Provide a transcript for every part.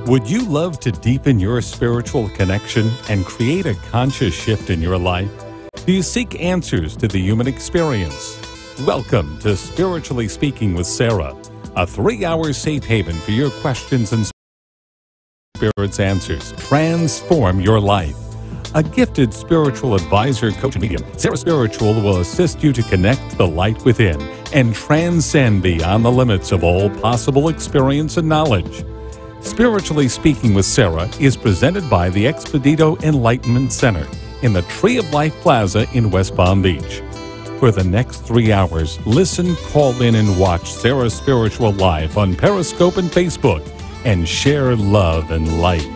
Would you love to deepen your spiritual connection and create a conscious shift in your life? Do you seek answers to the human experience? Welcome to Spiritually Speaking with Sarah, a 3-hour safe haven for your questions and Spirit's answers. Transform your life. A gifted spiritual advisor, coach, and medium, SarahSpiritual will assist you to connect the light within and transcend beyond the limits of all possible experience and knowledge. Spiritually Speaking with Sarah is presented by the Expedito Enlightenment Center in the Tree of Life Plaza in West Palm Beach. For the next 3 hours, listen, call in, and watch SarahSpiritual live on Periscope and Facebook, and share love and light.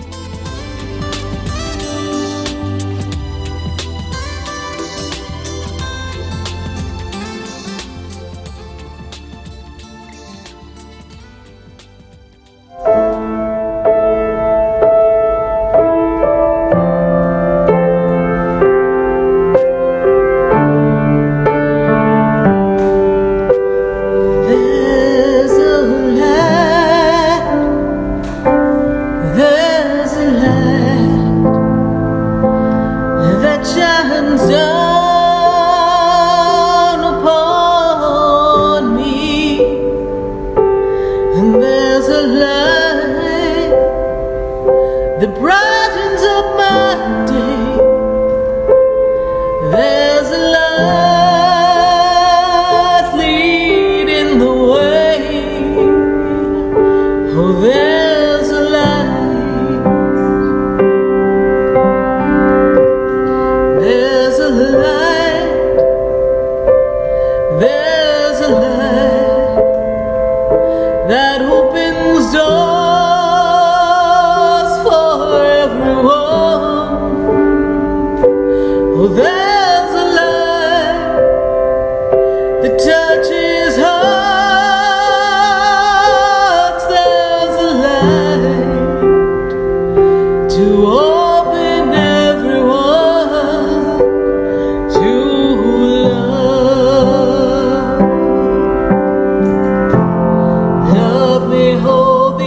Hold the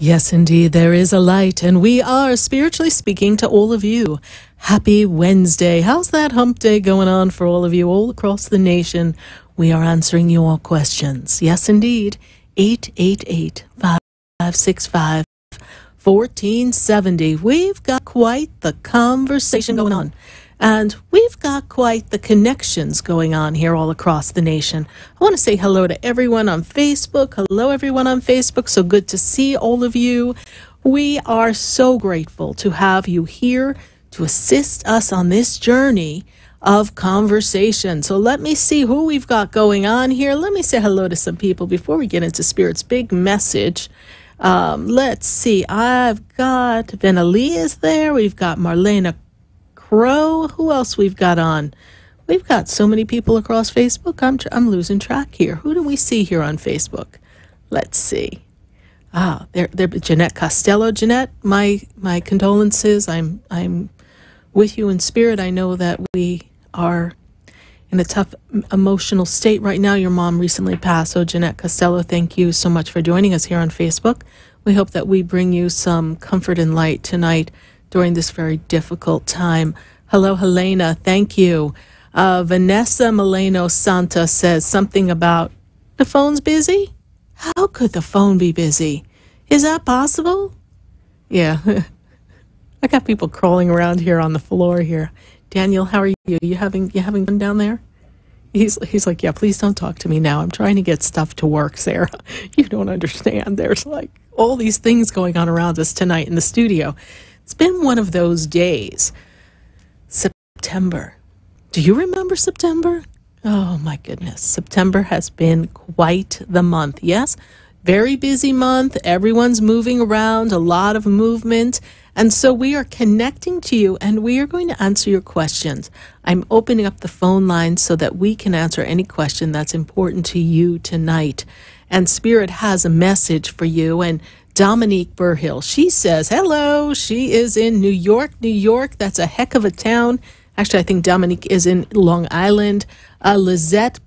Yes, indeed, there is a light, and we are spiritually speaking to all of you. Happy Wednesday. How's that hump day going on for all of you all across the nation? We are answering your questions. Yes, indeed. 888-565-1470. We've got quite the conversation going on. And we've got quite the connections going on here all across the nation. I want to say hello to everyone on Facebook. Hello, everyone on Facebook. So good to see all of you. We are so grateful to have you here to assist us on this journey of conversation. So let me see who we've got going on here. Let me say hello to some people before we get into Spirit's big message. Let's see. I've got Venalee is there. We've got Marlena Crow. Who else we've got on? We've got so many people across Facebook. I'm losing track here. Who do we see here on Facebook? Let's see. There Jeanette Costello. Jeanette, my condolences. I'm with you in spirit. I know that we are in a tough emotional state right now. Your mom recently passed. So Jeanette Costello, thank you so much for joining us here on Facebook. We hope that we bring you some comfort and light tonight during this very difficult time. Hello, Helena. Thank you. Vanessa Mileno Santa says something about the phone's busy. How could the phone be busy? Is that possible? Yeah. I got people crawling around here on the floor here. Daniel, how are you? You having fun down there? He's like, yeah, please don't talk to me now. I'm trying to get stuff to work, Sarah. You don't understand. There's like all these things going on around us tonight in the studio. It's been one of those days. September. Do you remember September? Oh, my goodness. September has been quite the month. Yes, very busy month. Everyone's moving around, a lot of movement. And so we are connecting to you, and we are going to answer your questions. I'm opening up the phone lines so that we can answer any question that's important to you tonight. And Spirit has a message for you. And Dominique Burhill, she says, hello. She is in New York, New York. That's a heck of a town. Actually, I think Dominique is in Long Island. Lizette,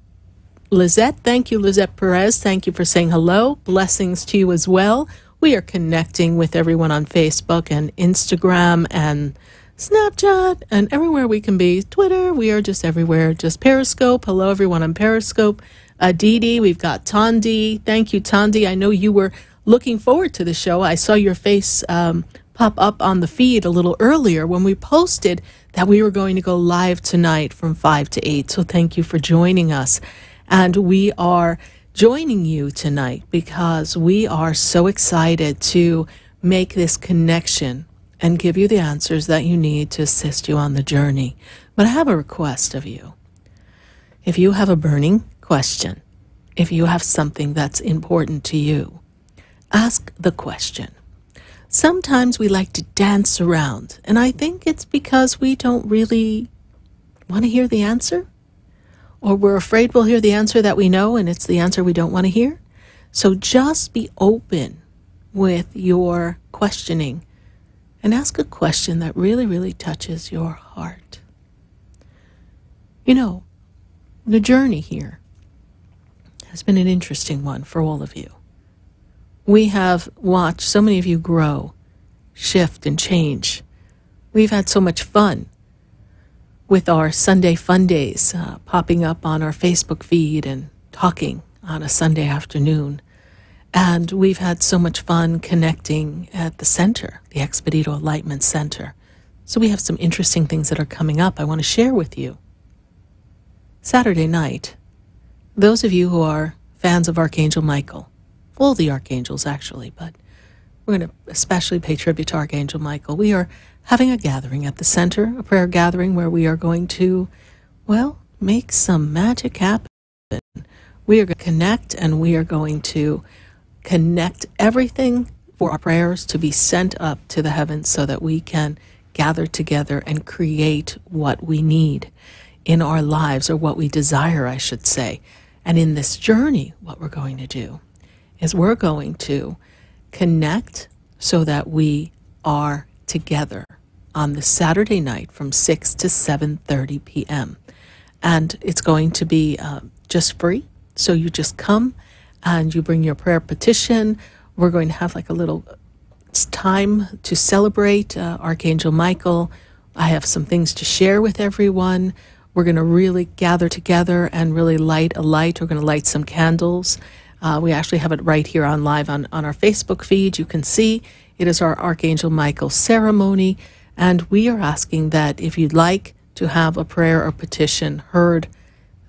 thank you, Lizette Perez. Thank you for saying hello. Blessings to you as well. We are connecting with everyone on Facebook and Instagram and Snapchat and everywhere we can be. Twitter, we are just everywhere. Just Periscope. Hello, everyone on Periscope. Dee, we've got Tondi. Thank you, Tondi. I know you were looking forward to the show. I saw your face pop up on the feed a little earlier when we posted that we were going to go live tonight from 5 to 8. So thank you for joining us. And we are joining you tonight because we are so excited to make this connection and give you the answers that you need to assist you on the journey. But I have a request of you. If you have a burning question, if you have something that's important to you, ask the question. Sometimes we like to dance around, and I think it's because we don't really want to hear the answer, or we're afraid we'll hear the answer that we know, and it's the answer we don't want to hear. So just be open with your questioning and ask a question that really, really touches your heart. You know, the journey here has been an interesting one for all of you. We have watched so many of you grow, shift, and change. We've had so much fun with our Sunday Fun Days popping up on our Facebook feed and talking on a Sunday afternoon. And we've had so much fun connecting at the center, the Expedito Enlightenment Center. So we have some interesting things that are coming up I want to share with you. Saturday night, those of you who are fans of Archangel Michael, all the archangels actually, but we're going to especially pay tribute to Archangel Michael. We are having a gathering at the center, a prayer gathering where we are going to, well, make some magic happen. We are going to connect, and we are going to connect everything for our prayers to be sent up to the heavens so that we can gather together and create what we need in our lives, or what we desire, I should say. And in this journey, what we're going to do is we're going to connect so that we are together on the Saturday night from 6 to 7:30 p.m. And it's going to be just free. So you just come and you bring your prayer petition. We're going to have like a little It's time to celebrate Archangel Michael. I have some things to share with everyone. We're going to really gather together and really light a light. We're going to light some candles. We actually have it right here on live on our Facebook feed. You can see it is our Archangel Michael ceremony. And we are asking that if you'd like to have a prayer or petition heard,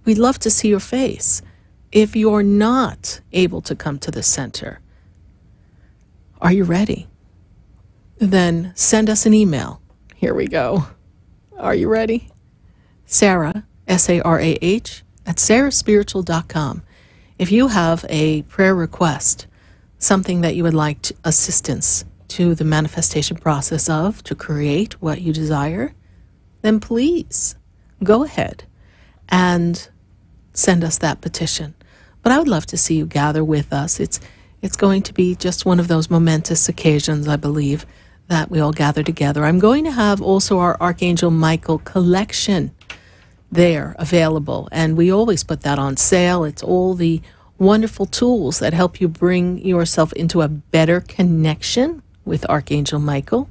we'd love to see your face. If you're not able to come to the center, are you ready? Then send us an email. Here we go. Are you ready? Sarah, S-A-R-A-H, at SarahSpiritual.com. If you have a prayer request, something that you would like assistance to the manifestation process of, to create what you desire, then please go ahead and send us that petition. But I would love to see you gather with us. It's going to be just one of those momentous occasions, I believe, that we all gather together. I'm going to have also our Archangel Michael collection there available, and we always put that on sale. It's all the wonderful tools that help you bring yourself into a better connection with Archangel Michael.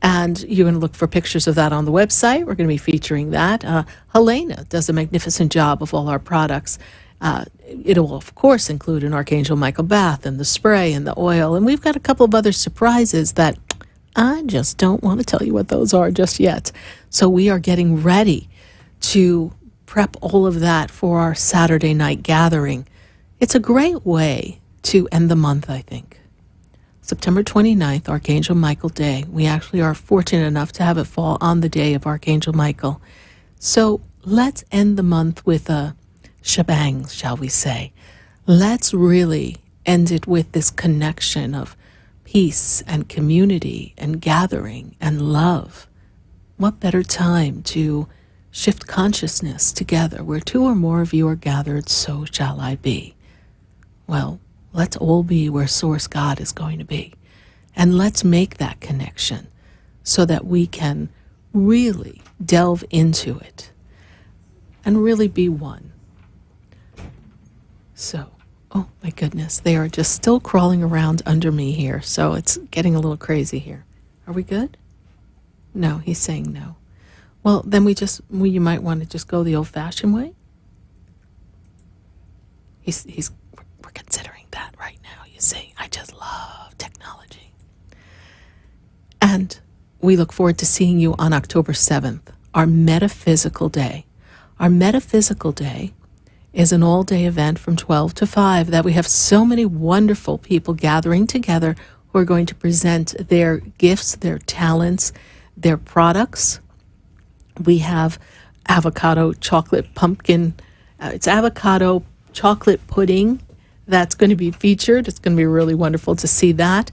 And you're going to look for pictures of that on the website. We're going to be featuring that. Helena does a magnificent job of all our products. It will, of course, include an Archangel Michael bath and the spray and the oil. And we've got a couple of other surprises that I just don't want to tell you what those are just yet. So we are getting ready to prep all of that for our Saturday night gathering. It's a great way to end the month, I think. September 29th, Archangel Michael Day. We actually are fortunate enough to have it fall on the day of Archangel Michael. So let's end the month with a shebang, shall we say. Let's really end it with this connection of peace and community and gathering and love. What better time to shift consciousness together? Where two or more of you are gathered, so shall I be. Well, let's all be where Source God is going to be. And let's make that connection so that we can really delve into it and really be one. So, oh my goodness, they are just still crawling around under me here, so it's getting a little crazy here. Are we good? No, he's saying no. Well, then you might want to just go the old-fashioned way. We're considering that right now, you see. I just love technology. And we look forward to seeing you on October 7th, our Metaphysical Day. Our Metaphysical Day is an all-day event from 12 to 5 that we have so many wonderful people gathering together who are going to present their gifts, their talents, their products. We have avocado chocolate pumpkin. It's avocado chocolate pudding that's going to be featured. It's going to be really wonderful to see that.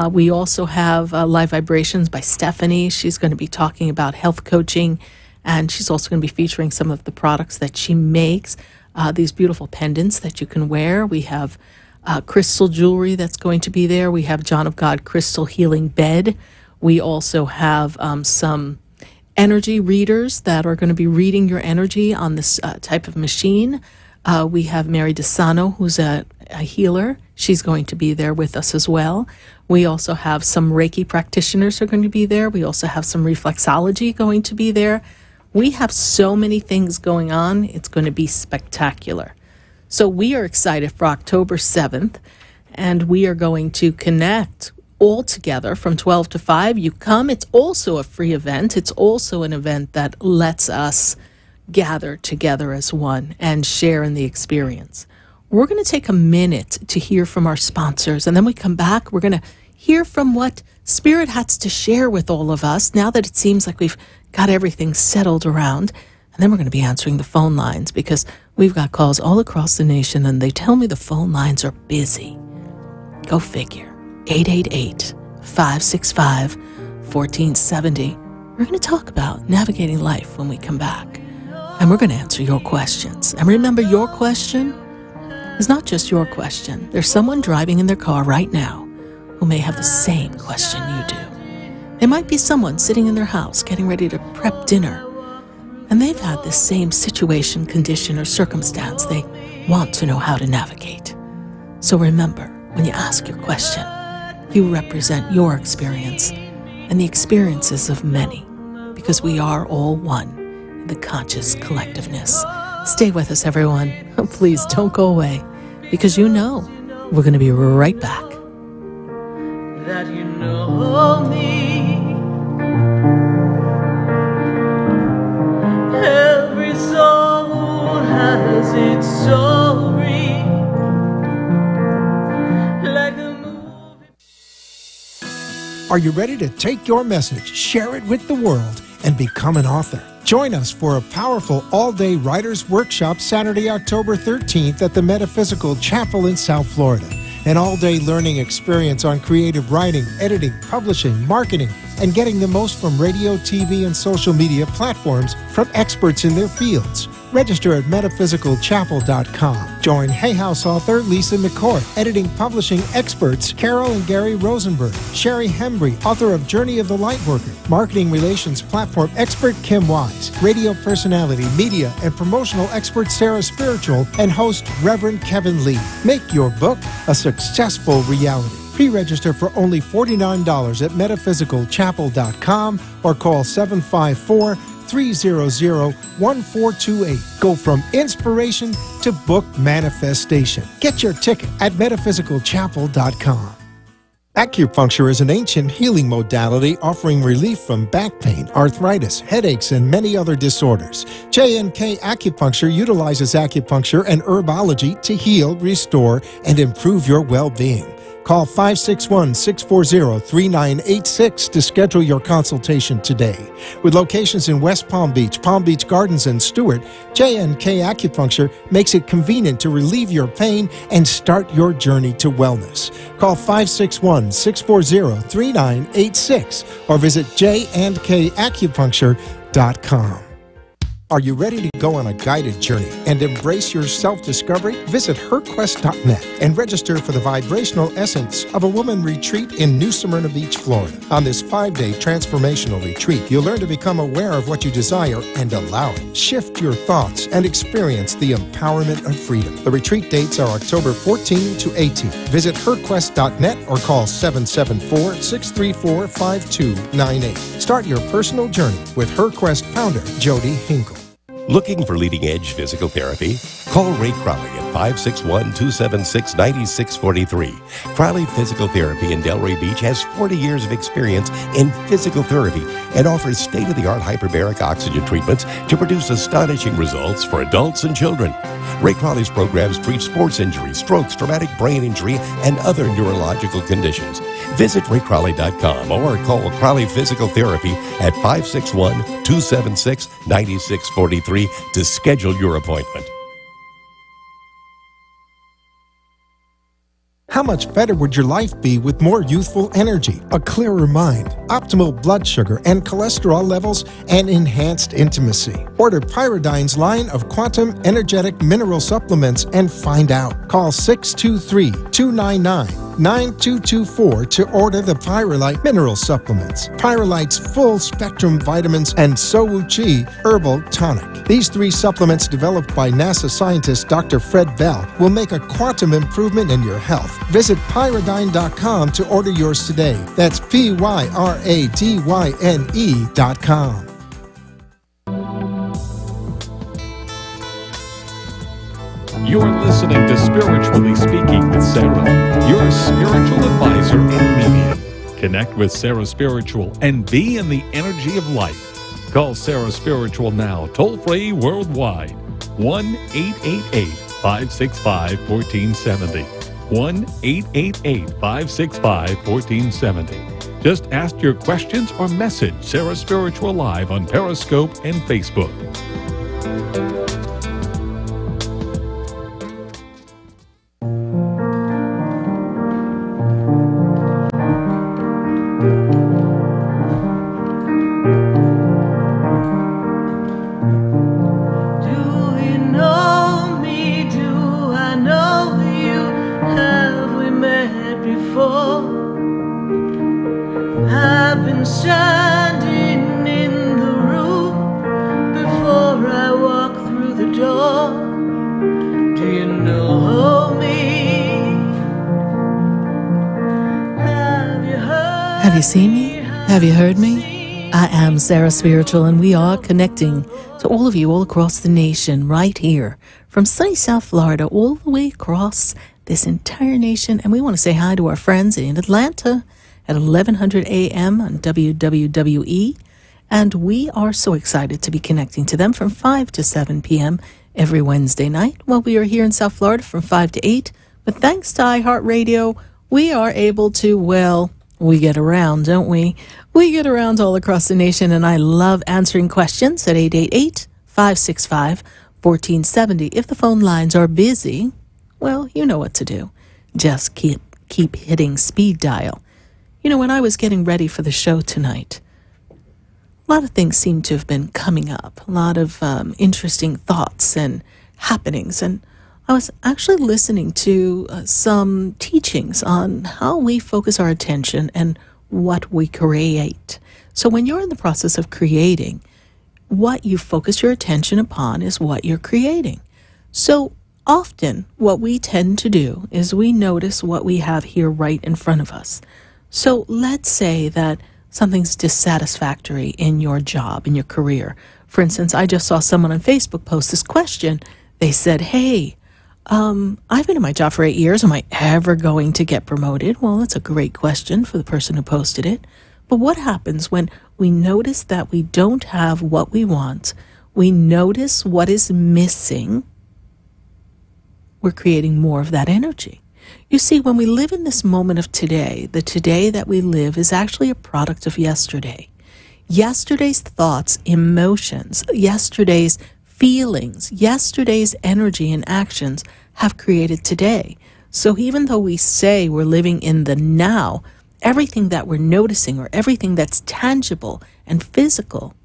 We also have Live Vibrations by Stephanie. She's going to be talking about health coaching, and she's also going to be featuring some of the products that she makes. These beautiful pendants that you can wear. We have crystal jewelry that's going to be there. We have John of God crystal healing bed. We also have some energy readers that are going to be reading your energy on this type of machine. We have Mary DeSano, who's a healer. She's going to be there with us as well. We also have some Reiki practitioners who are going to be there. We also have some reflexology going to be there. We have so many things going on. It's going to be spectacular. So we are excited for October 7th, and we are going to connect all together from 12 to 5. You come. It's also a free event. It's also an event that lets us gather together as one and share in the experience. We're going to take a minute to hear from our sponsors, and then we come back. We're going to hear from what Spirit has to share with all of us now that it seems like we've got everything settled around. And then we're going to be answering the phone lines because we've got calls all across the nation, and they tell me the phone lines are busy. Go figure. 888-565-1470. We're going to talk about navigating life when we come back. And we're going to answer your questions. And remember, your question is not just your question. There's someone driving in their car right now who may have the same question you do. There might be someone sitting in their house getting ready to prep dinner, and they've had the same situation, condition, or circumstance they want to know how to navigate. So remember, when you ask your question, You represent your experience and the experiences of many, because we are all one in the conscious collectiveness. Stay with us, everyone. Please don't go away, because you know we're going to be right back. That you know me. Every soul has its story. Like a movie. Are you ready to take your message, share it with the world, and become an author? Join us for a powerful all-day writers' workshop Saturday, October 13th at the Metaphysical Chapel in South Florida. An all-day learning experience on creative writing, editing, publishing, marketing, and getting the most from radio, TV, and social media platforms from experts in their fields. Register at metaphysicalchapel.com. Join Hay House author Lisa McCoy, editing publishing experts Carol and Gary Rosenberg, Sherry Hembry, author of Journey of the Lightworker, marketing relations platform expert Kim Wise, radio personality, media, and promotional expert SarahSpiritual, and host Reverend Kevin Lee. Make your book a successful reality. Pre-register for only $49 at metaphysicalchapel.com or call 754-300-1428. Go from inspiration to book manifestation. Get your ticket at metaphysicalchapel.com. Acupuncture is an ancient healing modality offering relief from back pain, arthritis, headaches, and many other disorders. J&K Acupuncture utilizes acupuncture and herbology to heal, restore, and improve your well-being. Call 561-640-3986 to schedule your consultation today. With locations in West Palm Beach Gardens, and Stewart, J&K Acupuncture makes it convenient to relieve your pain and start your journey to wellness. Call 561-640-3986 or visit jandkacupuncture.com. Are you ready to go on a guided journey and embrace your self-discovery? Visit herquest.net and register for the Vibrational Essence of a Woman retreat in New Smyrna Beach, Florida. On this 5-day transformational retreat, you'll learn to become aware of what you desire and allow it. Shift your thoughts and experience the empowerment of freedom. The retreat dates are October 14 to 18. Visit herquest.net or call 774-634-5298. Start your personal journey with HerQuest founder Jody Hinkle. Looking for leading-edge physical therapy? Call Ray Crowley at 561-276-9643. Crowley Physical Therapy in Delray Beach has 40 years of experience in physical therapy and offers state-of-the-art hyperbaric oxygen treatments to produce astonishing results for adults and children. Ray Crowley's programs treat sports injuries, strokes, traumatic brain injury, and other neurological conditions. Visit raycrowley.com or call Crowley Physical Therapy at 561-276-9643 to schedule your appointment. How much better would your life be with more youthful energy, a clearer mind, optimal blood sugar and cholesterol levels, and enhanced intimacy? Order Pyridine's line of quantum energetic mineral supplements and find out. Call 623-299-9224 to order the Pyrolite mineral supplements, Pyrolite's full spectrum vitamins, and So Wu Chi herbal tonic. These 3 supplements developed by NASA scientist Dr. Fred Bell will make a quantum improvement in your health. Visit Pyridine.com to order yours today. That's PYRADYNE.com. You're listening to Spiritually Speaking with Sarah, your spiritual advisor and medium. Connect with Sarah Spiritual and be in the energy of light. Call Sarah Spiritual now, toll-free worldwide, 1-888-565-1470. 1-888-565-1470. Just ask your questions or message Sarah Spiritual live on Periscope and Facebook. Standing in the room before I walk through Have you seen me? Have you heard me? I am SarahSpiritual, and we are connecting to all of you all across the nation right here from sunny South Florida all the way across this entire nation. And we want to say hi to our friends in Atlanta at 1100 a.m. on WWWE. And we are so excited to be connecting to them from 5 to 7 p.m. every Wednesday night. Well, we are here in South Florida from 5 to 8. But thanks to iHeartRadio, we are able to, well, we get around, don't we? We get around all across the nation, and I love answering questions at 888-565-1470. If the phone lines are busy, well, you know what to do. Just keep hitting speed dial. You know, when I was getting ready for the show tonight, a lot of things seem to have been coming up, a lot of interesting thoughts and happenings, and I was actually listening to some teachings on how we focus our attention and what we create. So when you're in the process of creating, what you focus your attention upon is what you're creating. So often what we tend to do is we notice what we have here right in front of us. So let's say that something's dissatisfactory in your job, in your career. For instance, I just saw someone on Facebook post this question. They said, hey, I've been in my job for 8 years. Am I ever going to get promoted? Well, that's a great question for the person who posted it. But what happens when we notice that we don't have what we want? We notice what is missing. We're creating more of that energy. You see, when we live in this moment of today, the today that we live is actually a product of yesterday. Yesterday's thoughts, emotions, yesterday's feelings, yesterday's energy and actions have created today. So even though we say we're living in the now, everything that we're noticing or everything that's tangible and physical,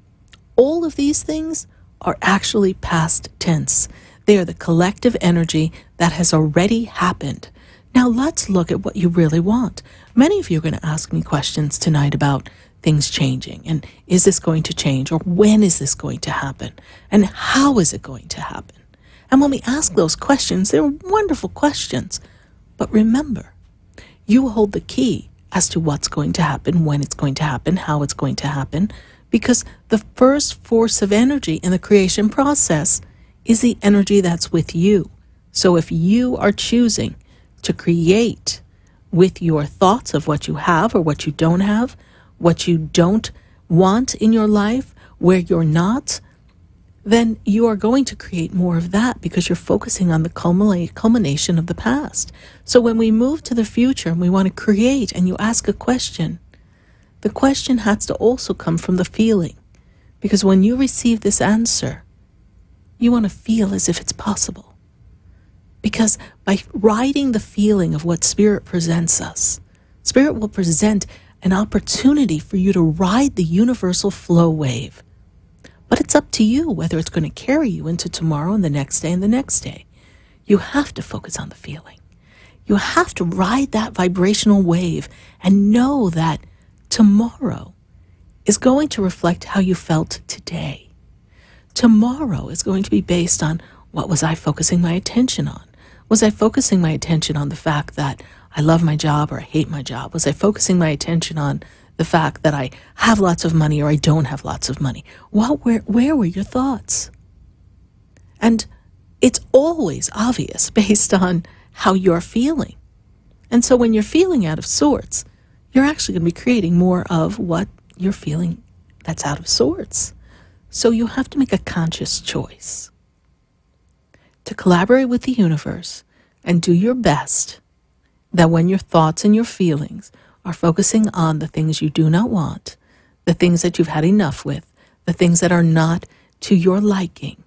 all of these things are actually past tense. They are the collective energy that has already happened. Now let's look at what you really want. Many of you are going to ask me questions tonight about things changing, and is this going to change, or when is this going to happen, and how is it going to happen? And when we ask those questions, they're wonderful questions, but remember, you hold the key as to what's going to happen, when it's going to happen, how it's going to happen, because the first force of energy in the creation process is the energy that's with you. So if you are choosing to create with your thoughts of what you have or what you don't have, what you don't want in your life, where you're not, then you are going to create more of that because you're focusing on the culmination of the past. So when we move to the future and we want to create and you ask a question, the question has to also come from the feeling. Because when you receive this answer, you want to feel as if it's possible. Because by riding the feeling of what Spirit presents us, Spirit will present an opportunity for you to ride the universal flow wave. But it's up to you whether it's going to carry you into tomorrow and the next day and the next day. You have to focus on the feeling. You have to ride that vibrational wave and know that tomorrow is going to reflect how you felt today. Tomorrow is going to be based on what was I focusing my attention on. Was I focusing my attention on the fact that I love my job or I hate my job? Was I focusing my attention on the fact that I have lots of money or I don't have lots of money? Well, where were your thoughts? And it's always obvious based on how you're feeling. And so when you're feeling out of sorts, you're actually going to be creating more of what you're feeling that's out of sorts. So you have to make a conscious choice to collaborate with the universe and do your best that when your thoughts and your feelings are focusing on the things you do not want, the things that you've had enough with, the things that are not to your liking,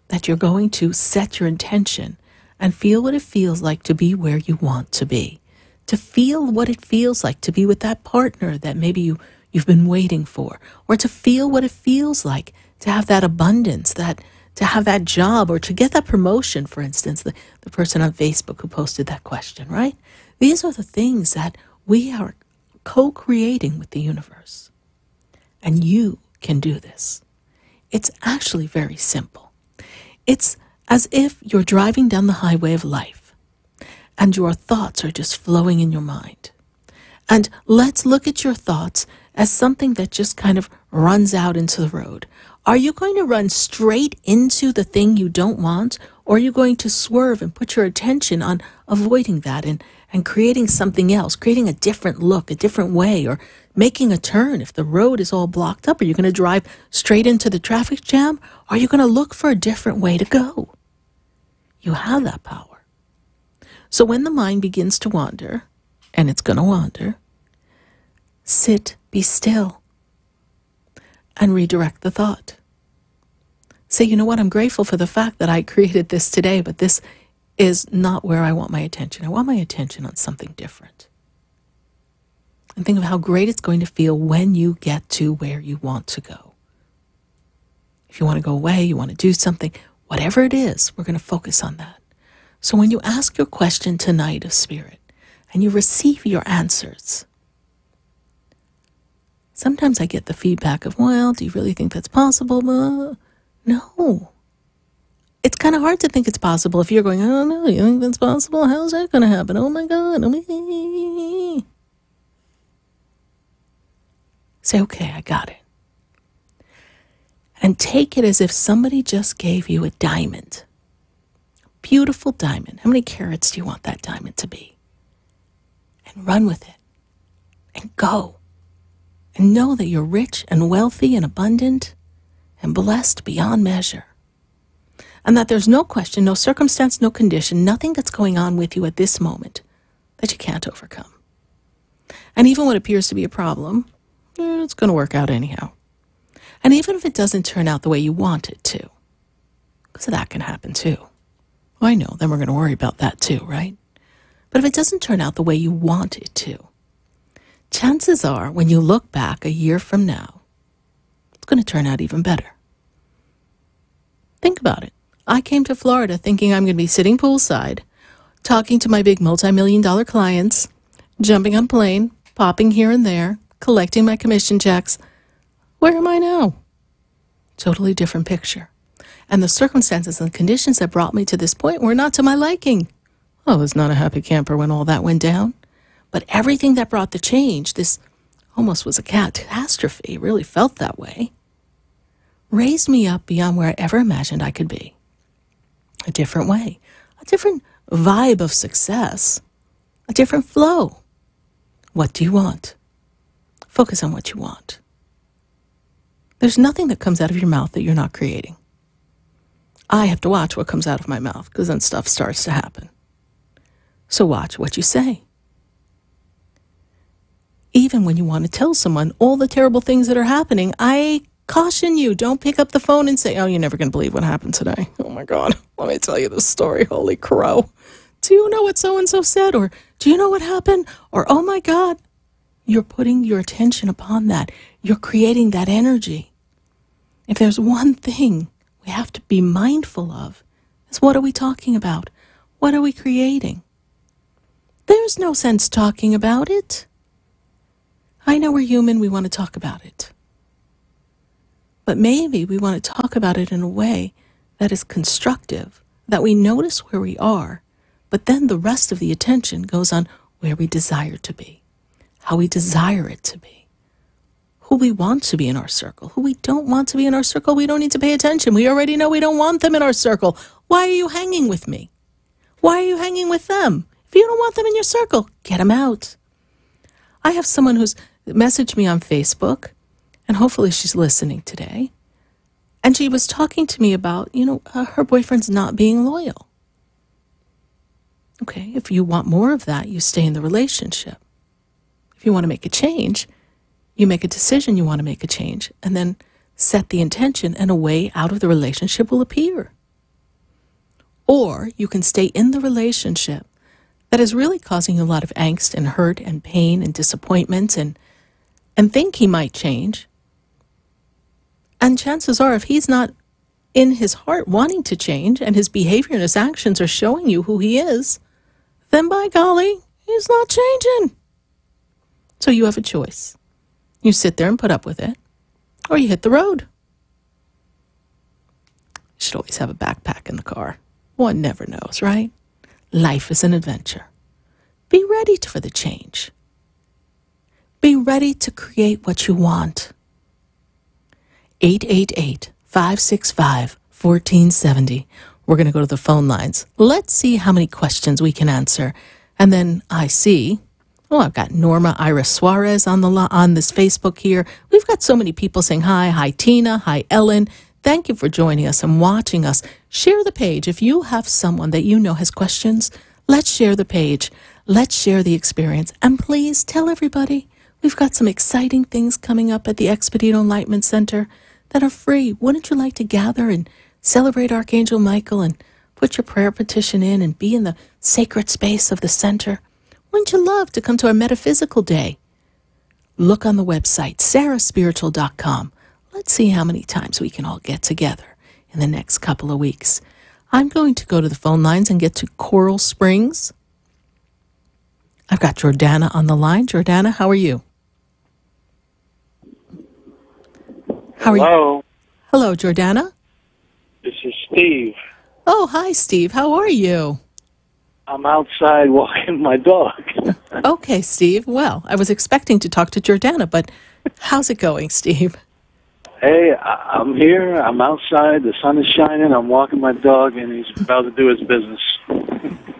that you're going to set your intention and feel what it feels like to be where you want to be, to feel what it feels like to be with that partner that maybe you've been waiting for, or to feel what it feels like to have that abundance, to have that job, or to get that promotion, for instance, the person on Facebook who posted that question, right? These are the things that we are co-creating with the universe. And you can do this. It's actually very simple. It's as if you're driving down the highway of life and your thoughts are just flowing in your mind. And let's look at your thoughts as something that just kind of runs out into the road. Are you going to run straight into the thing you don't want, or are you going to swerve and put your attention on avoiding that and creating something else, creating a different look, a different way, or making a turn if the road is all blocked up? Are you going to drive straight into the traffic jam, or are you going to look for a different way to go? You have that power. So when the mind begins to wander, and it's going to wander, sit, be still, and redirect the thought. Say, you know what, I'm grateful for the fact that I created this today, but this is not where I want my attention. I want my attention on something different. And think of how great it's going to feel when you get to where you want to go. If you want to go away, you want to do something, whatever it is, we're going to focus on that. So when you ask your question tonight of Spirit, and you receive your answers, sometimes I get the feedback of, well, do you really think that's possible? No. It's kind of hard to think it's possible if you're going, I don't know, you think that's possible? How's that going to happen? Oh my God. Say, okay, I got it. And take it as if somebody just gave you a diamond. Beautiful diamond. How many carats do you want that diamond to be? And run with it. And go. And know that you're rich and wealthy and abundant and blessed beyond measure. And that there's no question, no circumstance, no condition, nothing that's going on with you at this moment that you can't overcome. And even what appears to be a problem, it's going to work out anyhow. And even if it doesn't turn out the way you want it to, because that can happen too. Well, I know, then we're going to worry about that too, right? But if it doesn't turn out the way you want it to, chances are when you look back a year from now, it's going to turn out even better. Think about it. I came to Florida thinking I'm going to be sitting poolside, talking to my big multi-million-dollar clients, jumping on a plane, popping here and there, collecting my commission checks. Where am I now? Totally different picture. And the circumstances and conditions that brought me to this point were not to my liking. I was not a happy camper when all that went down. But everything that brought the change, this almost was a catastrophe, really felt that way, raised me up beyond where I ever imagined I could be. A different way, a different vibe of success, a different flow. What do you want? Focus on what you want. There's nothing that comes out of your mouth that you're not creating. I have to watch what comes out of my mouth because then stuff starts to happen. So watch what you say. Even when you want to tell someone all the terrible things that are happening, I caution you, don't pick up the phone and say, oh, you're never going to believe what happened today. Oh my God, let me tell you this story. Holy crow. Do you know what so-and-so said? Or do you know what happened? Or, oh my God. You're putting your attention upon that. You're creating that energy. If there's one thing we have to be mindful of, is what are we talking about? What are we creating? There's no sense talking about it. I know we're human, we want to talk about it. But maybe we want to talk about it in a way that is constructive, that we notice where we are, but then the rest of the attention goes on where we desire to be, how we desire it to be, who we want to be in our circle, who we don't want to be in our circle. We don't need to pay attention. We already know we don't want them in our circle. Why are you hanging with me? Why are you hanging with them? If you don't want them in your circle, get them out. I have someone who's messaged me on Facebook, and hopefully she's listening today. And she was talking to me about, her boyfriend's not being loyal. Okay, if you want more of that, you stay in the relationship. If you want to make a change, you make a decision you want to make a change, and then set the intention, and a way out of the relationship will appear. Or you can stay in the relationship that is really causing you a lot of angst and hurt and pain and disappointment and think he might change. And chances are, if he's not in his heart wanting to change and his behavior and his actions are showing you who he is, then by golly, he's not changing. So you have a choice. You sit there and put up with it, or you hit the road. You should always have a backpack in the car. One never knows, right? Life is an adventure. Be ready for the change. Be ready to create what you want. 888-565-1470. We're going to go to the phone lines. Let's see how many questions we can answer. And then I see, I've got Norma Iris Suarez on this Facebook here. We've got so many people saying hi. Hi, Tina. Hi, Ellen. Thank you for joining us and watching us. Share the page. If you have someone that you know has questions, let's share the page. Let's share the experience. And please tell everybody, we've got some exciting things coming up at the Expedito Enlightenment Center that are free. Wouldn't you like to gather and celebrate Archangel Michael and put your prayer petition in and be in the sacred space of the center? Wouldn't you love to come to our metaphysical day? Look on the website, SarahSpiritual.com. Let's see how many times we can all get together in the next couple of weeks. I'm going to go to the phone lines and get to Coral Springs. I've got Jordana on the line. Jordana, how are you? How are you? Hello, Jordana. This is Steve. Oh, hi, Steve. How are you? I'm outside walking my dog. Okay, Steve. Well, I was expecting to talk to Jordana, but how's it going, Steve? Hey, I'm here. I'm outside. The sun is shining. I'm walking my dog, and he's about to do his business.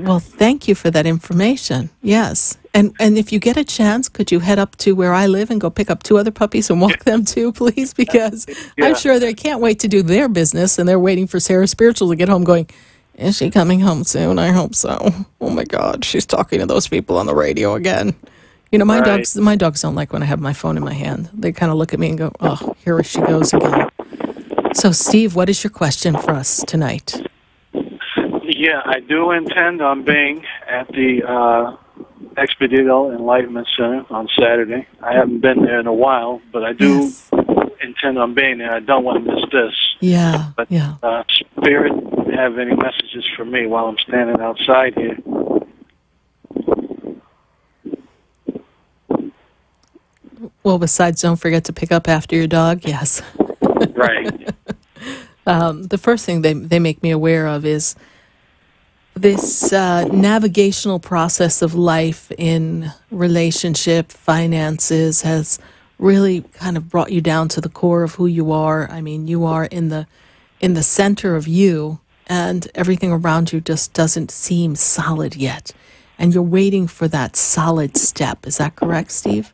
Well, thank you for that information. Yes. And if you get a chance, could you head up to where I live and go pick up 2 other puppies and walk them too, please? Because I'm sure they can't wait to do their business, and they're waiting for Sarah Spiritual to get home going, is she coming home soon? I hope so. Oh, my God. She's talking to those people on the radio again. You know, my dogs don't like when I have my phone in my hand. They kind of look at me and go, oh, here she goes again. So, Steve, what is your question for us tonight? Yeah, I do intend on being at the Expedito Enlightenment Center on Saturday. I haven't been there in a while, but I do intend on being there. I don't want to miss this. Yeah, but, Spirit, have any messages for me while I'm standing outside here? Well, besides, don't forget to pick up after your dog. Yes. Right. The first thing they make me aware of is this navigational process of life in relationship, finances has really kind of brought you down to the core of who you are. I mean, you are in the center of you, and everything around you just doesn't seem solid yet. And you're waiting for that solid step. Is that correct, Steve?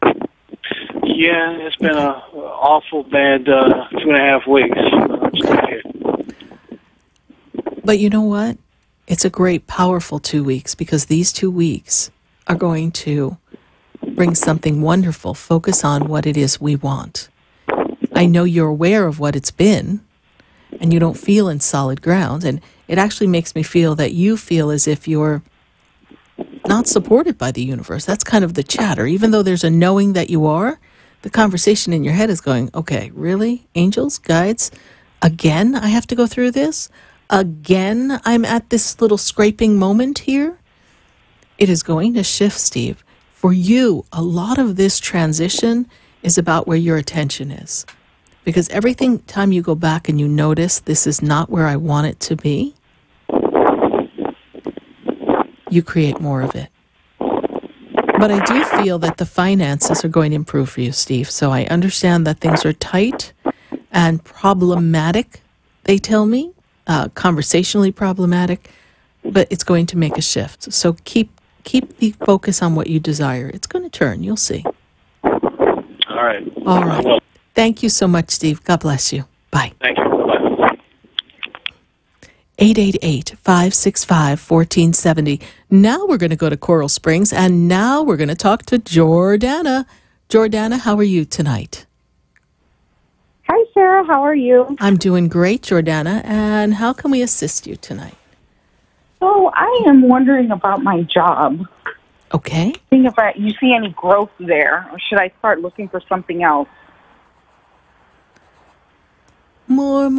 Yeah, it's been an awful bad 2.5 weeks. But you know what? It's a great, powerful 2 weeks, because these 2 weeks are going to bring something wonderful. Focus on what it is we want. I know you're aware of what it's been, and you don't feel in solid ground. And it actually makes me feel that you feel as if you're not supported by the universe. That's kind of the chatter. Even though there's a knowing that you are, the conversation in your head is going, okay, really? Angels, guides, again I have to go through this? Again I'm at this little scraping moment here? It is going to shift, Steve. For you, a lot of this transition is about where your attention is. Because every time you go back and you notice this is not where I want it to be, you create more of it. But I do feel that the finances are going to improve for you, Steve. So I understand that things are tight and problematic, they tell me, conversationally problematic, but it's going to make a shift. So keep the focus on what you desire. It's going to turn. You'll see. All right. All right. Well, thank you so much, Steve. God bless you. Bye. Thank you. Bye. 888-565-1470. Now we're going to go to Coral Springs, and now we're going to talk to Jordana. Jordana, how are you tonight? Hi, Sarah. How are you? I'm doing great, Jordana. And how can we assist you tonight? So I am wondering about my job. Okay. Seeing if you see any growth there, or should I start looking for something else? More.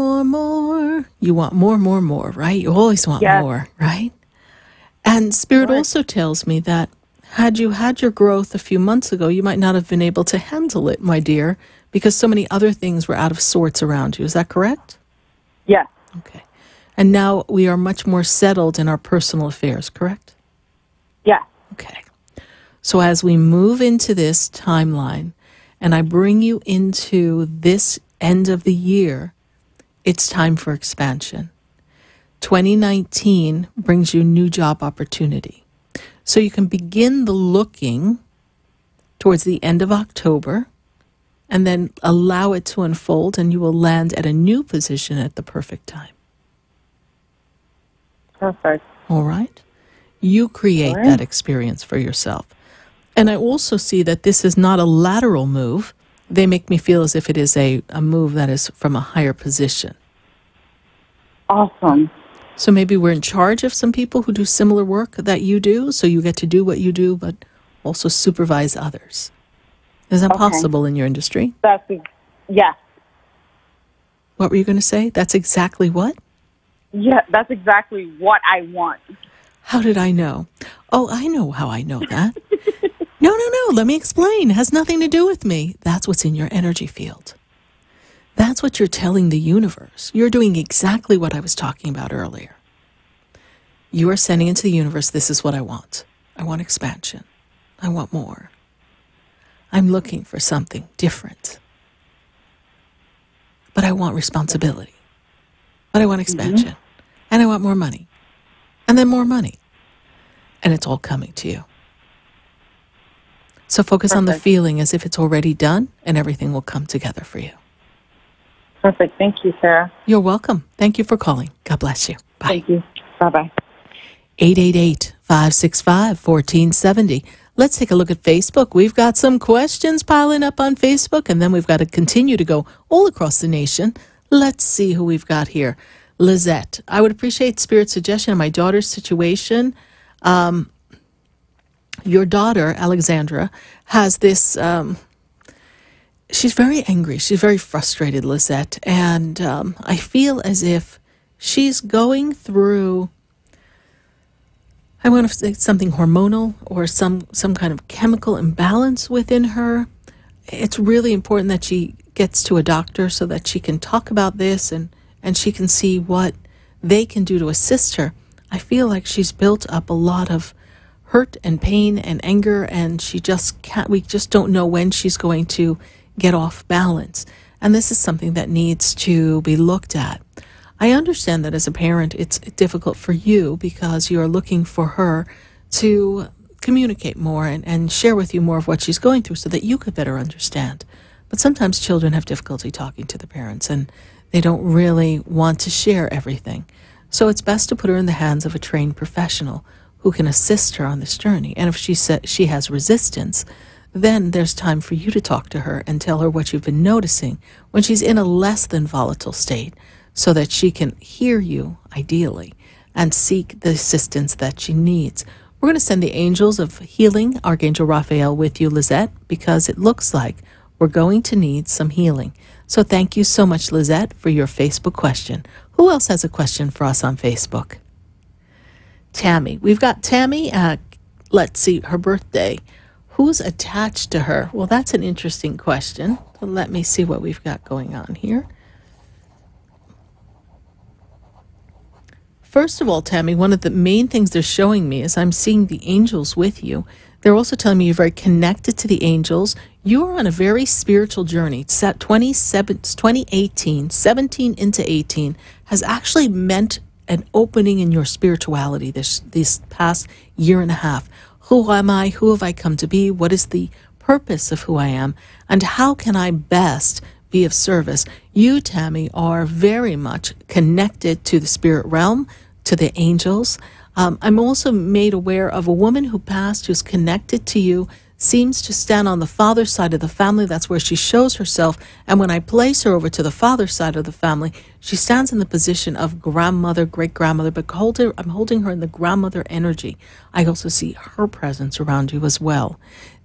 You want more, right? You always want more, right? And Spirit also tells me that had you had your growth a few months ago, you might not have been able to handle it, my dear, because so many other things were out of sorts around you. Is that correct? Yes. Okay. And now we are much more settled in our personal affairs, correct? Yeah. Okay. So as we move into this timeline and I bring you into this end of the year, it's time for expansion. 2019 brings you new job opportunity. So you can begin the looking towards the end of October and then allow it to unfold, and you will land at a new position at the perfect time. Perfect. All right? You create that experience for yourself. And I also see that this is not a lateral move. They make me feel as if it is a move that is from a higher position. Awesome. So maybe we're in charge of some people who do similar work that you do, so you get to do what you do, but also supervise others. Is that possible in your industry? Yes. What were you going to say? That's exactly what? Yeah, that's exactly what I want. How did I know? Oh, I know how I know that. No. Let me explain. It has nothing to do with me. That's what's in your energy field. That's what you're telling the universe. You're doing exactly what I was talking about earlier. You are sending into the universe, this is what I want. I want expansion. I want more. I'm looking for something different. But I want responsibility. But I want expansion. And I want more money. And then more money. And it's all coming to you. So focus on the feeling as if it's already done, and everything will come together for you. Perfect. Thank you, Sarah. You're welcome. Thank you for calling. God bless you. Bye. Thank you. Bye-bye. 888-565-1470. Let's take a look at Facebook. We've got some questions piling up on Facebook, and then we've got to continue to go all across the nation. Let's see who we've got here. Lizette, I would appreciate Spirit suggestion on my daughter's situation. Your daughter, Alexandra, has this, she's very angry. She's very frustrated, Lizette. And I feel as if she's going through, I want to say something hormonal or some kind of chemical imbalance within her. It's really important that she gets to a doctor so that she can talk about this and she can see what they can do to assist her. I feel like she's built up a lot of hurt and pain and anger, and we just don't know when she's going to get off balance. And this is something that needs to be looked at. I understand that as a parent, it's difficult for you because you're looking for her to communicate more and share with you more of what she's going through so that you could better understand. But sometimes children have difficulty talking to the parents, and they don't really want to share everything. So it's best to put her in the hands of a trained professional who can assist her on this journey. And if she has resistance, then there's time for you to talk to her and tell her what you've been noticing when she's in a less than volatile state, so that she can hear you, ideally, and seek the assistance that she needs. We're going to send the angels of healing, Archangel Raphael, with you, Lizette, because it looks like we're going to need some healing. So thank you so much, Lizette, for your Facebook question. Who else has a question for us on Facebook? Tammy. We've got Tammy. Let's see, her birthday. Who's attached to her? Well, that's an interesting question. So let me see what we've got going on here. First of all, Tammy, one of the main things they're showing me is I'm seeing the angels with you. They're also telling me you're very connected to the angels. You are on a very spiritual journey. 2018, 17 into 18 has actually meant an opening in your spirituality this past year and a half. Who am I? Who have I come to be? What is the purpose of who I am? And how can I best be of service? You, Tammy, are very much connected to the spirit realm, to the angels. I'm also made aware of a woman who passed who's connected to you, seems to stand on the father's side of the family. That's where she shows herself. And when I place her over to the father's side of the family, she stands in the position of grandmother, great-grandmother, but I'm holding her in the grandmother energy. I also see her presence around you as well.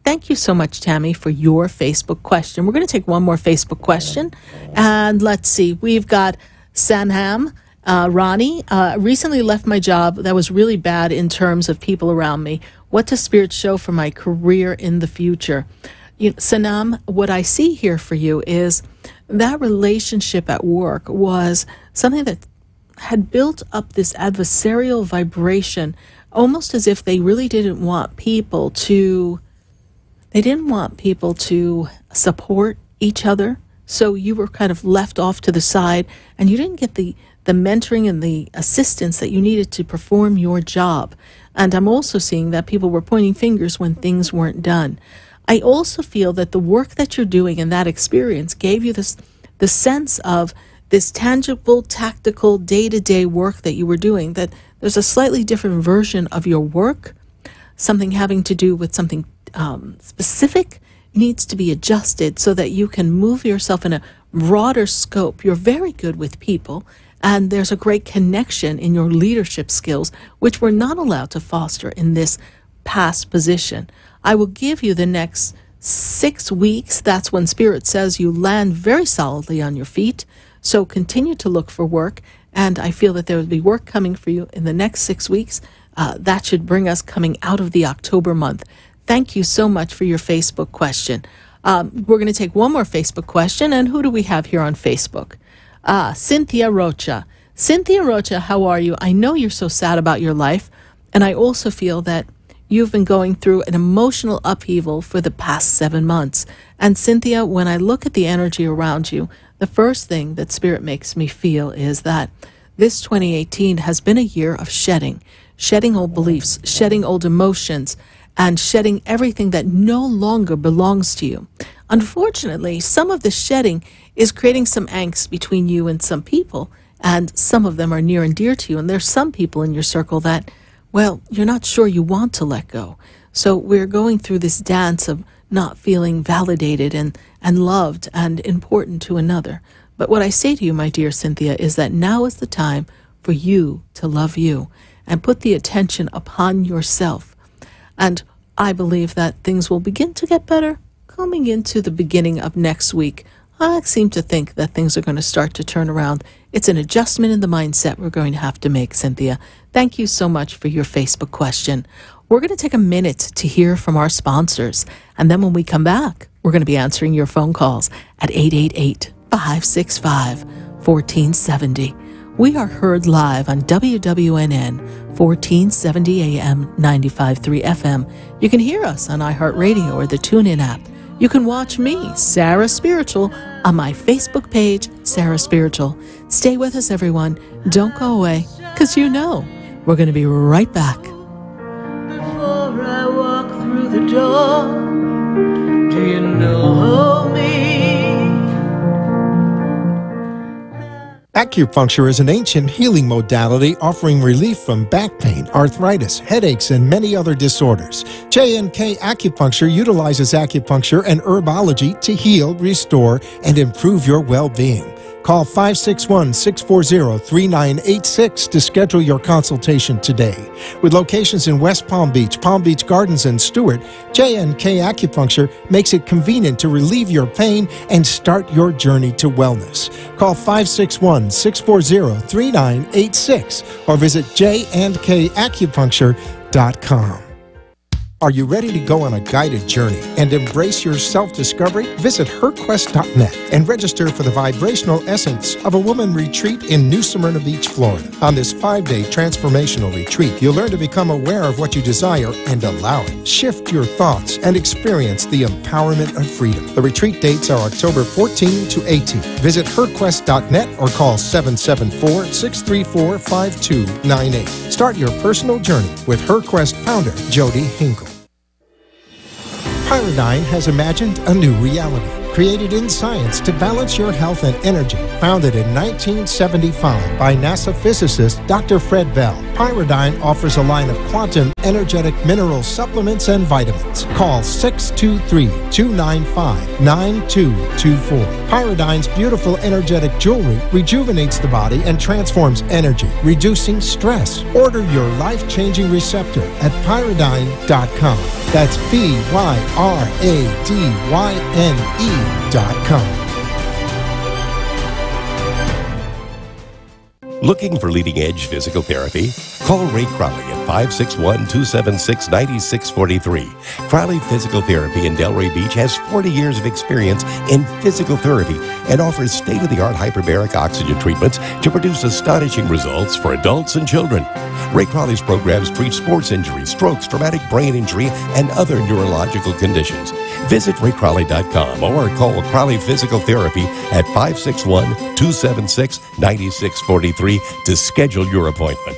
Thank you so much, Tammy, for your Facebook question. We're going to take one more Facebook question. And let's see. We've got Sanham. Ronnie, recently left my job that was really bad in terms of people around me. What does Spirit show for my career in the future? Sanam, what I see here for you is that relationship at work was something that had built up this adversarial vibration, almost as if they really didn't want people to They didn't want people to support each other, so you were kind of left off to the side, and you didn't get the mentoring and the assistance that you needed to perform your job. And I'm also seeing that people were pointing fingers when things weren't done. I also feel that the work that you're doing and that experience gave you the sense of this tangible, tactical, day-to-day work that you were doing, that there's a slightly different version of your work, something having to do with something specific needs to be adjusted so that you can move yourself in a broader scope. You're very good with people, and there's a great connection in your leadership skills, which we're not allowed to foster in this past position. I will give you the next 6 weeks. That's when Spirit says you land very solidly on your feet. So continue to look for work, and I feel that there will be work coming for you in the next 6 weeks. That should bring us coming out of the October month. Thank you so much for your Facebook question. We're going to take one more Facebook question, and who do we have here on Facebook? Cynthia Rocha. Cynthia Rocha, how are you? I know you're so sad about your life, and I also feel that you've been going through an emotional upheaval for the past 7 months. And Cynthia, when I look at the energy around you, the first thing that Spirit makes me feel is that this 2018 has been a year of shedding old beliefs, shedding old emotions, and shedding everything that no longer belongs to you. Unfortunately, some of the shedding is creating some angst between you and some people, and some of them are near and dear to you. And there's some people in your circle that, well, you're not sure you want to let go. So we're going through this dance of not feeling validated and loved and important to another. But what I say to you, my dear Cynthia, is that now is the time for you to love you and put the attention upon yourself. And I believe that things will begin to get better coming into the beginning of next week. I seem to think that things are going to start to turn around. It's an adjustment in the mindset we're going to have to make, Cynthia. Thank you so much for your Facebook question. We're going to take a minute to hear from our sponsors. And then when we come back, we're going to be answering your phone calls at 888-565-1470. We are heard live on WWNN 1470 AM 95.3 FM. You can hear us on iHeartRadio or the TuneIn app. You can watch me, Sarah Spiritual, on my Facebook page, Sarah Spiritual. Stay with us, everyone. Don't go away, because you know we're going to be right back. Before I walk through the door, do you know me? Acupuncture is an ancient healing modality offering relief from back pain, arthritis, headaches, and many other disorders. J&K Acupuncture utilizes acupuncture and herbology to heal, restore, and improve your well-being. Call 561-640-3986 to schedule your consultation today. With locations in West Palm Beach Gardens, and Stewart, J&K Acupuncture makes it convenient to relieve your pain and start your journey to wellness. Call 561-640-3986 or visit jandkacupuncture.com. Are you ready to go on a guided journey and embrace your self-discovery? Visit herquest.net and register for the Vibrational Essence of a Woman retreat in New Smyrna Beach, Florida. On this 5-day transformational retreat, you'll learn to become aware of what you desire and allow it. Shift your thoughts and experience the empowerment of freedom. The retreat dates are October 14 to 18. Visit herquest.net or call 774-634-5298. Start your personal journey with HerQuest founder Jody Hinkle. Pyridine has imagined a new reality, created in science to balance your health and energy. Founded in 1975 by NASA physicist Dr. Fred Bell, Pyridine offers a line of quantum energetic mineral supplements and vitamins. Call 623-295-9224. Pyridine's beautiful energetic jewelry rejuvenates the body and transforms energy, reducing stress. Order your life-changing receptor at pyridine.com. That's PYRADYNE.com. Looking for leading-edge physical therapy? Call Ray Crowley at 561-276-9643. Crowley Physical Therapy in Delray Beach has 40 years of experience in physical therapy and offers state-of-the-art hyperbaric oxygen treatments to produce astonishing results for adults and children. Ray Crowley's programs treat sports injuries, strokes, traumatic brain injury, and other neurological conditions. Visit raycrowley.com or call Crowley Physical Therapy at 561-276-9643 to schedule your appointment.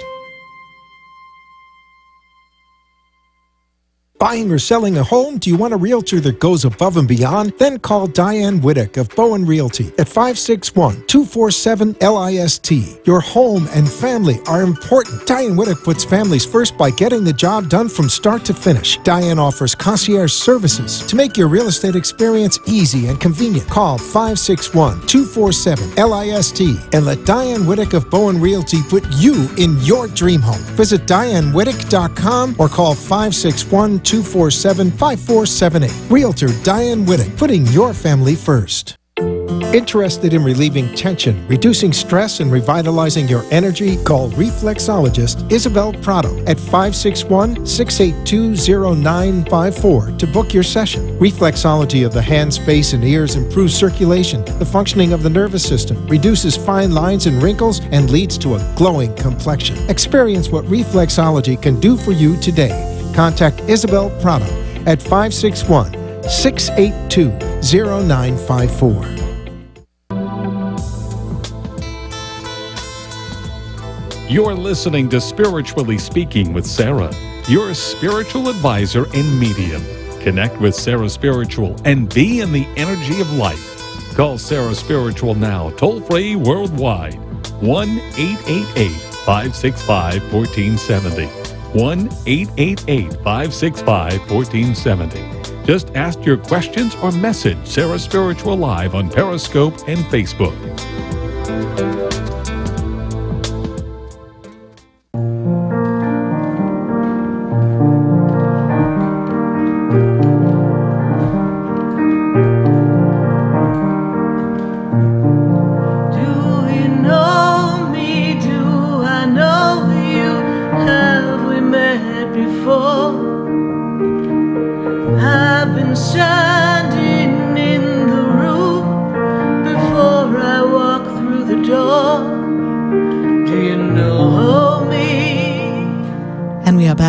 Buying or selling a home? Do you want a realtor that goes above and beyond? Then call Diane Whittick of Bowen Realty at 561-247-LIST. Your home and family are important. Diane Whittick puts families first by getting the job done from start to finish. Diane offers concierge services to make your real estate experience easy and convenient. Call 561-247-LIST and let Diane Whittick of Bowen Realty put you in your dream home. Visit DianeWhittick.com or call 561-247-5478. Realtor Diane Whittick, putting your family first. Interested in relieving tension, reducing stress, and revitalizing your energy? Call reflexologist Isabel Prado at 561-682-0954 to book your session. Reflexology of the hands, face, and ears improves circulation, the functioning of the nervous system, reduces fine lines and wrinkles, and leads to a glowing complexion. Experience what reflexology can do for you today. Contact Isabel Prado at 561-682-0954. You're listening to Spiritually Speaking with Sarah, your spiritual advisor and medium. Connect with SarahSpiritual and be in the energy of life. Call SarahSpiritual now, toll-free worldwide, 1-888-565-1470. 1-888-565-1470. Just ask your questions or message SarahSpiritual live on Periscope and Facebook.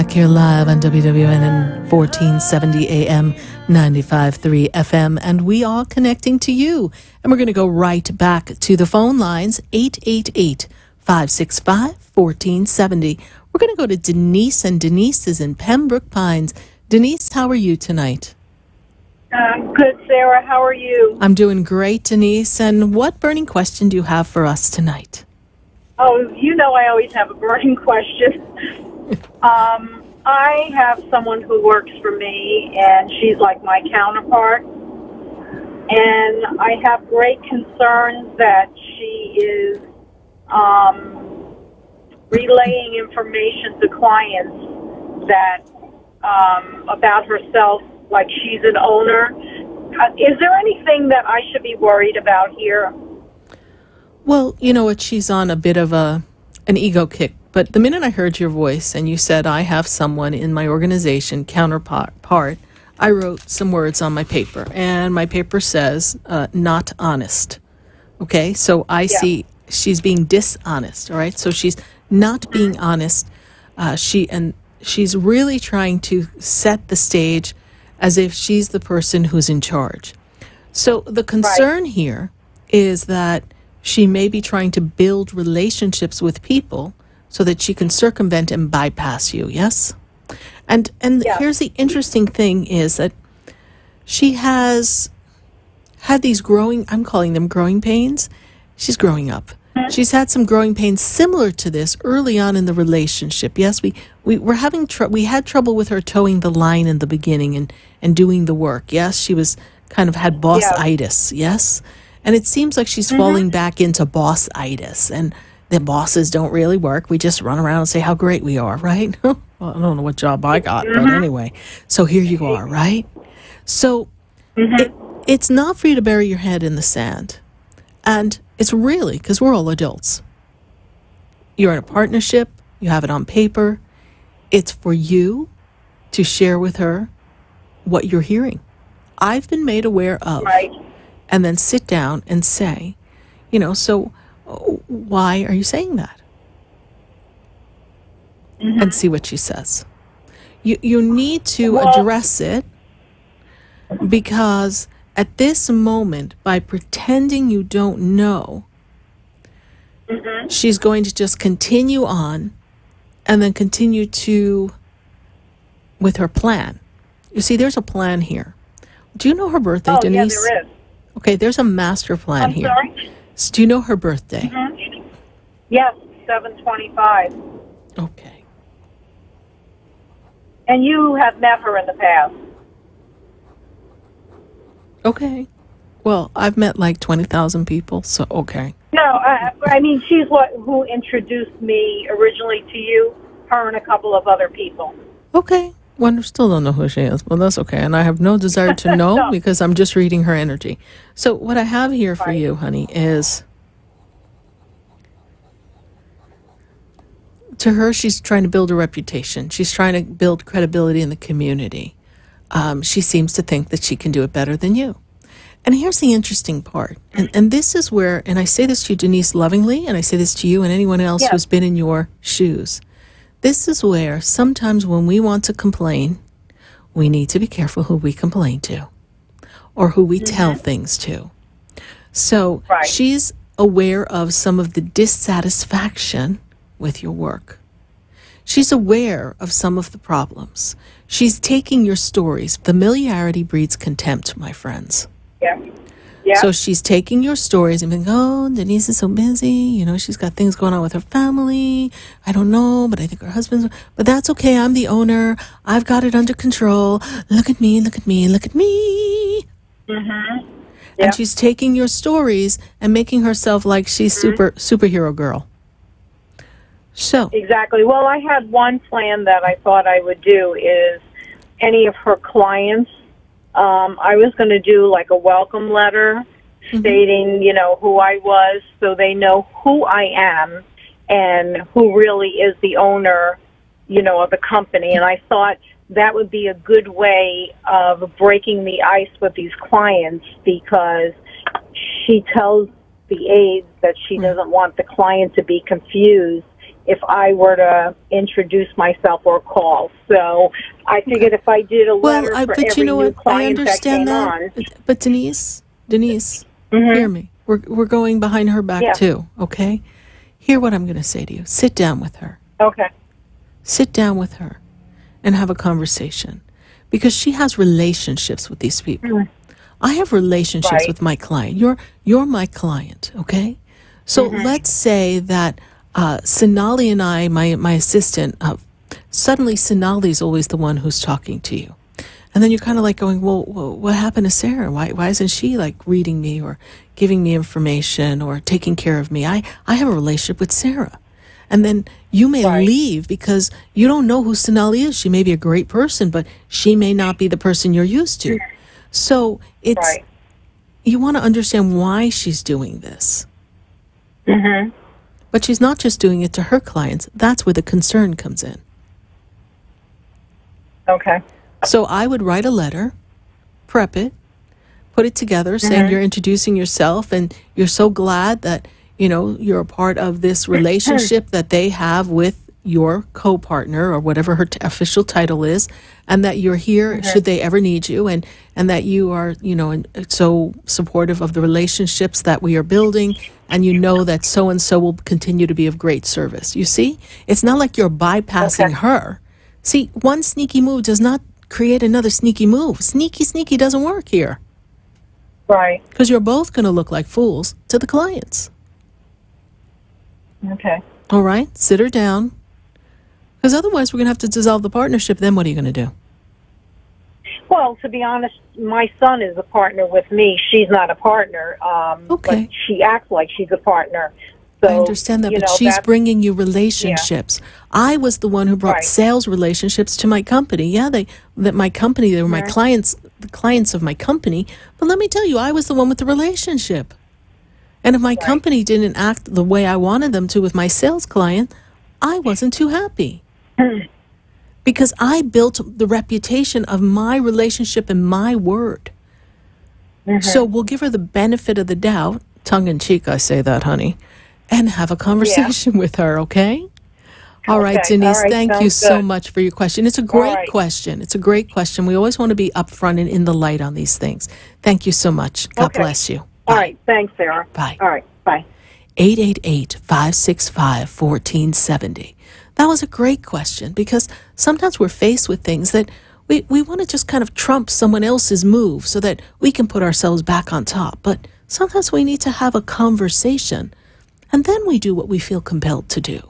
Here live on WWNN 1470 AM, 95.3 FM, and we are connecting to you. And we're going to go right back to the phone lines, 888-565-1470. We're going to go to Denise, and Denise is in Pembroke Pines. Denise, how are you tonight? Good, Sarah. How are you? I'm doing great, Denise. And what burning question do you have for us tonight? Oh, you know I always have a burning question. I have someone who works for me, and she's like my counterpart. And I have great concerns that she is relaying information to clients that about herself, like she's an owner. Is there anything that I should be worried about here? Well, you know what? She's on a bit of an ego kick. But the minute I heard your voice and you said, I have someone in my organization, counterpart, I wrote some words on my paper. And my paper says, not honest. Okay? So I see she's being dishonest, all right? So she's not being honest. She's really trying to set the stage as if she's the person who's in charge. So the concern here is that she may be trying to build relationships with people so that she can circumvent and bypass you, yes? And here's the interesting thing is that she has had these I'm calling them growing pains. She's growing up. She's had some growing pains similar to this early on in the relationship. Yes, we had trouble with her towing the line in the beginning and doing the work. Yes, she was kind of had boss-itis, yes? And it seems like she's falling back into boss-itis, and the bosses don't really work. We just run around and say how great we are, right? Well, I don't know what job I got, but anyway. So here you are, right? So it's not for you to bury your head in the sand. And it's really, because we're all adults. You're in a partnership. You have it on paper. It's for you to share with her what you're hearing. I've been made aware of. Right. And then sit down and say, so why are you saying that? Mm-hmm. And see what she says. You need to address it, because at this moment, by pretending you don't know, she's going to just continue on and then continue with her plan. You see, there's a plan here. Do you know her birthday, Denise? Yeah, there is. Okay, there's a master plan I'm here. sorry? Do you know her birthday? Mm-hmm. Yes, 7/25. Okay. And you have met her in the past. Okay. Well, I've met like 20,000 people, so okay. No, I mean, she's who introduced me originally to you, her and a couple of other people. Okay. Well, I still don't know who she is, but that's okay. And I have no desire to know No. because I'm just reading her energy. So what I have here for you, honey, is to her, she's trying to build a reputation. She's trying to build credibility in the community. She seems to think that she can do it better than you. And here's the interesting part. And this is where, and I say this to you, Denise, lovingly, and I say this to you and anyone else who's been in your shoes. This is where sometimes when we want to complain, we need to be careful who we complain to or who we tell things to. So she's aware of some of the dissatisfaction with your work. She's aware of some of the problems. She's taking your stories. Familiarity breeds contempt, my friends. Yeah. Yeah. So she's taking your stories and being, oh, Denise is so busy. She's got things going on with her family. I don't know, but I think her husband's... But that's okay. I'm the owner. I've got it under control. Look at me, look at me, look at me. Mm-hmm. And she's taking your stories and making herself like she's superhero girl. So exactly. Well, I had one plan that I thought I would do is any of her clients, I was going to do like a welcome letter stating, who I was so they know who I am and who really is the owner, of the company. And I thought that would be a good way of breaking the ice with these clients because she tells the aides that she doesn't want the client to be confused if I were to introduce myself or call. So I figured if I did a letter for every new client that came on. But Denise, hear me. We're going behind her back too, okay? Hear what I'm going to say to you. Sit down with her. Okay. Sit down with her and have a conversation because she has relationships with these people. I have relationships with my client. You're my client, okay? So let's say that Sonali and I, my assistant, suddenly Sonali's always the one who's talking to you. And then you're kind of like going, well, what happened to Sarah? Why isn't she like reading me or giving me information or taking care of me? I have a relationship with Sarah. And then you may leave because you don't know who Sonali is. She may be a great person, but she may not be the person you're used to. So it's, you want to understand why she's doing this. Mm-hmm. But she's not just doing it to her clients. That's where the concern comes in. Okay. So I would write a letter, prep it, put it together, saying you're introducing yourself and you're so glad that, you're a part of this relationship that they have with your co-partner or whatever her official title is, and that you're here should they ever need you, and that you are, so supportive of the relationships that we are building, and that so-and-so will continue to be of great service. You see? It's not like you're bypassing her. See, one sneaky move does not create another sneaky move. Sneaky doesn't work here. Right. Because you're both going to look like fools to the clients. Okay. All right? Sit her down. Because otherwise we're going to have to dissolve the partnership. Then what are you going to do? Well, to be honest, my son is a partner with me. She's not a partner. Okay. But she acts like she's a partner. So, I understand that, but she's bringing you relationships. Yeah. I was the one who brought sales relationships to my company. Yeah, they were my clients, the clients of my company. But let me tell you, I was the one with the relationship. And if my company didn't act the way I wanted them to with my sales client, I wasn't too happy. Because I built the reputation of my relationship and my word. So we'll give her the benefit of the doubt, tongue-in-cheek I say that, honey, and have a conversation with her, okay? All right, Denise, all right, thank you so good. much for your question. It's a great question. It's a great question. We always want to be upfront and in the light on these things. Thank you so much. God bless you. All right, thanks, Sarah. Bye. All right, bye. 888-565-1470. That was a great question, because sometimes we're faced with things that we want to just kind of trump someone else's move so that we can put ourselves back on top. But sometimes we need to have a conversation, and then we do what we feel compelled to do.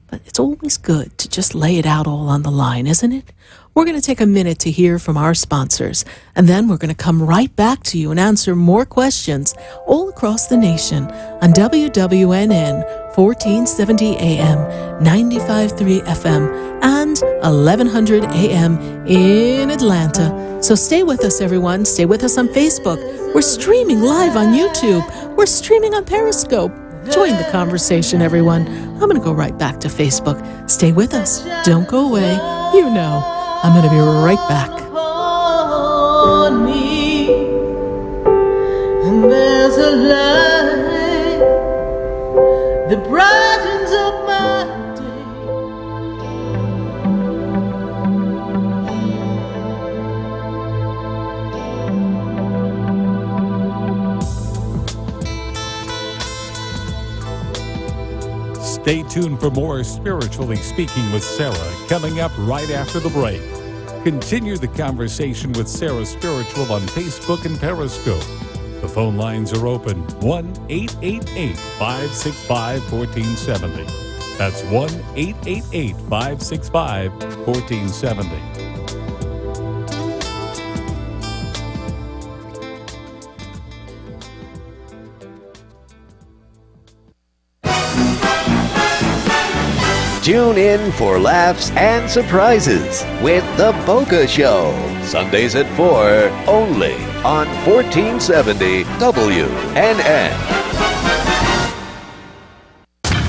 But it's always good to just lay it out all on the line, isn't it? We're going to take a minute to hear from our sponsors, and then we're going to come right back to you and answer more questions all across the nation on WWNN 1470 AM, 95.3 FM, and 1100 AM in Atlanta. So stay with us, everyone. Stay with us on Facebook. We're streaming live on YouTube. We're streaming on Periscope. Join the conversation, everyone. I'm going to go right back to Facebook. Stay with us. Don't go away. You know, I'm going to be right back. On me, and there's a light that brightens up my day. Stay tuned for more Spiritually Speaking with Sarah coming up right after the break. Continue the conversation with SarahSpiritual on Facebook and Periscope. The phone lines are open, 1-888-565-1470. That's 1-888-565-1470. Tune in for laughs and surprises with The Boca Show. Sundays at 4, only on 1470 WNN.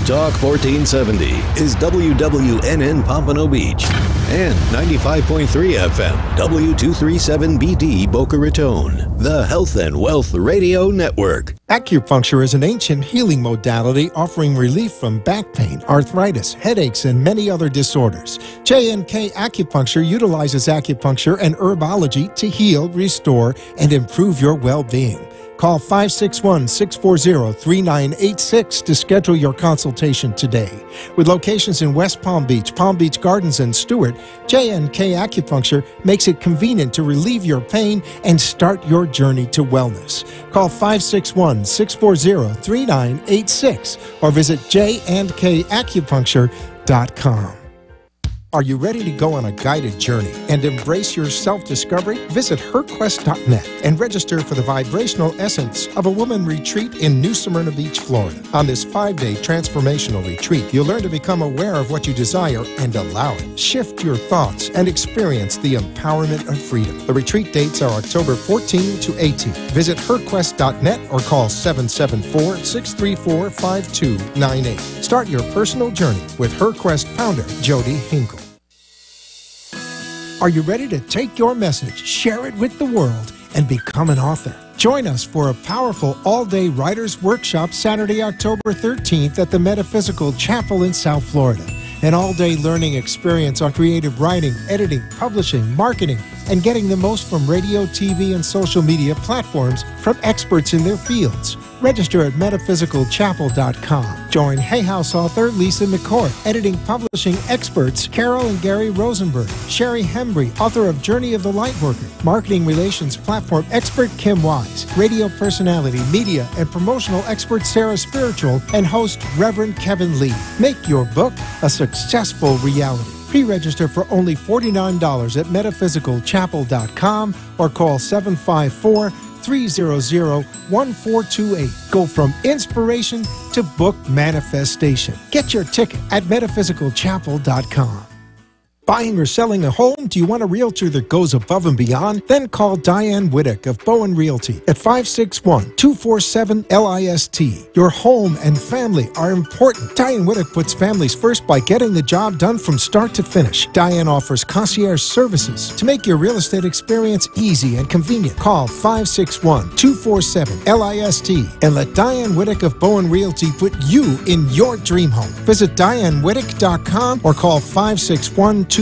Talk 1470 is WWNN Pompano Beach and 95.3 FM W237BD Boca Raton, the Health and Wealth Radio Network. Acupuncture is an ancient healing modality offering relief from back pain, arthritis, headaches, and many other disorders. J&K Acupuncture utilizes acupuncture and herbology to heal, restore, and improve your well-being. Call 561-640-3986 to schedule your consultation today. With locations in West Palm Beach Gardens, and Stewart, J&K Acupuncture makes it convenient to relieve your pain and start your journey to wellness. Call 561-640-3986 or visit jandkacupuncture.com. Are you ready to go on a guided journey and embrace your self-discovery? Visit herquest.net and register for the Vibrational Essence of a Woman retreat in New Smyrna Beach, Florida. On this 5-day transformational retreat, you'll learn to become aware of what you desire and allow it. Shift your thoughts and experience the empowerment of freedom. The retreat dates are October 14 to 18. Visit herquest.net or call 774-634-5298. Start your personal journey with HerQuest founder Jody Hinkle. Are you ready to take your message, share it with the world, and become an author? Join us for a powerful all-day writer's workshop Saturday, October 13th at the Metaphysical Chapel in South Florida. An all-day learning experience on creative writing, editing, publishing, marketing, and getting the most from radio, TV, and social media platforms from experts in their fields. Register at metaphysicalchapel.com. Join Hay House author Lisa McCord, editing publishing experts Carol and Gary Rosenberg, Sherry Hembry, author of Journey of the Lightworker, marketing relations platform expert Kim Wise, radio personality, media, and promotional expert SarahSpiritual, and host Reverend Kevin Lee. Make your book a successful reality. Pre-register for only $49 at metaphysicalchapel.com or call 754-300-1428. Go from inspiration to book manifestation. Get your ticket at metaphysicalchapel.com. Buying or selling a home? Do you want a realtor that goes above and beyond? Then call Diane Whittick of Bowen Realty at 561-247-LIST. Your home and family are important. Diane Whittick puts families first by getting the job done from start to finish. Diane offers concierge services to make your real estate experience easy and convenient. Call 561-247-LIST and let Diane Whittick of Bowen Realty put you in your dream home. Visit DianeWhittick.com or call 561-247-5478.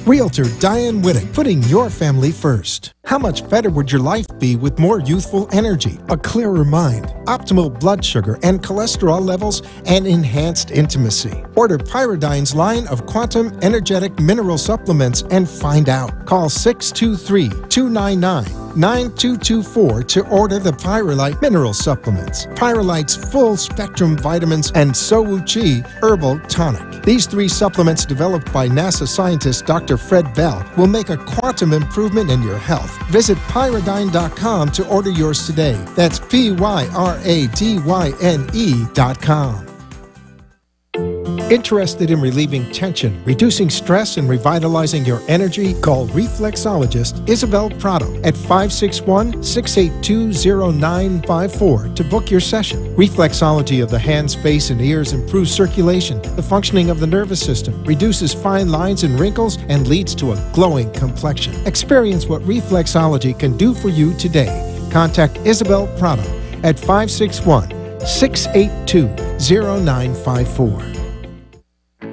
Realtor Diane Whittick, putting your family first. How much better would your life be with more youthful energy, a clearer mind, optimal blood sugar and cholesterol levels, and enhanced intimacy? Order Pyridine's line of quantum energetic mineral supplements and find out. Call 623-299-9224 to order the Pyrolite mineral supplements, Pyrolite's full spectrum vitamins, and So-Wu-Chi herbal tonic. These 3 supplements developed by NASA scientist Dr. Fred Bell will make a quantum improvement in your health. Visit Pyridine.com to order yours today. That's Pyradyne.com. Interested in relieving tension, reducing stress, and revitalizing your energy? Call reflexologist Isabel Prado at 561-682-0954 to book your session. Reflexology of the hands, face, and ears improves circulation, the functioning of the nervous system, reduces fine lines and wrinkles, and leads to a glowing complexion. Experience what reflexology can do for you today. Contact Isabel Prado at 561-682-0954.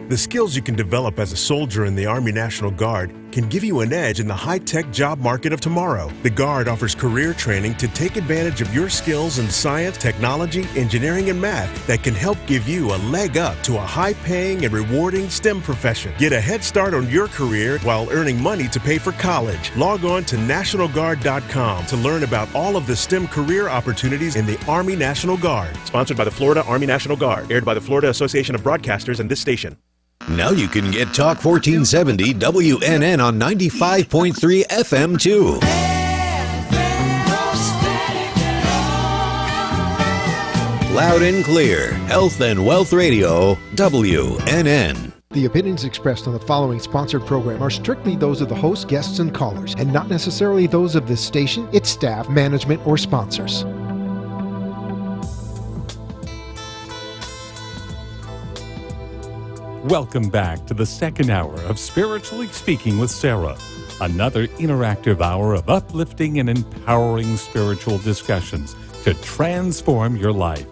The skills you can develop as a soldier in the Army National Guard can give you an edge in the high-tech job market of tomorrow. The Guard offers career training to take advantage of your skills in science, technology, engineering, and math that can help give you a leg up to a high-paying and rewarding STEM profession. Get a head start on your career while earning money to pay for college. Log on to NationalGuard.com to learn about all of the STEM career opportunities in the Army National Guard. Sponsored by the Florida Army National Guard. Aired by the Florida Association of Broadcasters and this station. Now you can get Talk 1470 WNN on 95.3 FM too. Loud and clear. Health and Wealth Radio, WNN. The opinions expressed on the following sponsored program are strictly those of the host, guests, and callers, and not necessarily those of this station, its staff, management, or sponsors. Welcome back to the second hour of Spiritually Speaking with Sarah, another interactive hour of uplifting and empowering spiritual discussions to transform your life.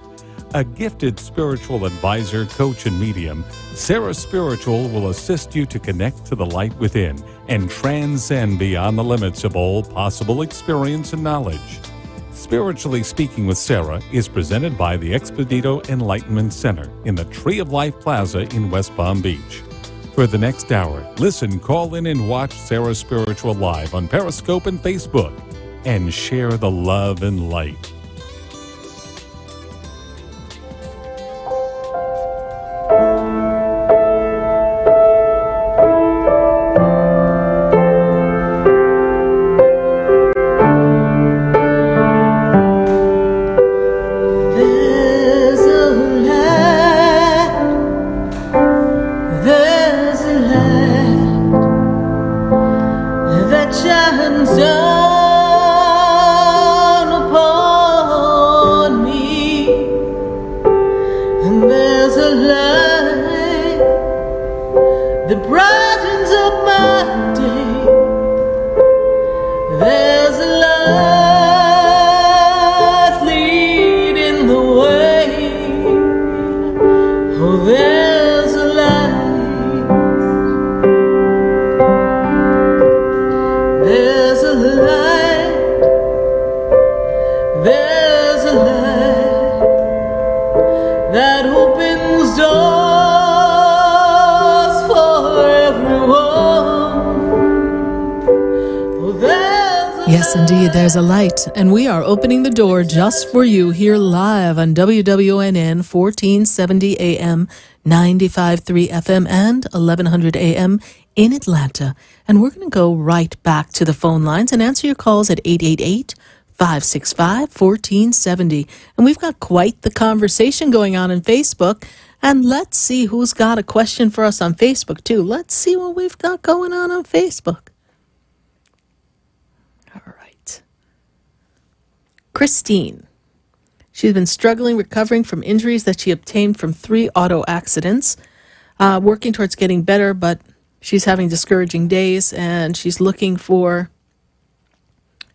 A gifted spiritual advisor, coach, and medium, SarahSpiritual will assist you to connect to the light within and transcend beyond the limits of all possible experience and knowledge. Spiritually Speaking with Sarah is presented by the Expedito Enlightenment Center in the Tree of Life Plaza in West Palm Beach. For the next hour, listen, call in, and watch SarahSpiritual live on Periscope and Facebook, and share the love and light. Yes, indeed, there's a light, and we are opening the door just for you here live on WWNN 1470 AM, 95.3 FM, and 1100 AM in Atlanta. And we're going to go right back to the phone lines and answer your calls at 888-565-1470. And we've got quite the conversation going on Facebook. And let's see who's got a question for us on Facebook, too. Let's see what we've got going on Facebook. All right. Christine. She's been struggling, recovering from injuries that she obtained from 3 auto accidents, working towards getting better, but she's having discouraging days, and she's looking for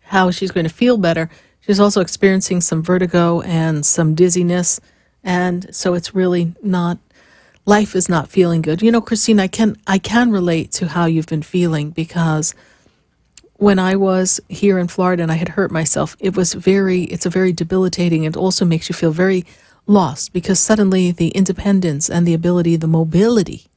how she's going to feel better. She's also experiencing some vertigo and some dizziness, and so it's really not, life is not feeling good. You know, Christine, I can relate to how you've been feeling, because when I was here in Florida and I had hurt myself, it's a very debilitating, and also makes you feel very lost, because suddenly the independence and the ability, the mobility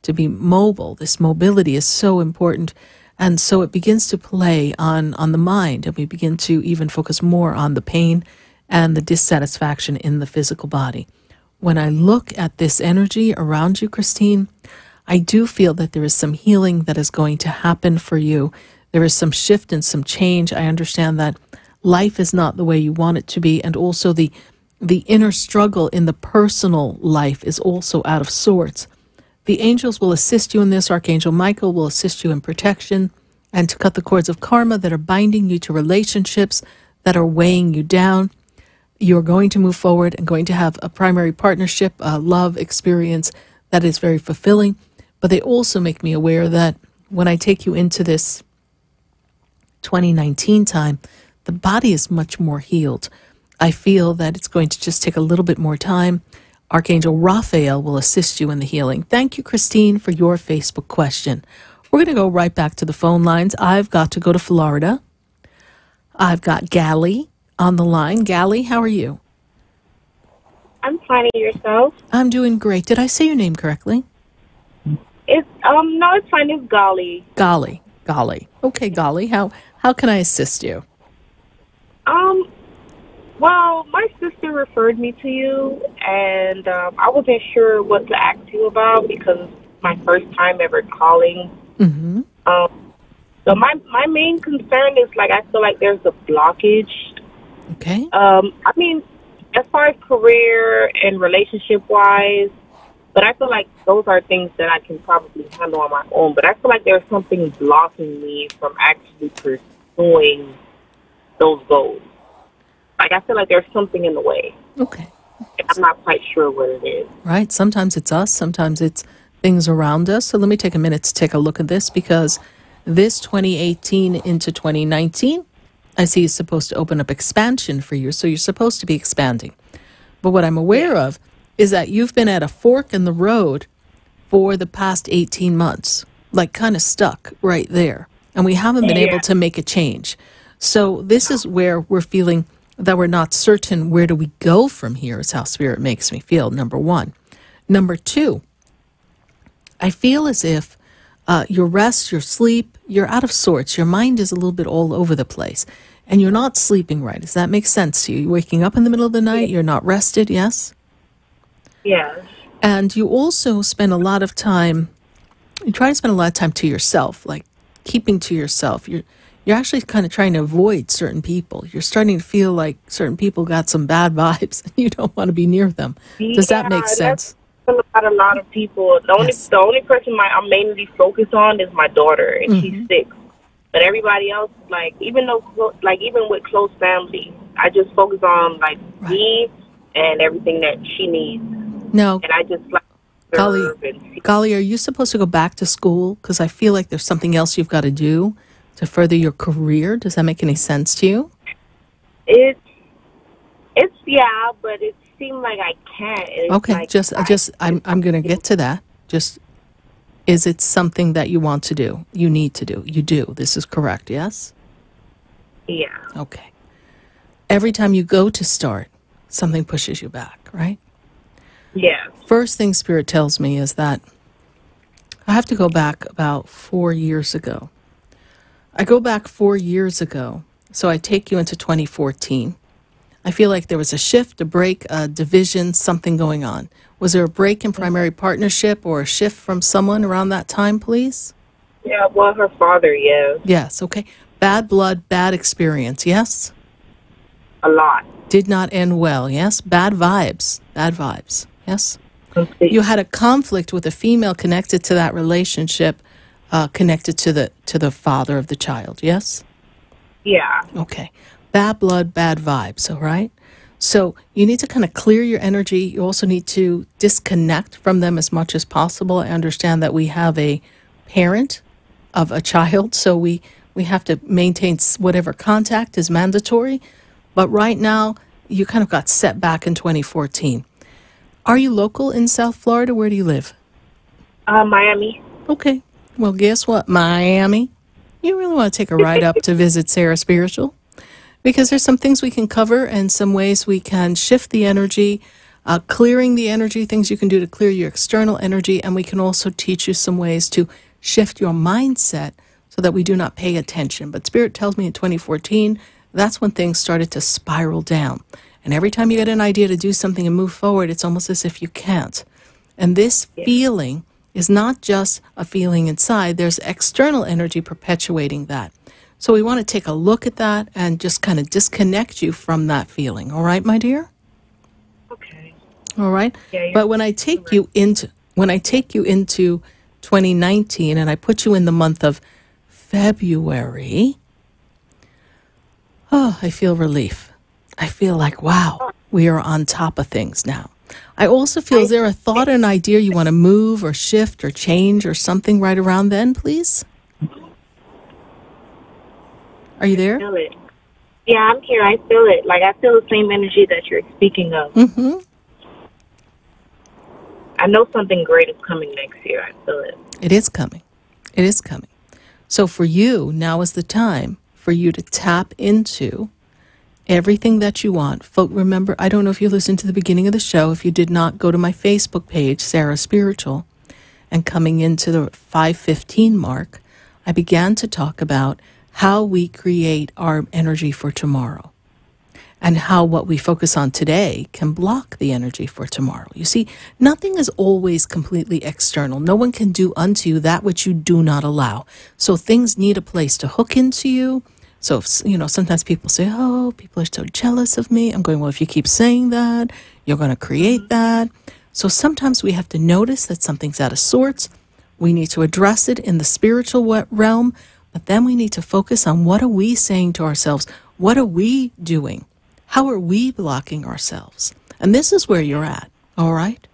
to be mobile, this mobility is so important. And so it begins to play on the mind, and we begin to even focus more on the pain and the dissatisfaction in the physical body. When I look at this energy around you, Christine, I do feel that there is some healing that is going to happen for you. There is some shift and some change. I understand that life is not the way you want it to be, and also the inner struggle in the personal life is also out of sorts. The angels will assist you in this. Archangel Michael will assist you in protection and to cut the cords of karma that are binding you to relationships that are weighing you down. You're going to move forward and going to have a primary partnership, a love experience that is very fulfilling. But they also make me aware that when I take you into this 2019 time, the body is much more healed. I feel that it's going to just take a little bit more time. Archangel Raphael will assist you in the healing. Thank you, Christine, for your Facebook question. We're going to go right back to the phone lines. I've got to go to Florida. I've got Gally on the line. Gally, how are you? I'm fine. Yourself? I'm doing great. Did I say your name correctly? No, it's fine. It's Golly. Golly. Okay, Golly. How can I assist you? Well, my sister referred me to you, and I wasn't sure what to ask you about because it's my first time ever calling. Mm-hmm. So my main concern is, I feel like there's a blockage. Okay. I mean, as far as career and relationship-wise, but I feel like those are things that I can probably handle on my own. But I feel like there's something blocking me from actually pursuing those goals. I feel like there's something in the way. Okay. And I'm not quite sure what it is. Right. Sometimes it's us. Sometimes it's things around us. So let me take a minute to take a look at this, because this 2018 into 2019, I see is supposed to open up expansion for you. So you're supposed to be expanding. But what I'm aware of is that you've been at a fork in the road for the past 18 months, kind of stuck right there. And we haven't been able to make a change. So this is where we're feeling that we're not certain where do we go from here, is how Spirit makes me feel, number one. Number two, I feel as if your rest, your sleep, you're out of sorts. Your mind is a little bit all over the place. And you're not sleeping right. Does that make sense to you? You're waking up in the middle of the night, you're not rested, yes? Yes. And you also spend a lot of time, you try to spend a lot of time to yourself, keeping to yourself. You're actually kind of trying to avoid certain people. You're starting to feel like certain people got some bad vibes and you don't want to be near them. Does that make sense? A lot of people. The only person I'm mainly focused on is my daughter, and she's 6. But everybody else, even with close family, I just focus on me and everything that she needs. No. And I just Golly, are you supposed to go back to school? Because I feel like there's something else you've got to do to further your career. Does that make any sense to you? It's but it seemed like I can't. It's I'm going to get to that. Is it something that you want to do? You need to do. You do. This is correct, yes? Yeah. Okay. Every time you go to start, something pushes you back, right? Yeah. First thing Spirit tells me is that I have to go back about 4 years ago. I go back 4 years ago, so I take you into 2014. I feel like there was a shift, a break, a division, something going on. Was there a break in primary partnership or a shift from someone around that time, please? Yeah, well, her father, yes. Yes, okay. Bad blood, bad experience, yes? A lot. Did not end well, yes? Bad vibes, yes? Completely. You had a conflict with a female connected to that relationship, connected to the father of the child, yes? Yeah. Okay. Bad blood, bad vibes, all right? So you need to kind of clear your energy. You also need to disconnect from them as much as possible. I understand that we have a parent of a child, so we have to maintain whatever contact is mandatory. But right now, you kind of got set back in 2014. Are you local in South Florida? Where do you live? Miami. Okay. Well, guess what, Miami? You really want to take a ride up to visit Sarah Spiritual? Because there's some things we can cover and some ways we can shift the energy, clearing the energy, things you can do to clear your external energy, and we can also teach you some ways to shift your mindset so that we do not pay attention. But Spirit tells me in 2014, that's when things started to spiral down. And every time you get an idea to do something and move forward, it's almost as if you can't. And this feeling is not just a feeling inside, there's external energy perpetuating that. So we want to take a look at that and just kind of disconnect you from that feeling. All right, my dear? Okay. All right. Yeah, but when I take you into 2019 and I put you in the month of February, I feel relief. I feel like, wow, we are on top of things now. I also feel, is there a thought or an idea you want to move or shift or change or something right around then, please? Are you there? I feel it. Yeah, I'm here. I feel it. Like, I feel the same energy that you're speaking of. Mm-hmm. I know something great is coming next year. I feel it. It is coming. It is coming. So for you, now is the time for you to tap into everything that you want. Remember, I don't know if you listened to the beginning of the show. If you did not, go to my Facebook page, SarahSpiritual, and coming into the 5:15 mark, I began to talk about how we create our energy for tomorrow and how what we focus on today can block the energy for tomorrow. You see, nothing is always completely external. No one can do unto you that which you do not allow. So things need a place to hook into you. So, sometimes people say, oh, people are so jealous of me. I'm going, well, if you keep saying that, you're going to create that. So sometimes we have to notice that something's out of sorts. We need to address it in the spiritual realm, but then we need to focus on what are we saying to ourselves? What are we doing? How are we blocking ourselves? And this is where you're at, all right?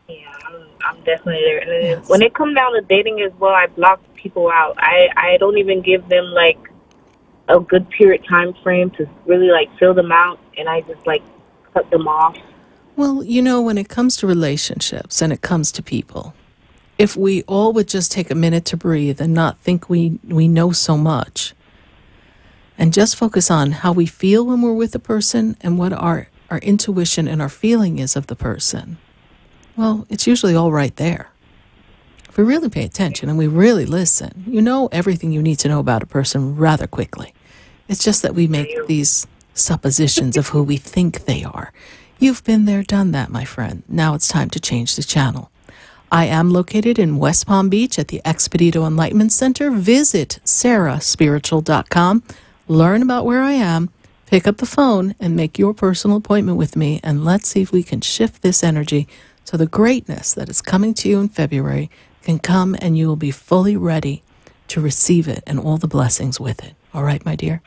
Yeah, I'm definitely there. And yes. When it comes down to dating as well, I block people out. I don't even give them, like, a good period time frame to really, like, fill them out, and I just, like, cut them off. Well, when it comes to relationships and it comes to people, if we all would just take a minute to breathe and not think we know so much and just focus on how we feel when we're with a person and what our intuition and our feeling is of the person, well, it's usually all right there. If we really pay attention and we really listen, you know everything you need to know about a person rather quickly. It's just that we make these suppositions of who we think they are. You've been there, done that, my friend. Now it's time to change the channel. I am located in West Palm Beach at the Expedito Enlightenment Center. Visit SarahSpiritual.com. Learn about where I am, pick up the phone, and make your personal appointment with me, and let's see if we can shift this energy so the greatness that is coming to you in February can come and you will be fully ready to receive it and all the blessings with it. All right, my dear?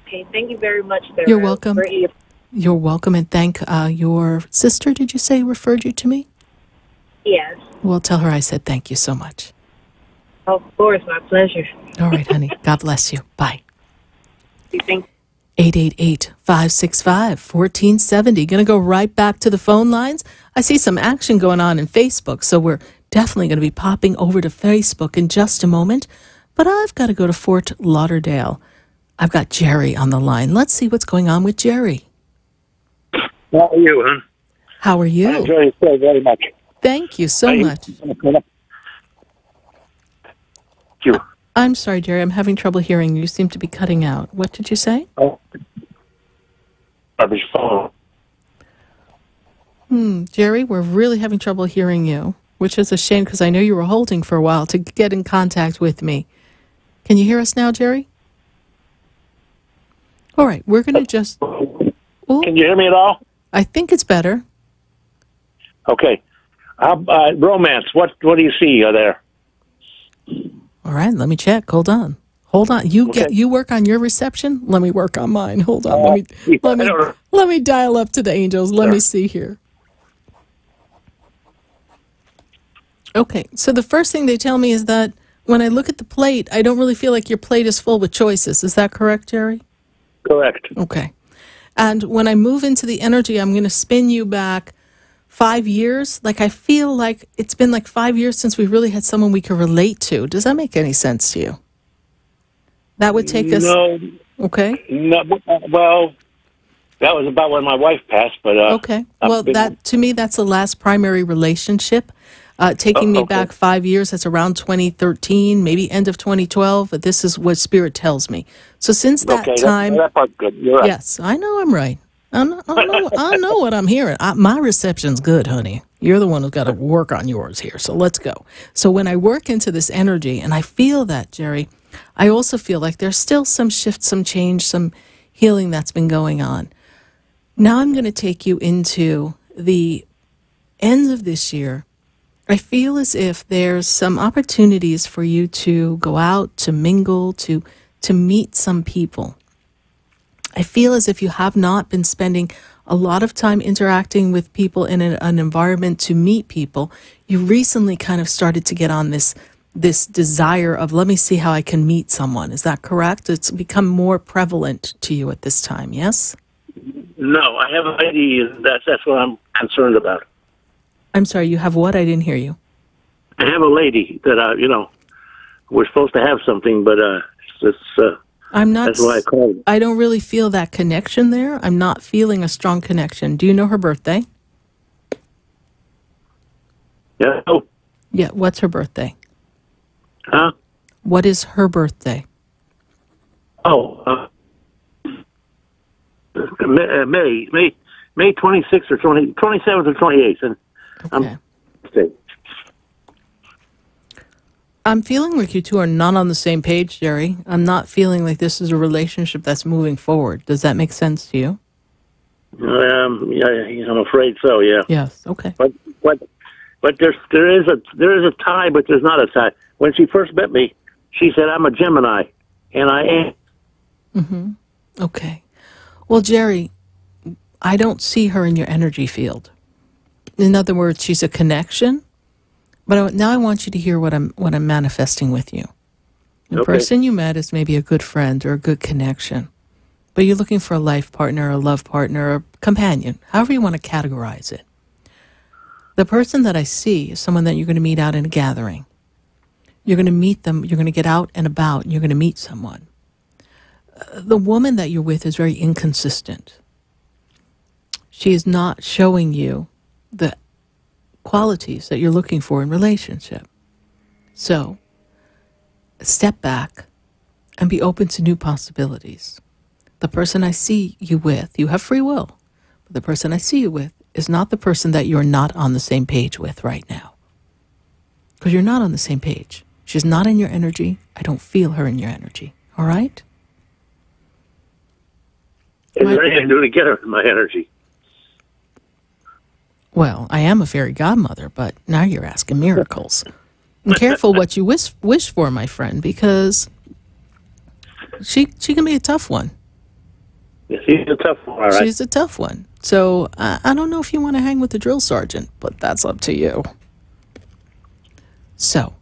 Okay, thank you very much, Sarah. You're welcome. You're welcome, and thank your sister, did you say, referred you to me? Yes. Well, tell her I said thank you so much. Of course, my pleasure. All right, honey. God bless you. Bye. Thank 888-565-1470. Going to go right back to the phone lines. I see some action going on in Facebook, so we're definitely going to be popping over to Facebook in just a moment. But I've got to go to Fort Lauderdale. I've got Jerry on the line. Let's see what's going on with Jerry. How are you, hon? How are you? I enjoy your show very much. Thank you so much. Thank you. I'm sorry, Jerry. I'm having trouble hearing you. You seem to be cutting out. What did you say? Oh. Garbage phone. Jerry, we're really having trouble hearing you, which is a shame because I know you were holding for a while to get in contact with me. Can you hear us now, Jerry? All right, we're going to just... Can you hear me at all? I think it's better. Okay. Romance. What do you see there? All right, let me check. Hold on. You work on your reception. Let me work on mine. Hold on. Let me dial up to the angels. Let me see here. Okay, so the first thing they tell me is that when I look at the plate, I don't really feel like your plate is full with choices. Is that correct, Jerry? Correct. Okay. And when I move into the energy, I'm going to spin you back 5 years. Like, I feel like it's been like 5 years since we really had someone we could relate to. Does that make any sense to you? That would take us... No. Okay. No, well, that was about when my wife passed, but... okay. Well, to me, that's the last primary relationship. Taking me back 5 years, that's around 2013, maybe end of 2012, but this is what Spirit tells me. So since that time... that part's good. You're right. Yes, I know I'm right. I know what I'm hearing. My reception's good, honey. You're the one who's got to work on yours here, so let's go. So when I work into this energy, and I feel that, Jerry, I also feel like there's still some shift, some change, some healing that's been going on. Now I'm going to take you into the end of this year. I feel as if there's some opportunities for you to go out, to mingle, to meet some people. I feel as if you have not been spending a lot of time interacting with people in an environment to meet people. You recently kind of started to get on this desire of, let me see how I can meet someone. Is that correct? It's become more prevalent to you at this time, yes? No, I have a lady. That's what I'm concerned about. I'm sorry, you have what? I didn't hear you. I have a lady that, we're supposed to have something, but I'm not. That's why I called. I don't really feel that connection there. I'm not feeling a strong connection. Do you know her birthday? Yeah. Oh. Yeah, what's her birthday? Huh? What is her birthday? Oh, May 26th or 27th or 28th. And okay. I'm feeling like you two are not on the same page, Jerry. I'm not feeling like this is a relationship that's moving forward. Does that make sense to you? Yeah, I'm afraid so. Yeah. Yes. Okay. But there is a tie, but there's not a tie. When she first met me, she said I'm a Gemini, and I am. Mm-hmm. Okay. Well, Jerry, I don't see her in your energy field. In other words, she's a connection. But now I want you to hear what I'm manifesting with you. The person you met is maybe a good friend or a good connection, but you're looking for a life partner, a love partner, a companion, however you want to categorize it. The person that I see is someone that you're going to meet out in a gathering. You're going to meet them. You're going to get out and about, and you're going to meet someone. The woman that you're with is very inconsistent. She is not showing you the qualities that you're looking for in relationship. So, step back and be open to new possibilities. The person I see you with, you have free will, but the person I see you with is not the person that you're not on the same page with right now. Because you're not on the same page. She's not in your energy. I don't feel her in your energy. All right? Is there anything to do to get her in my energy? Well, I am a fairy godmother, but now you're asking miracles. And careful what you wish for, my friend, because she can be a tough one. Yeah, she's a tough one, all right. She's a tough one. So I don't know if you want to hang with the drill sergeant, but that's up to you. So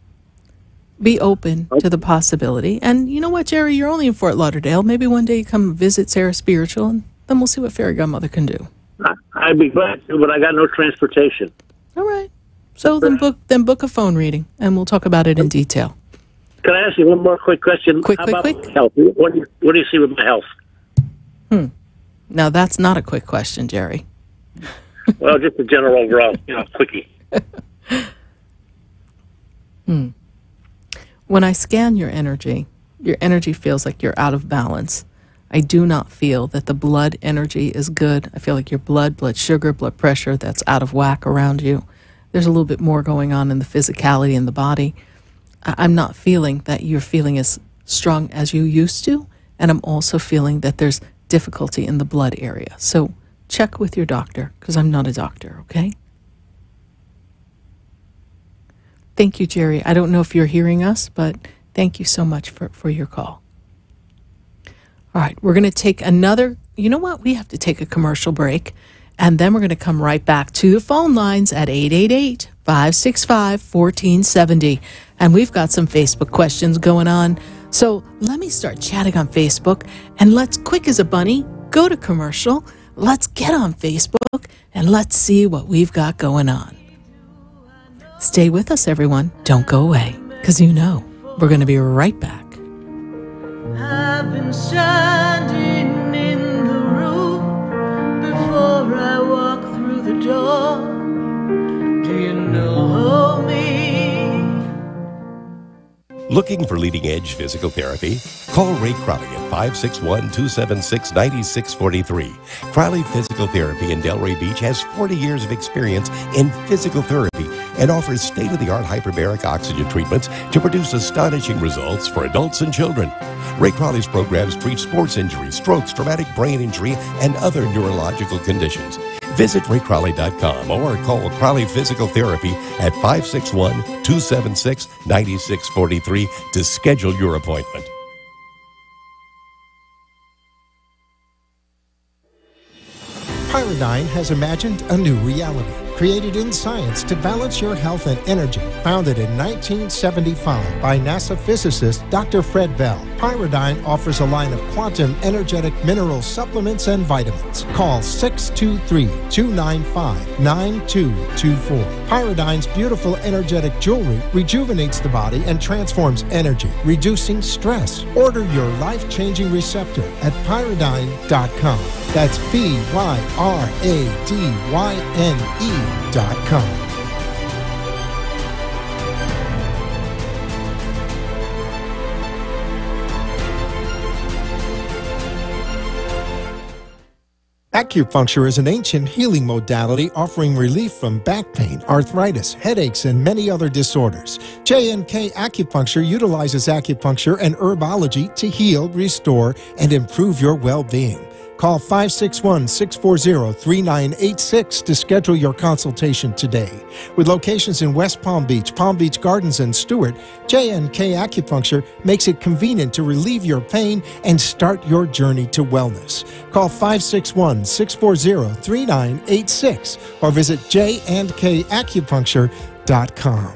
be open to the possibility. And you know what, Jerry? You're only in Fort Lauderdale. Maybe one day you come visit SarahSpiritual, and then we'll see what fairy godmother can do. I'd be glad to, but I got no transportation. All right. So then book a phone reading, and we'll talk about it in detail. Can I ask you one more quick question? Quick. Health? What do you see with my health? Now, that's not a quick question, Jerry. Well, just a general overall, quickie. When I scan your energy feels like you're out of balance. I do not feel that the blood energy is good. I feel like your blood sugar, blood pressure, that's out of whack around you. There's a little bit more going on in the physicality in the body. I'm not feeling that you're feeling as strong as you used to, and I'm also feeling that there's difficulty in the blood area. So check with your doctor, because I'm not a doctor, okay? Thank you, Jerry. I don't know if you're hearing us, but thank you so much for your call. All right, we're going to take another, you know what? We have to take a commercial break, and then we're going to come right back to the phone lines at 888-565-1470. And we've got some Facebook questions going on. So let me start chatting on Facebook, and let's, quick as a bunny, go to commercial. Let's get on Facebook, and let's see what we've got going on. Stay with us, everyone. Don't go away, because you know we're going to be right back. I've been standing in the room before I walk through the door. Do you know me? Looking for leading-edge physical therapy? Call Ray Crowley at 561-276-9643. Crowley Physical Therapy in Delray Beach has 40 years of experience in physical therapy and offers state-of-the-art hyperbaric oxygen treatments to produce astonishing results for adults and children. Ray Crowley's programs treat sports injuries, strokes, traumatic brain injury, and other neurological conditions. Visit RayCrowley.com or call Crowley Physical Therapy at 561-276-9643 to schedule your appointment. Pyridine has imagined a new reality, created in science to balance your health and energy. Founded in 1975 by NASA physicist Dr. Fred Bell, Pyridine offers a line of quantum energetic mineral supplements and vitamins. Call 623-295-9224. Pyridine's beautiful energetic jewelry rejuvenates the body and transforms energy, reducing stress. Order your life-changing receptor at pyridine.com. That's PYRADYNE.com. Acupuncture is an ancient healing modality offering relief from back pain, arthritis, headaches, and many other disorders. J&K Acupuncture utilizes acupuncture and herbology to heal, restore, and improve your well-being. Call 561-640-3986 to schedule your consultation today. With locations in West Palm Beach Gardens, and Stewart, J&K Acupuncture makes it convenient to relieve your pain and start your journey to wellness. Call 561-640-3986 or visit jandkacupuncture.com.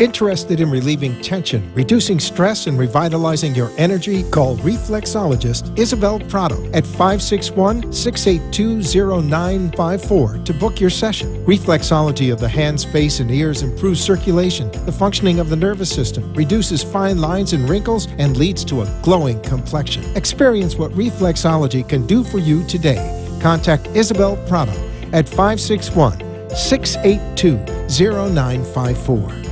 Interested in relieving tension, reducing stress, and revitalizing your energy? Call reflexologist Isabel Prado at 561-682-0954 to book your session. Reflexology of the hands, face, and ears improves circulation, the functioning of the nervous system, reduces fine lines and wrinkles, and leads to a glowing complexion. Experience what reflexology can do for you today. Contact Isabel Prado at 561-682-0954.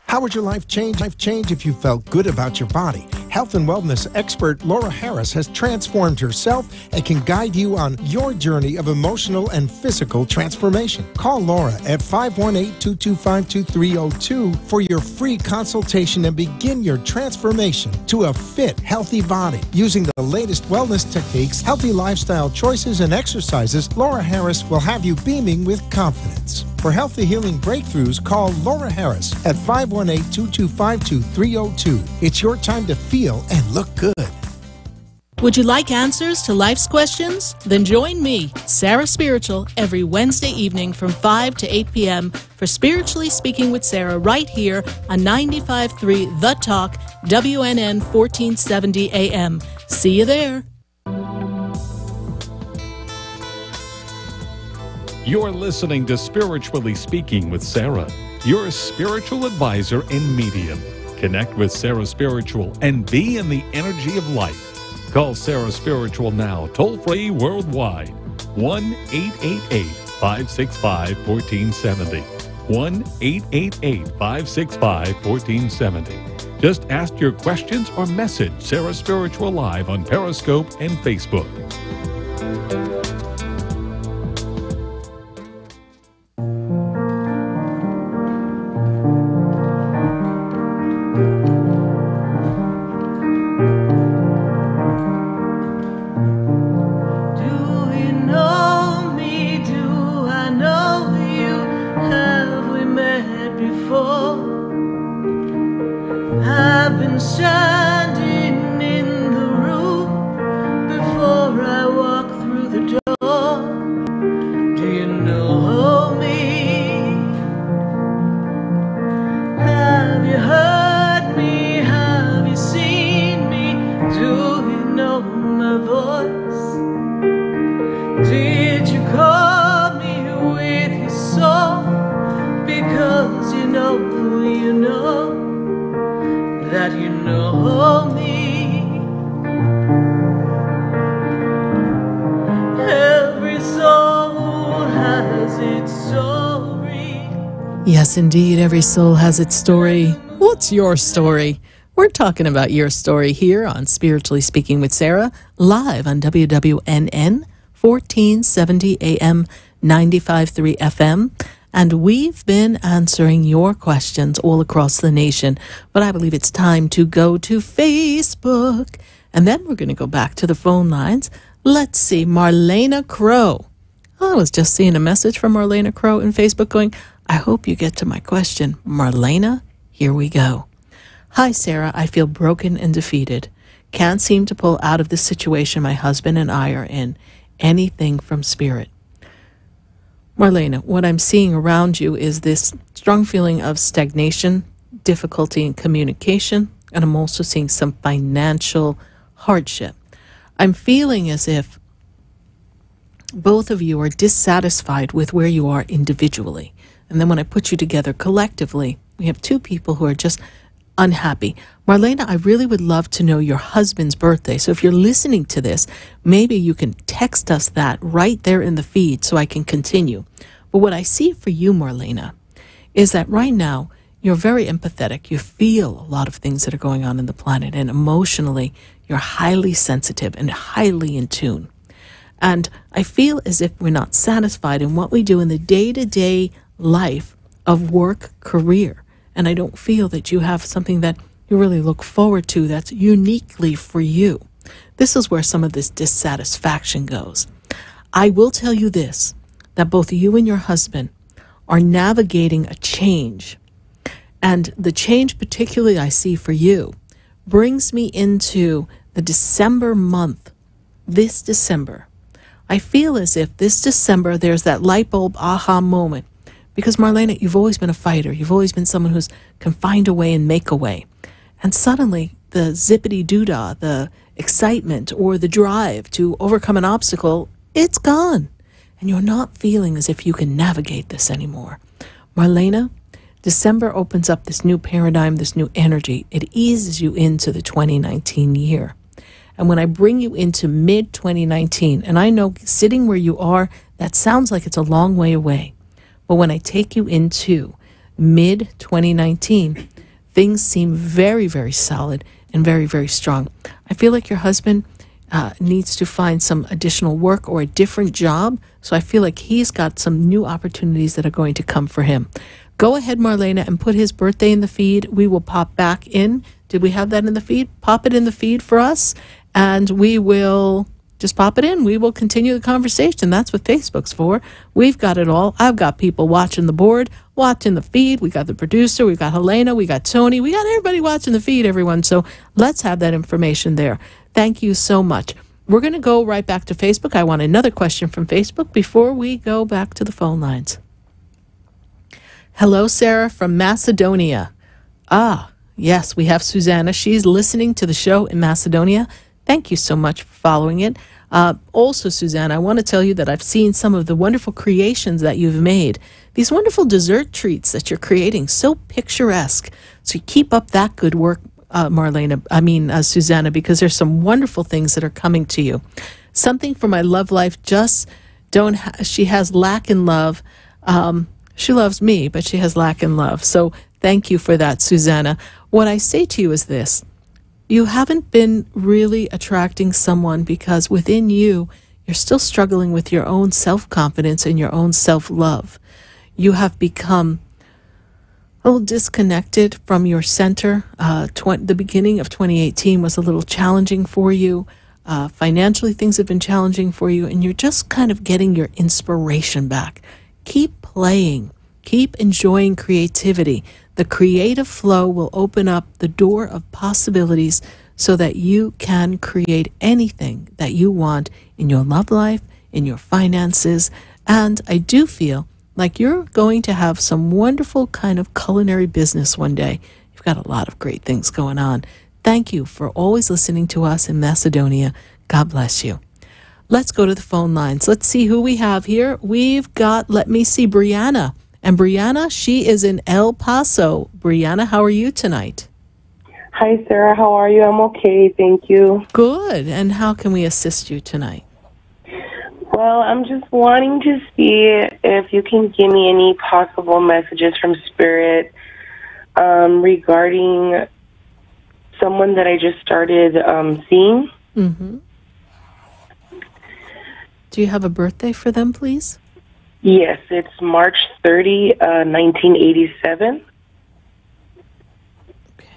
How would your life change if you felt good about your body? Health and wellness expert Laura Harris has transformed herself and can guide you on your journey of emotional and physical transformation. Call Laura at 518-225-2302 for your free consultation and begin your transformation to a fit, healthy body. Using the latest wellness techniques, healthy lifestyle choices, and exercises, Laura Harris will have you beaming with confidence. For healthy healing breakthroughs, call Laura Harris at 518-225-2302. It's your time to feel and look good. Would you like answers to life's questions? Then join me, Sarah Spiritual, every Wednesday evening from 5 to 8 p.m. for Spiritually Speaking with Sarah right here on 95.3 The Talk, WNN 1470 AM. See you there. You're listening to Spiritually Speaking with Sarah, your spiritual advisor and medium. Connect with Sarah Spiritual and be in the energy of light. Call Sarah Spiritual now, toll-free worldwide. 1-888-565-1470. 1-888-565-1470. Just ask your questions or message Sarah Spiritual live on Periscope and Facebook. Before my voice? Did you call me with your soul? Because you know that you know me. Every soul has its story. Yes, indeed, every soul has its story. What's your story? We're talking about your story here on Spiritually Speaking with Sarah, live on WWNN, 1470 AM, 95.3 FM. And we've been answering your questions all across the nation. But I believe it's time to go to Facebook. And then we're going to go back to the phone lines. Let's see, Marlena Crow. I was just seeing a message from Marlena Crow in Facebook going, I hope you get to my question. Marlena, here we go. Hi, Sarah. I feel broken and defeated. Can't seem to pull out of this situation my husband and I are in. Anything from spirit. Marlena, what I'm seeing around you is this strong feeling of stagnation, difficulty in communication, and I'm also seeing some financial hardship. I'm feeling as if both of you are dissatisfied with where you are individually. And then when I put you together collectively, we have two people who are just unhappy. Marlena, I really would love to know your husband's birthday. So if you're listening to this, maybe you can text us that right there in the feed so I can continue. But what I see for you, Marlena, is that right now you're very empathetic. You feel a lot of things that are going on in the planet, and emotionally you're highly sensitive and highly in tune. And I feel as if we're not satisfied in what we do in the day-to-day life of work, career. And I don't feel that you have something that you really look forward to that's uniquely for you. This is where some of this dissatisfaction goes. I will tell you this, that both you and your husband are navigating a change. And the change particularly I see for you brings me into the December month. This December, I feel as if this December there's that light bulb aha moment. Because, Marlena, you've always been a fighter. You've always been someone who's can find a way and make a way. And suddenly, the zippity-doo-dah, the excitement or the drive to overcome an obstacle, it's gone. And you're not feeling as if you can navigate this anymore. Marlena, December opens up this new paradigm, this new energy. It eases you into the 2019 year. And when I bring you into mid-2019, and I know sitting where you are, that sounds like it's a long way away. But when I take you into mid-2019, things seem very, very solid and very, very strong. I feel like your husband needs to find some additional work or a different job. So I feel like he's got some new opportunities that are going to come for him. Go ahead, Marlena, and put his birthday in the feed. We will pop back in. Did we have that in the feed? Pop it in the feed for us, and we will just pop it in. We will continue the conversation. That's what Facebook's for. We've got it all. I've got people watching the board, watching the feed. We got the producer. We got Helena. We got Tony. We got everybody watching the feed, everyone. So let's have that information there. Thank you so much. We're going to go right back to Facebook. I want another question from Facebook before we go back to the phone lines. Hello, Sarah from Macedonia. Yes, we have Susanna. She's listening to the show in Macedonia. Thank you so much for following it. Also, Susanna, I want to tell you that I've seen some of the wonderful creations that you've made. These wonderful dessert treats that you're creating, so picturesque. So you keep up that good work, Susanna, because there's some wonderful things that are coming to you. Something for my love life, she has lack in love. She loves me, but she has lack in love. So thank you for that, Susanna. What I say to you is this. You haven't been really attracting someone because within you, you're still struggling with your own self-confidence and your own self-love. You have become a little disconnected from your center. The beginning of 2018 was a little challenging for you. Financially, things have been challenging for you, and you're just kind of getting your inspiration back. Keep playing. Keep enjoying creativity. The creative flow will open up the door of possibilities so that you can create anything that you want in your love life, in your finances. And I do feel like you're going to have some wonderful kind of culinary business one day. You've got a lot of great things going on. Thank you for always listening to us in Macedonia. God bless you. Let's go to the phone lines. Let's see who we have here. We've got, let me see, Brianna. And Brianna, she is in El Paso. Brianna, how are you tonight? Hi, Sarah. How are you? I'm okay. Thank you. Good. And how can we assist you tonight? Well, I'm just wanting to see if you can give me any possible messages from Spirit regarding someone that I just started seeing. Mm-hmm. Do you have a birthday for them, please? Yes, it's March 30, 1987. Okay.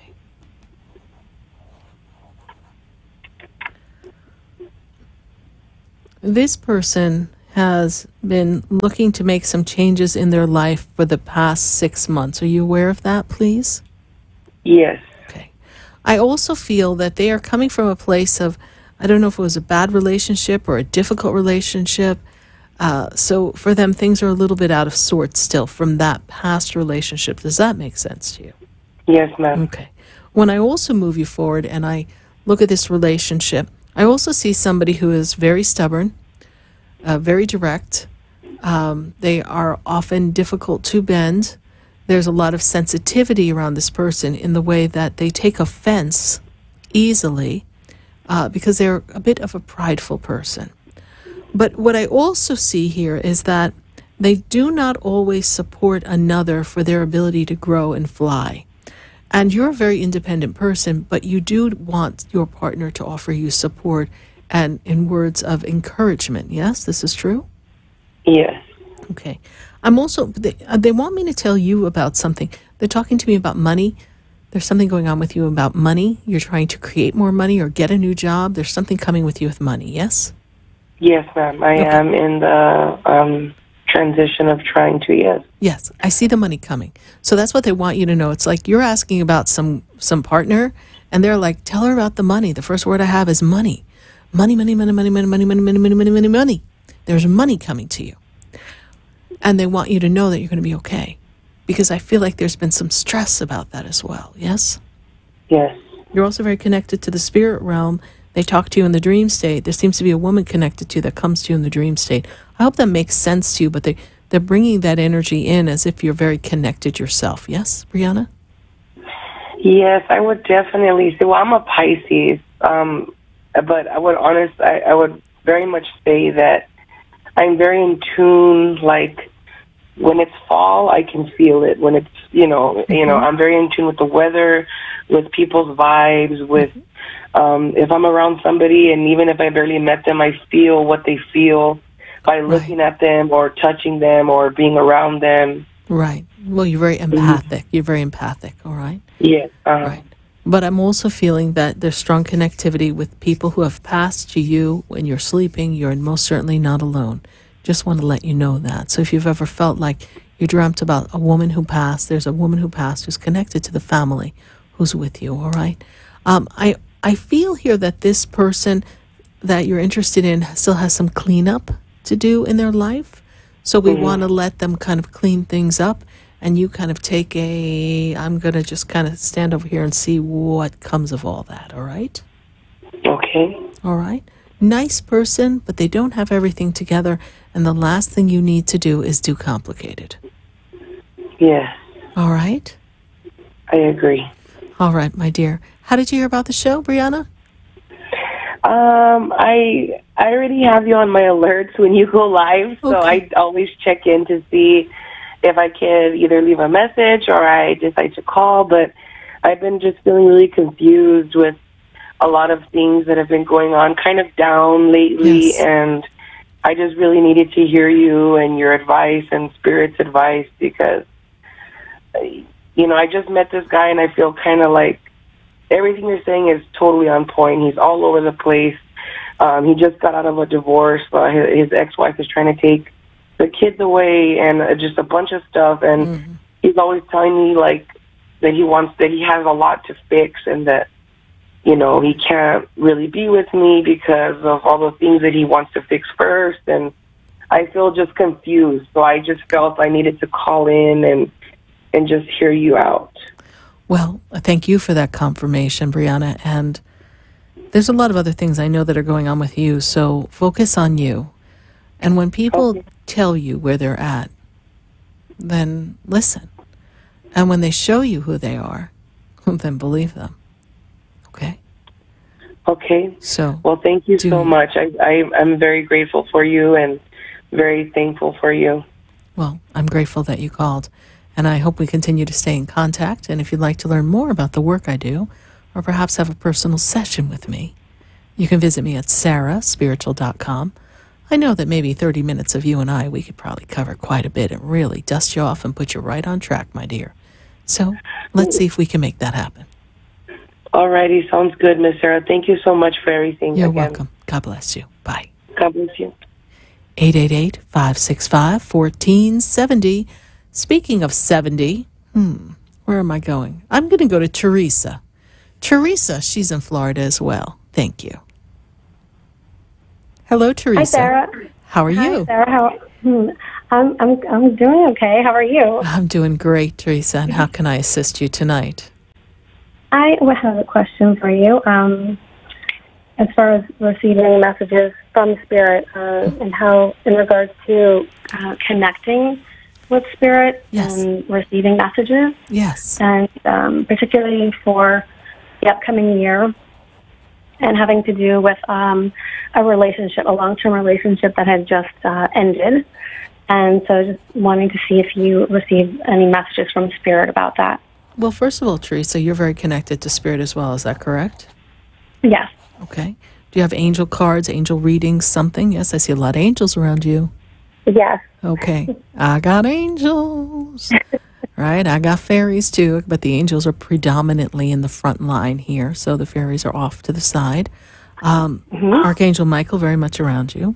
This person has been looking to make some changes in their life for the past 6 months. Are you aware of that, please? Yes. Okay. I also feel that they are coming from a place of, I don't know if it was a bad relationship or a difficult relationship. So for them, things are a little bit out of sorts still from that past relationship. Does that make sense to you? Yes, ma'am. Okay. When I also move you forward and I look at this relationship, I also see somebody who is very stubborn, very direct. They are often difficult to bend. There's a lot of sensitivity around this person in the way that they take offense easily because they're a bit of a prideful person. But what I also see here is that they do not always support another for their ability to grow and fly. And you're a very independent person, but you do want your partner to offer you support and in words of encouragement. Yes, this is true? Yes. Okay. I'm also, they want me to tell you about something. They're talking to me about money. There's something going on with you about money. You're trying to create more money or get a new job. There's something coming with you with money, yes? Yes, ma'am. I am in the transition of trying to, yes. Yes, I see the money coming. So that's what they want you to know. It's like you're asking about some partner, and they're like, tell her about the money. The first word I have is money. Money, money, money, money, money, money, money, money, money, money, money, money. There's money coming to you. And they want you to know that you're going to be okay. Because I feel like there's been some stress about that as well, yes? Yes. You're also very connected to the spirit realm. They talk to you in the dream state. There seems to be a woman connected to you that comes to you in the dream state. I hope that makes sense to you, but they're bringing that energy in as if you're very connected yourself. Yes, Brianna? Yes, I would definitely say, well, I'm a Pisces, but I would very much say that I'm very in tune, like, when it's fall, I can feel it. When it's, I'm very in tune with the weather, with people's vibes, with if I'm around somebody, and even if I barely met them, I feel what they feel by looking at them or touching them or being around them. Right. Well, you're very empathic. You're very empathic, all right? Yes. Right. But I'm also feeling that there's strong connectivity with people who have passed to you when you're sleeping. You're most certainly not alone. Just want to let you know that. So if you've ever felt like you dreamt about a woman who passed, there's a woman who passed who's connected to the family who's with you, all right? I feel here that this person that you're interested in still has some cleanup to do in their life. So we want to let them kind of clean things up, and you kind of take I'm going to just kind of stand over here and see what comes of all that, all right? Okay. All right. Nice person, but they don't have everything together, and the last thing you need to do is do complicated. Yes. All right? I agree. All right, my dear. How did you hear about the show, Brianna? I already have you on my alerts when you go live, so I always check in to see if I can either leave a message or I decide to call, but I've been just feeling really confused with a lot of things that have been going on, kind of down lately, and I just really needed to hear you and your advice and Spirit's advice because, I just met this guy and I feel kind of like everything you're saying is totally on point. He's all over the place. He just got out of a divorce. His ex-wife is trying to take the kids away and just a bunch of stuff. And he's always telling me like that he has a lot to fix and that, he can't really be with me because of all the things that he wants to fix first. And I feel just confused. So I just felt I needed to call in and just hear you out. Well, thank you for that confirmation, Brianna. And there's a lot of other things I know that are going on with you, so focus on you. And when people tell you where they're at, then listen. And when they show you who they are, then believe them. Okay? Okay. So, well, thank you so much. I'm very grateful for you and very thankful for you. Well, I'm grateful that you called. And I hope we continue to stay in contact. And if you'd like to learn more about the work I do, or perhaps have a personal session with me, you can visit me at SarahSpiritual.com. I know that maybe 30 minutes of you and I, we could probably cover quite a bit and really dust you off and put you right on track, my dear. So let's see if we can make that happen. All righty. Sounds good, Miss Sarah. Thank you so much for everything. You're welcome. God bless you. Bye. God bless you. 888-565-1470. Speaking of 70, where am I going? I'm going to go to Teresa. Teresa, she's in Florida as well. Thank you. Hello, Teresa. Hi, Sarah. How are Hi, you? Sarah. I'm doing okay. How are you? I'm doing great, Teresa. And how can I assist you tonight? I would have a question for you. As far as receiving messages from Spirit and how, in regards to connecting with Spirit and receiving messages. Yes. And particularly for the upcoming year and having to do with a relationship, a long-term relationship that had just ended. And so just wanting to see if you received any messages from Spirit about that. Well, first of all, Teresa, you're very connected to Spirit as well. Is that correct? Yes. Okay. Do you have angel cards, angel readings, something? Yes, I see a lot of angels around you. Yes. Okay. I got angels. Right? I got fairies too, but the angels are predominantly in the front line here, so the fairies are off to the side. Archangel Michael, very much around you.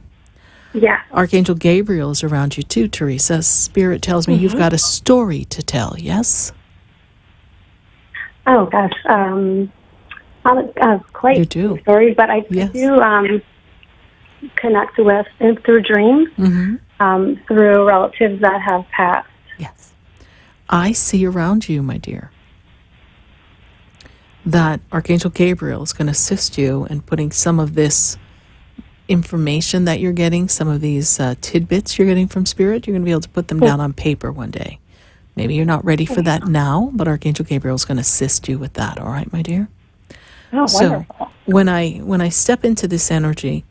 Yeah. Archangel Gabriel is around you too, Teresa. Spirit tells me you've got a story to tell, yes? Oh, gosh. Quite you do. Stories, but I do connect with, through dreams, through relatives that have passed. Yes. I see around you, my dear, that Archangel Gabriel is going to assist you in putting some of this information that you're getting, some of these tidbits you're getting from Spirit, you're going to be able to put them down on paper one day. Maybe you're not ready for that now, but Archangel Gabriel is going to assist you with that. All right, my dear? Oh, so wonderful. when I step into this energy,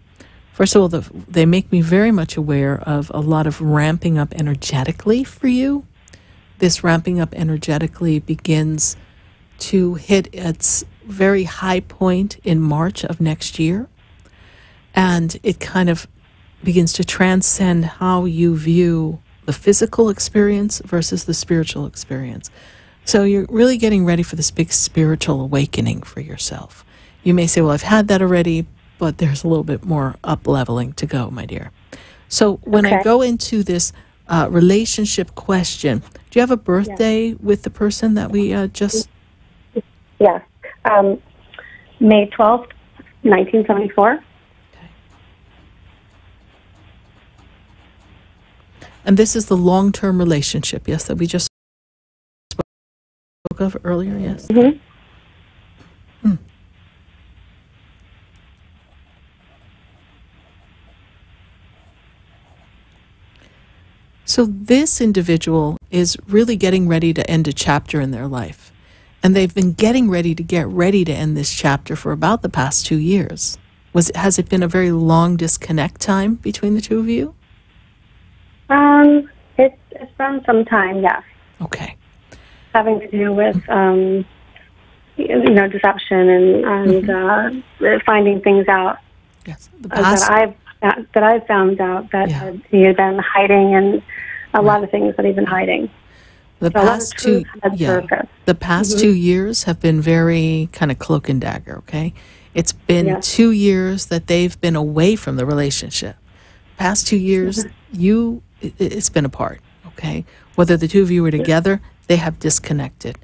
first of all, they make me very much aware of a lot of ramping up energetically for you. This ramping up energetically begins to hit its very high point in March of next year. And it kind of begins to transcend how you view the physical experience versus the spiritual experience. So you're really getting ready for this big spiritual awakening for yourself. You may say, well, I've had that already, but there's a little bit more up-leveling to go, my dear. So when I go into this relationship question, do you have a birthday with the person that we just... Yes. May 12th, 1974. And this is the long-term relationship, yes, that we just spoke of earlier, yes? So this individual is really getting ready to end a chapter in their life. And they've been getting ready to end this chapter for about the past 2 years. Has it been a very long disconnect time between the two of you? It's been some time, yes. Okay. Having to do with, deception and finding things out. Yes. That I've found out that he had been hiding, and a lot of things that he's been hiding. The past 2 years have been very kind of cloak and dagger, okay? It's been 2 years that they've been away from the relationship. Past 2 years, it's been apart, okay? Whether the two of you were together, they have disconnected.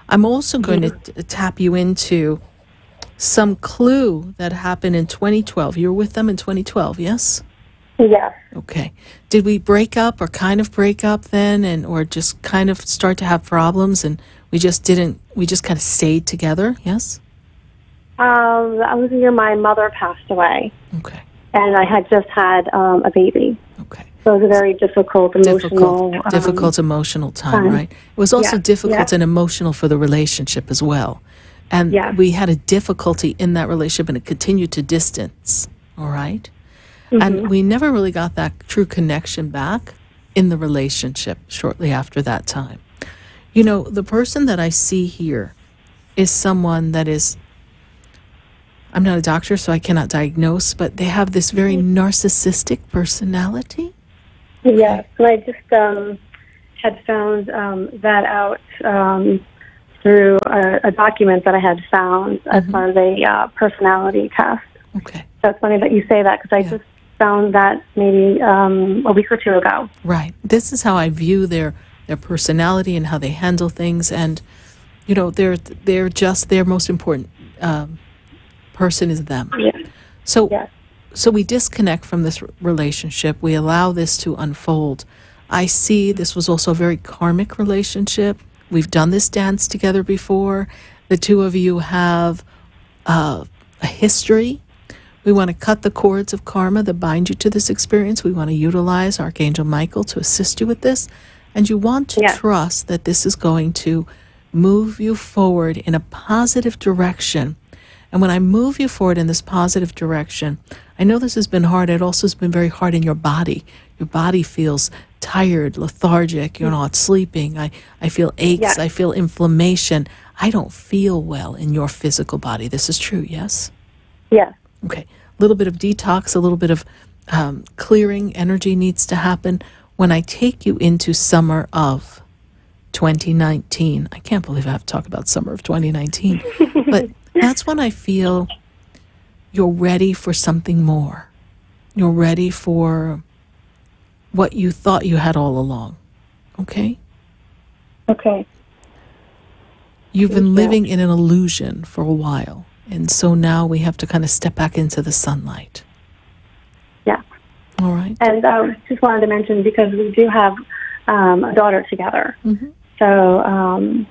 I'm also going to tap you into some clue that happened in 2012. You were with them in 2012, yes? Yes. Okay. Did we break up or kind of break up then, or just kind of start to have problems, and we just didn't we just kind of stayed together, yes? That was the year my mother passed away. Okay. And I had just had a baby. Okay. So it was a very difficult emotional time, right? It was also difficult and emotional for the relationship as well. And we had a difficulty in that relationship, and it continued to distance, all right? Mm-hmm. And we never really got that true connection back in the relationship shortly after that time. You know, the person that I see here is someone that is, I'm not a doctor, so I cannot diagnose, but they have this very narcissistic personality. Yes, and I just had found that out through a document that I had found as part of a personality test. Okay. So it's funny that you say that, because I just found that maybe a week or two ago. Right. This is how I view their personality and how they handle things, and you know, they're just their most important person is them. Yes. So we disconnect from this relationship. We allow this to unfold. I see this was also a very karmic relationship. We've done this dance together before. The two of you have a history. We want to cut the cords of karma that bind you to this experience. We want to utilize Archangel Michael to assist you with this. And you want to trust that this is going to move you forward in a positive direction. And when I move you forward in this positive direction, I know this has been hard. It also has been very hard in your body. Your body feels tired, lethargic. You're not sleeping. I feel aches. I feel inflammation. I don't feel well in your physical body. This is true, yes? Yes. Okay. A little bit of detox, a little bit of clearing energy needs to happen. When I take you into summer of 2019, I can't believe I have to talk about summer of 2019, but that's when I feel you're ready for something more. You're ready for what you thought you had all along. Okay? Okay. You've been living in an illusion for a while, and so now we have to kind of step back into the sunlight. Yeah. All right. And I just wanted to mention, because we do have a daughter together. Mm-hmm. So,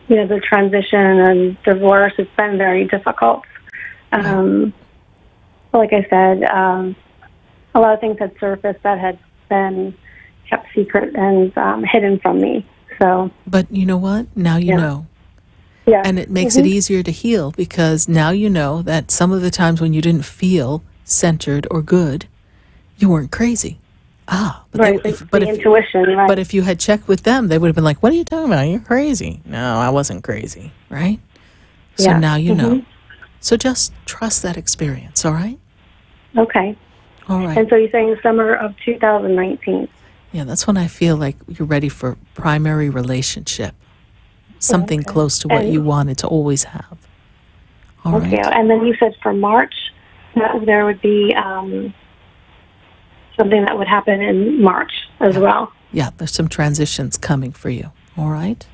you know, the transition and divorce, it's been very difficult. Like I said, a lot of things had surfaced that had been kept secret and hidden from me. So, but you know what? Now you know. Yeah. And it makes it easier to heal, because now you know that some of the times when you didn't feel centered or good, you weren't crazy. But intuition, right. But if you had checked with them, they would have been like, what are you talking about? You're crazy. No, I wasn't crazy, right? So now you know. So just trust that experience, all right? Okay. All right. And so you're saying the summer of 2019. Yeah, that's when I feel like you're ready for primary relationship. Something close to what you wanted to always have. All right. And then you said for March, that there would be something that would happen in March as well. Yeah, there's some transitions coming for you. All right?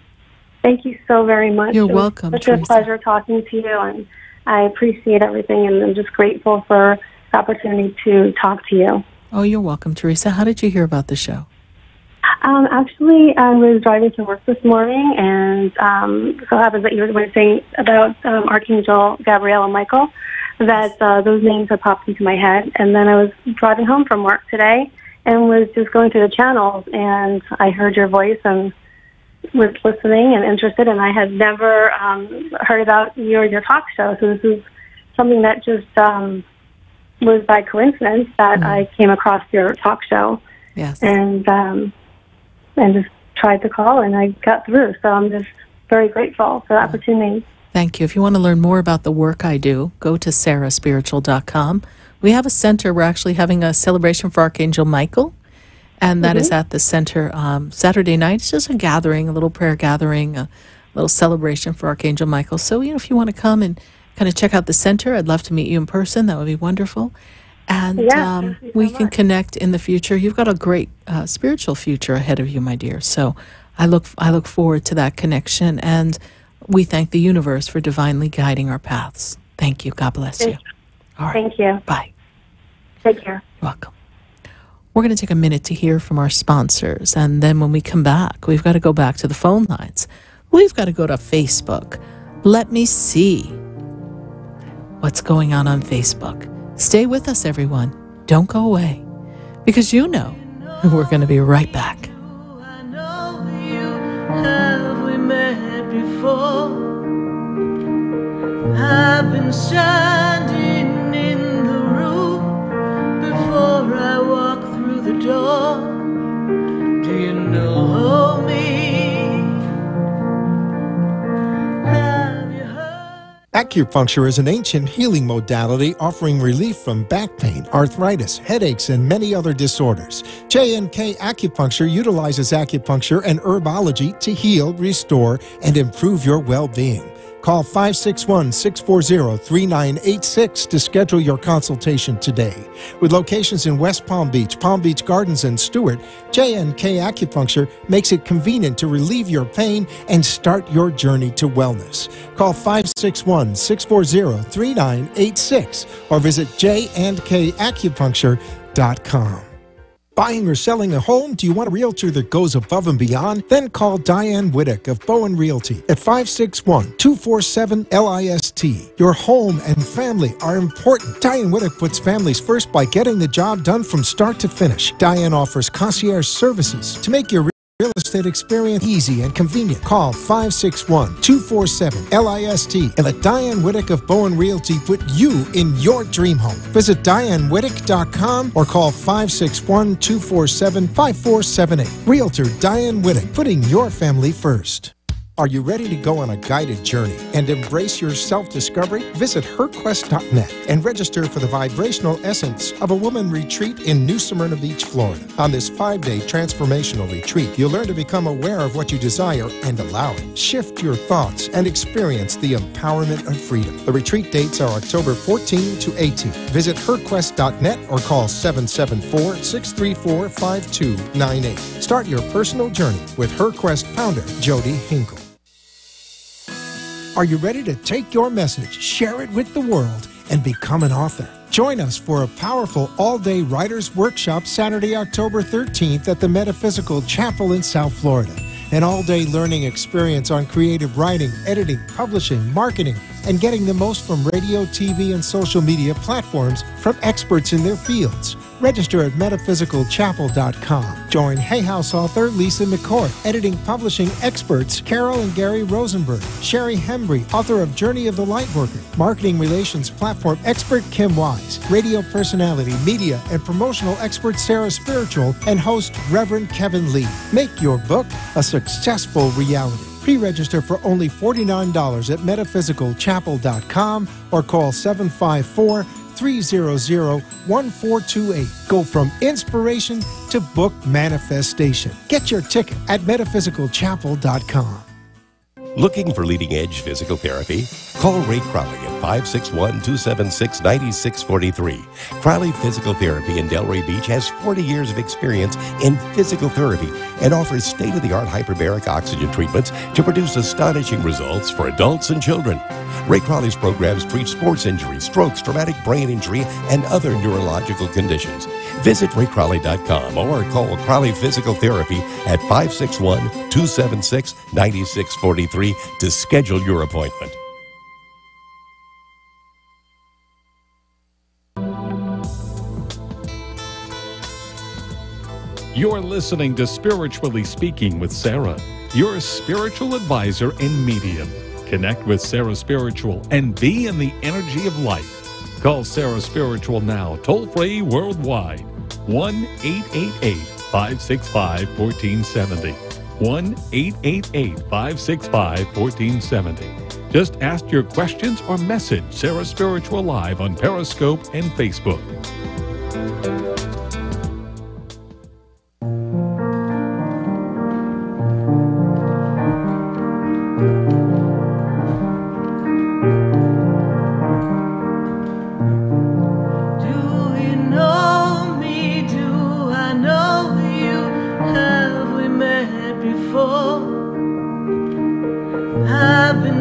Thank you so very much. You're welcome, It's such a pleasure talking to you, and I appreciate everything, and I'm just grateful for the opportunity to talk to you. Oh, you're welcome, Teresa. How did you hear about the show? Actually, I was driving to work this morning, and so it happens that you were saying about Archangel Gabriel and Michael, that those names had popped into my head. And then I was driving home from work today and was just going through the channels, and I heard your voice and was listening and interested, and I had never heard about your talk show. So this is something that just was by coincidence that I came across your talk show. Yes. And just tried to call, and I got through. So I'm just very grateful for the opportunity. Thank you. If you want to learn more about the work I do, go to SarahSpiritual.com. We have a center. We're actually having a celebration for Archangel Michael, and that is at the center Saturday night. It's just a gathering, a little prayer gathering, a little celebration for Archangel Michael. So, if you want to come and kind of check out the center, I'd love to meet you in person. That would be wonderful. And we can connect in the future. You've got a great spiritual future ahead of you, my dear. So I look forward to that connection, and we thank the universe for divinely guiding our paths. Thank you. God bless you. All right. Thank you. Bye. Take care. You're welcome. We're going to take a minute to hear from our sponsors, and then when we come back, we've got to go back to the phone lines. We've got to go to Facebook. Let me see what's going on Facebook. Stay with us, everyone. Don't go away, because you know we're going to be right back. Have we met before? I've been standing in the room before I walk through the door. Do you know me? Have you heard? Acupuncture is an ancient healing modality offering relief from back pain, arthritis, headaches, and many other disorders. J&K Acupuncture utilizes acupuncture and herbology to heal, restore, and improve your well-being. Call 561-640-3986 to schedule your consultation today. With locations in West Palm Beach Gardens, and Stewart, J&K Acupuncture makes it convenient to relieve your pain and start your journey to wellness. Call 561-640-3986 or visit jandkacupuncture.com. Buying or selling a home? Do you want a realtor that goes above and beyond? Then call Diane Whittick of Bowen Realty at 561-247-LIST. Your home and family are important. Diane Whittick puts families first by getting the job done from start to finish. Diane offers concierge services to make your real estate experience easy and convenient. Call 561-247-LIST and let Diane Whittick of Bowen Realty put you in your dream home. Visit DianeWhittick.com or call 561-247-5478. Realtor Diane Whittick, putting your family first. Are you ready to go on a guided journey and embrace your self-discovery? Visit herquest.net and register for the Vibrational Essence of a Woman retreat in New Smyrna Beach, Florida. On this 5-day transformational retreat, you'll learn to become aware of what you desire and allow it. Shift your thoughts and experience the empowerment of freedom. The retreat dates are October 14 to 18. Visit herquest.net or call 774-634-5298. Start your personal journey with HerQuest founder Jody Hinkle. Are you ready to take your message, share it with the world, and become an author? Join us for a powerful all-day writers' workshop Saturday, October 13th at the Metaphysical Chapel in South Florida. An all-day learning experience on creative writing, editing, publishing, marketing, and getting the most from radio, TV, and social media platforms from experts in their fields. Register at metaphysicalchapel.com. Join Hay House author Lisa McCoy, editing publishing experts Carol and Gary Rosenberg, Sherry Hembry, author of Journey of the Lightworker, marketing relations platform expert Kim Wise, radio personality, media, and promotional expert SarahSpiritual, and host Reverend Kevin Lee. Make your book a successful reality. Pre-register for only $49 at metaphysicalchapel.com or call 754-300-1428. Go from inspiration to book manifestation. Get your ticket at metaphysicalchapel.com. Looking for leading-edge physical therapy? Call Ray Crowley at 561-276-9643. Crowley Physical Therapy in Delray Beach has 40 years of experience in physical therapy and offers state-of-the-art hyperbaric oxygen treatments to produce astonishing results for adults and children. Ray Crowley's programs treat sports injuries, strokes, traumatic brain injury, and other neurological conditions. Visit raycrowley.com or call Crowley Physical Therapy at 561-276-9643 to schedule your appointment. You're listening to Spiritually Speaking with Sarah, your spiritual advisor and medium. Connect with SarahSpiritual and be in the energy of light. Call SarahSpiritual now, toll-free worldwide. 1-888-565-1470. 1-888-565-1470. Just ask your questions or message SarahSpiritual live on Periscope and Facebook.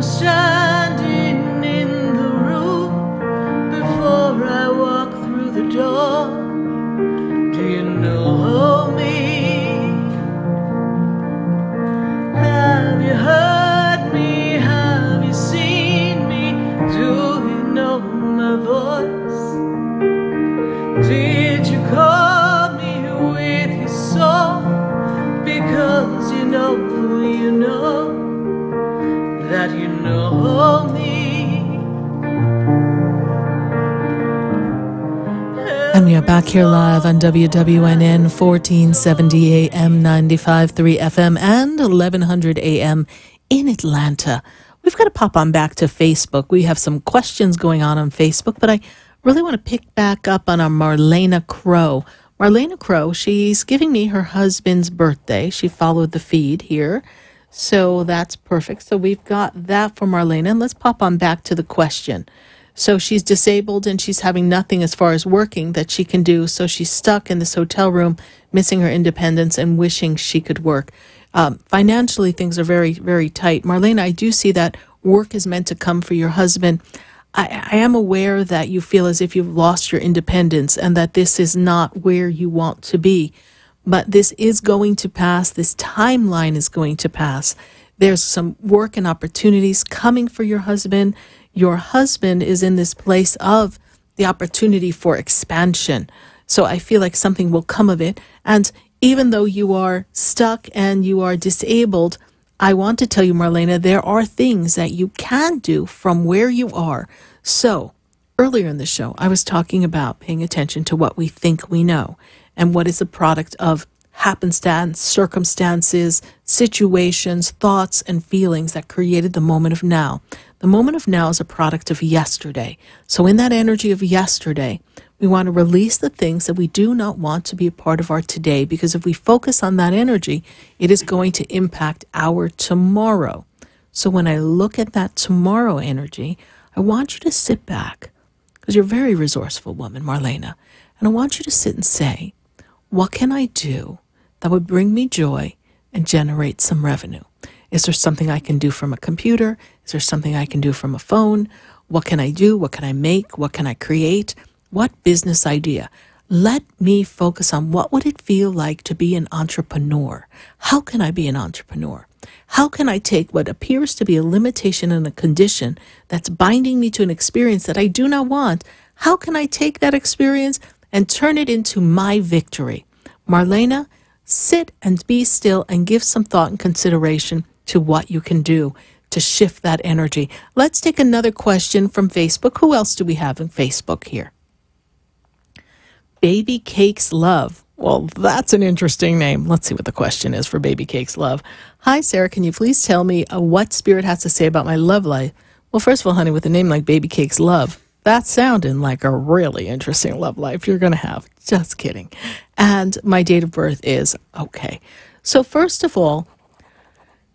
Standing in the room before I walk through the door. Did you call me with your soul? Because you know that you know me. And we are back here live on WWNN 1470 AM, 95.3 FM, and 1100 AM in Atlanta. We've got to pop on back to Facebook. We have some questions going on Facebook, but I really want to pick back up on our Marlena Crow. Marlena Crow, she's giving me her husband's birthday. She followed the feed here, so that's perfect. So we've got that for Marlena, and let's pop on back to the question. So she's disabled and she's having nothing as far as working that she can do. So she's stuck in this hotel room, missing her independence and wishing she could work. Financially, things are very, very tight. Marlena, I do see that work is meant to come for your husband. I am aware that you feel as if you've lost your independence and that this is not where you want to be. But this is going to pass. This timeline is going to pass. There's some work and opportunities coming for your husband. Your husband is in this place of the opportunity for expansion. So I feel like something will come of it. And even though you are stuck and you are disabled, I want to tell you, Marlena, there are things that you can do from where you are. So earlier in the show, I was talking about paying attention to what we think we know and what is a product of happenstance, circumstances, situations, thoughts, and feelings that created the moment of now. The moment of now is a product of yesterday. So in that energy of yesterday, we want to release the things that we do not want to be a part of our today, because if we focus on that energy, it is going to impact our tomorrow. So when I look at that tomorrow energy, I want you to sit back, because you're a very resourceful woman, Marlena, and I want you to sit and say, what can I do that would bring me joy and generate some revenue? Is there something I can do from a computer? Is there something I can do from a phone? What can I do? What can I make? What can I create? What business idea? Let me focus on what would it feel like to be an entrepreneur? How can I be an entrepreneur? How can I take what appears to be a limitation and a condition that's binding me to an experience that I do not want? How can I take that experience and turn it into my victory? Marlena, sit and be still and give some thought and consideration to what you can do to shift that energy. Let's take another question from Facebook. Who else do we have in Facebook here? Baby Cakes Love. Well, that's an interesting name. Let's see what the question is for Baby Cakes Love. Hi, Sarah. Can you please tell me what Spirit has to say about my love life? Well, first of all, honey, with a name like Baby Cakes Love, that's sounding like a really interesting love life you're going to have. Just kidding. And my date of birth is okay. So first of all,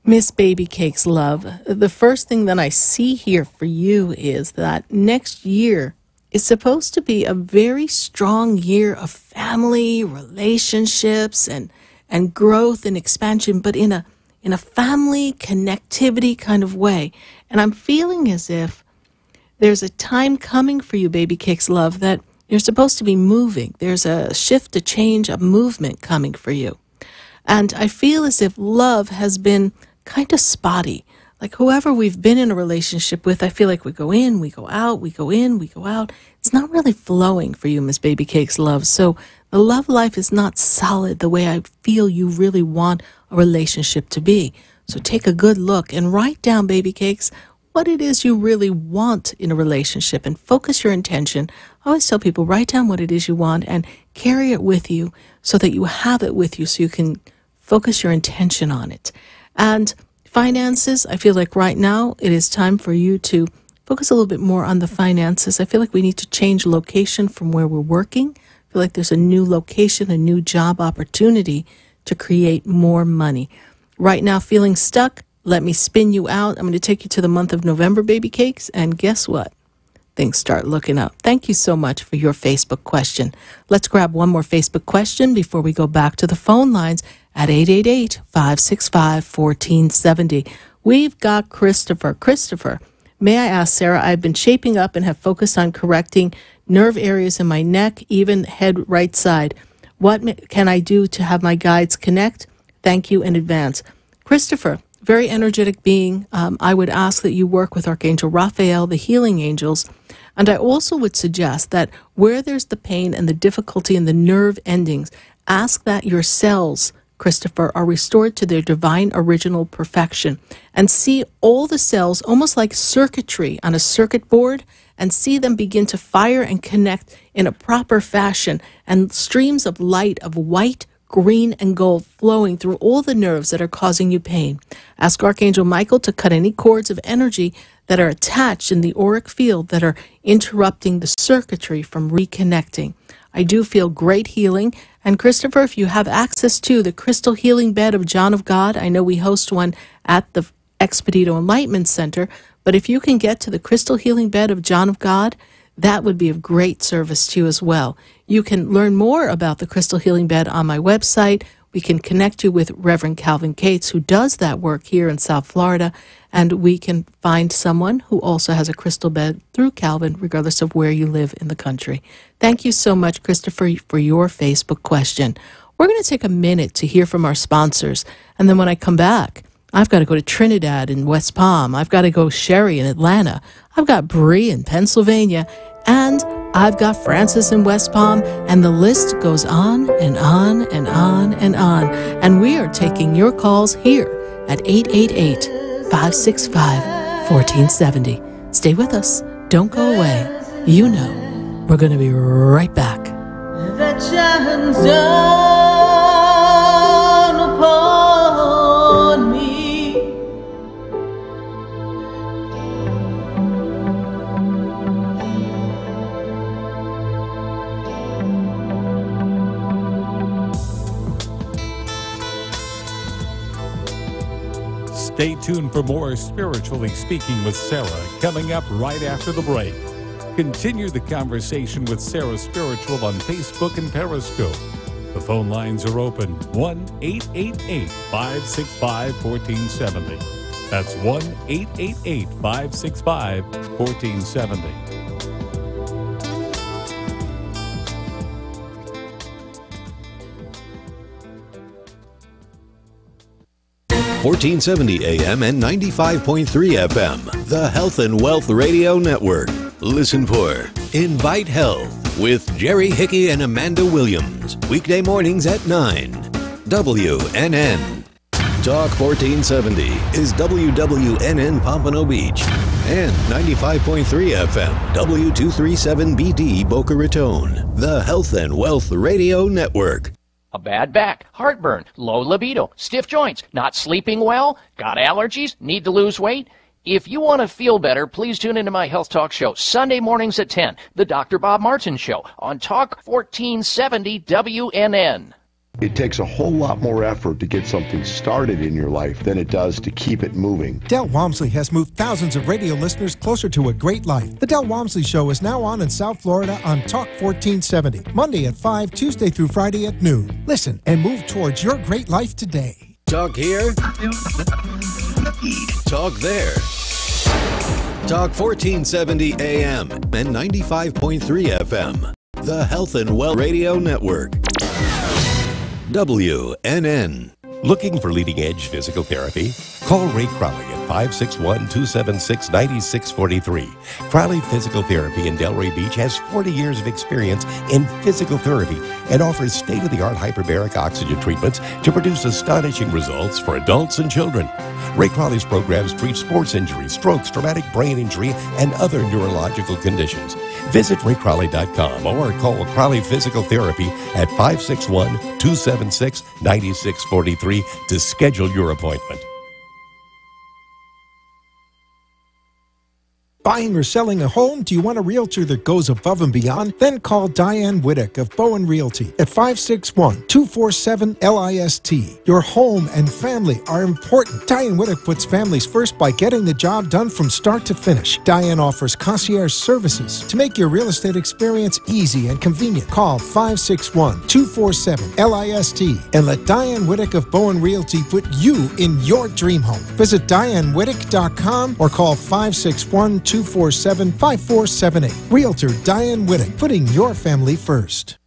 Miss Baby Cakes Love, the first thing that I see here for you is that next year is supposed to be a very strong year of family, relationships, and growth and expansion, but in a family connectivity kind of way. And I'm feeling as if there's a time coming for you, Baby Cakes Love, that you're supposed to be moving. There's a shift, a change, a movement coming for you. And I feel as if love has been kind of spotty. Like whoever we've been in a relationship with, I feel like we go in, we go out, we go in, we go out. It's not really flowing for you, Miss Baby Cakes Love. So the love life is not solid the way I feel you really want a relationship to be. So take a good look and write down, Baby Cakes, what it is you really want in a relationship and focus your intention. I always tell people, write down what it is you want and carry it with you so that you have it with you so you can focus your intention on it. And finances, I feel like right now it is time for you to focus a little bit more on the finances. I feel like we need to change location from where we're working. I feel like there's a new location, a new job opportunity to create more money. Right now, feeling stuck, let me spin you out. I'm going to take you to the month of November, Baby Cakes, and guess what? Things start looking up. Thank you so much for your Facebook question. Let's grab one more Facebook question before we go back to the phone lines at 888-565-1470. We've got Christopher. Christopher, may I ask, Sarah, I've been shaping up and have focused on correcting nerve areas in my neck, even head right side. What can I do to have my guides connect? Thank you in advance. Christopher, very energetic being. I would ask that you work with Archangel Raphael, the healing angels. And I also would suggest that where there's the pain and the difficulty in the nerve endings, ask that your cells, Christopher, are restored to their divine original perfection, and see all the cells almost like circuitry on a circuit board, and see them begin to fire and connect in a proper fashion, and streams of light of white, green, and gold flowing through all the nerves that are causing you pain. Ask Archangel Michael to cut any cords of energy that are attached in the auric field that are interrupting the circuitry from reconnecting. I do feel great healing. And Christopher, if you have access to the Crystal Healing Bed of John of God, I know we host one at the Expedito Enlightenment Center, but if you can get to the Crystal Healing Bed of John of God, that would be of great service to you as well. You can learn more about the Crystal Healing Bed on my website. We can connect you with Reverend Calvin Cates, who does that work here in South Florida, and we can find someone who also has a crystal bed through Calvin, regardless of where you live in the country. Thank you so much, Christopher, for your Facebook question. We're going to take a minute to hear from our sponsors, and then when I come back, I've got to go to Trinidad in West Palm. I've got to go Sherry in Atlanta. I've got Bree in Pennsylvania, and I've got Francis in West Palm, and the list goes on and on and on and on. And we are taking your calls here at 888-565-1470. Stay with us. Don't go away. You know, we're going to be right back. That shines down upon me. Stay tuned for more Spiritually Speaking with Sarah coming up right after the break. Continue the conversation with Sarah Spiritual on Facebook and Periscope. The phone lines are open, 1-888-565-1470. That's 1-888-565-1470. 1470 AM and 95.3 FM, the Health and Wealth Radio Network. Listen for Invite Health with Jerry Hickey and Amanda Williams. Weekday mornings at 9. WNN. Talk 1470 is WWNN Pompano Beach and 95.3 FM W237BD Boca Raton, the Health and Wealth Radio Network. A bad back, heartburn, low libido, stiff joints, not sleeping well, got allergies, need to lose weight? If you want to feel better, please tune into my health talk show Sunday mornings at 10, the Dr. Bob Martin Show on Talk 1470 WNN. It takes a whole lot more effort to get something started in your life than it does to keep it moving. Del Walmsley has moved thousands of radio listeners closer to a great life. The Del Walmsley Show is now on in South Florida on Talk 1470, Monday at 5, Tuesday through Friday at noon. Listen and move towards your great life today. Talk here. Talk there. Talk 1470 AM and 95.3 FM. The Health and Wealth Radio Network. WNN. Looking for leading-edge physical therapy? Call Ray Crowley at 561-276-9643. Crowley Physical Therapy in Delray Beach has 40 years of experience in physical therapy and offers state-of-the-art hyperbaric oxygen treatments to produce astonishing results for adults and children. Ray Crowley's programs treat sports injuries, strokes, traumatic brain injury, and other neurological conditions. Visit RayCrowley.com or call Crowley Physical Therapy at 561-276-9643 to schedule your appointment. Buying or selling a home? Do you want a realtor that goes above and beyond? Then call Diane Whittick of Bowen Realty at 561-247-LIST. Your home and family are important. Diane Whittick puts families first by getting the job done from start to finish. Diane offers concierge services to make your real estate experience easy and convenient. Call 561-247-LIST and let Diane Whittick of Bowen Realty put you in your dream home. Visit DianeWhittick.com or call 561-247-5478. Realtor Diane Whittick, putting your family first.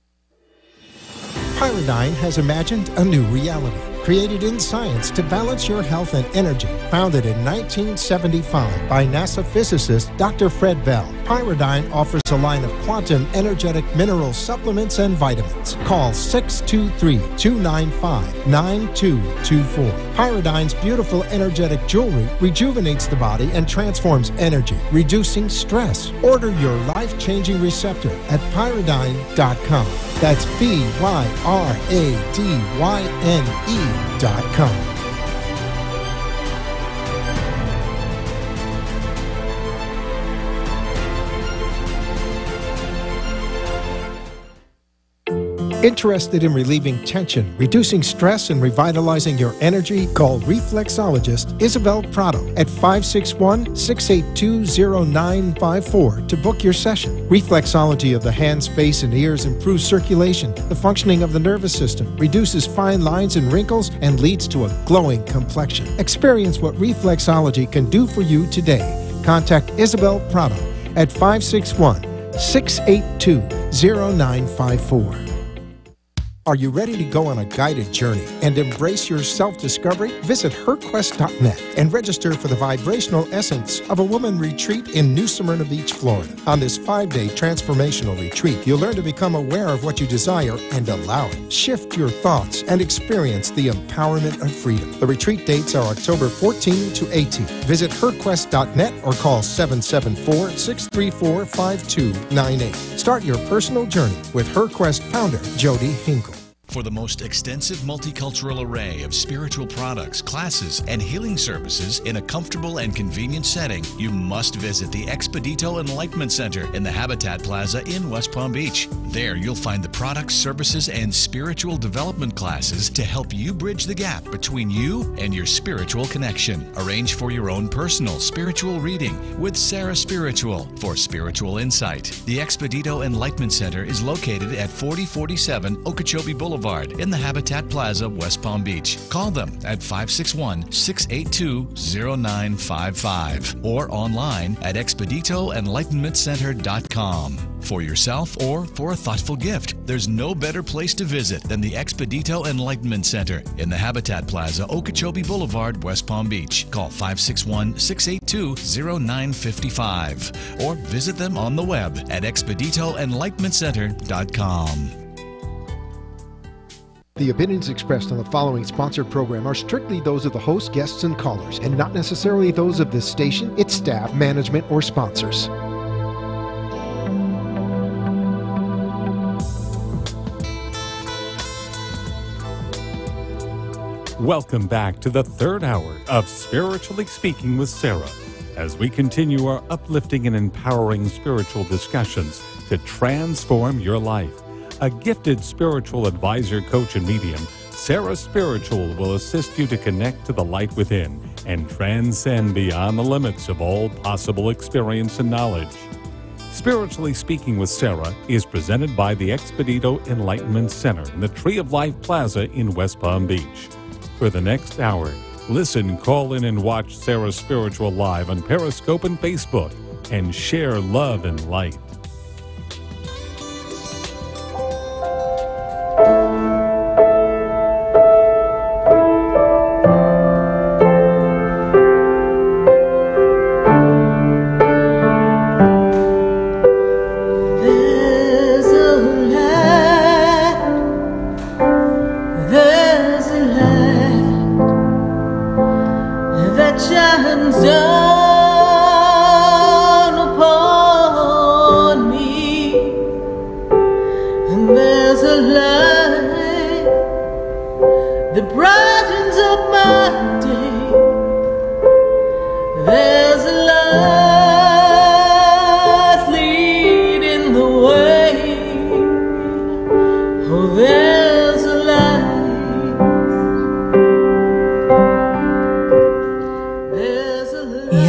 Pilodyne has imagined a new reality. created in science to balance your health and energy. Founded in 1975 by NASA physicist Dr. Fred Bell, Pyridine offers a line of quantum energetic mineral supplements and vitamins. Call 623-295-9224. Pyridine's beautiful energetic jewelry rejuvenates the body and transforms energy, reducing stress. Order your life-changing receptor at pyridine.com. That's BYRADYNE.com. Interested in relieving tension, reducing stress, and revitalizing your energy? Call reflexologist Isabel Prado at 561-682-0954 to book your session. Reflexology of the hands, face, and ears improves circulation, the functioning of the nervous system, reduces fine lines and wrinkles, and leads to a glowing complexion. Experience what reflexology can do for you today. Contact Isabel Prado at 561-682-0954. Are you ready to go on a guided journey and embrace your self-discovery? Visit herquest.net and register for the Vibrational Essence of a Woman retreat in New Smyrna Beach, Florida. On this 5-day transformational retreat, you'll learn to become aware of what you desire and allow it. Shift your thoughts and experience the empowerment of freedom. The retreat dates are October 14 to 18. Visit herquest.net or call 774-634-5298. Start your personal journey with HerQuest founder Jody Hinkle. For the most extensive multicultural array of spiritual products, classes, and healing services in a comfortable and convenient setting, you must visit the Expedito Enlightenment Center in the Habitat Plaza in West Palm Beach. There you'll find the products, services, and spiritual development classes to help you bridge the gap between you and your spiritual connection. Arrange for your own personal spiritual reading with SarahSpiritual for spiritual insight. The Expedito Enlightenment Center is located at 4047 Okeechobee Boulevard in the Habitat Plaza, West Palm Beach. Call them at 561-682-0955 or online at expeditoenlightenmentcenter.com. For yourself or for a thoughtful gift, there's no better place to visit than the Expedito Enlightenment Center in the Habitat Plaza, Okeechobee Boulevard, West Palm Beach. Call 561-682-0955 or visit them on the web at expeditoenlightenmentcenter.com. The opinions expressed on the following sponsored program are strictly those of the host, guests, and callers, and not necessarily those of this station, its staff, management, or sponsors. Welcome back to the third hour of Spiritually Speaking with Sarah, as we continue our uplifting and empowering spiritual discussions to transform your life. A gifted spiritual advisor, coach, and medium, SarahSpiritual will assist you to connect to the light within and transcend beyond the limits of all possible experience and knowledge. Spiritually Speaking with Sarah is presented by the Expedito Enlightenment Center in the Tree of Life Plaza in West Palm Beach. For the next hour, listen, call in, and watch SarahSpiritual live on Periscope and Facebook, and share love and light.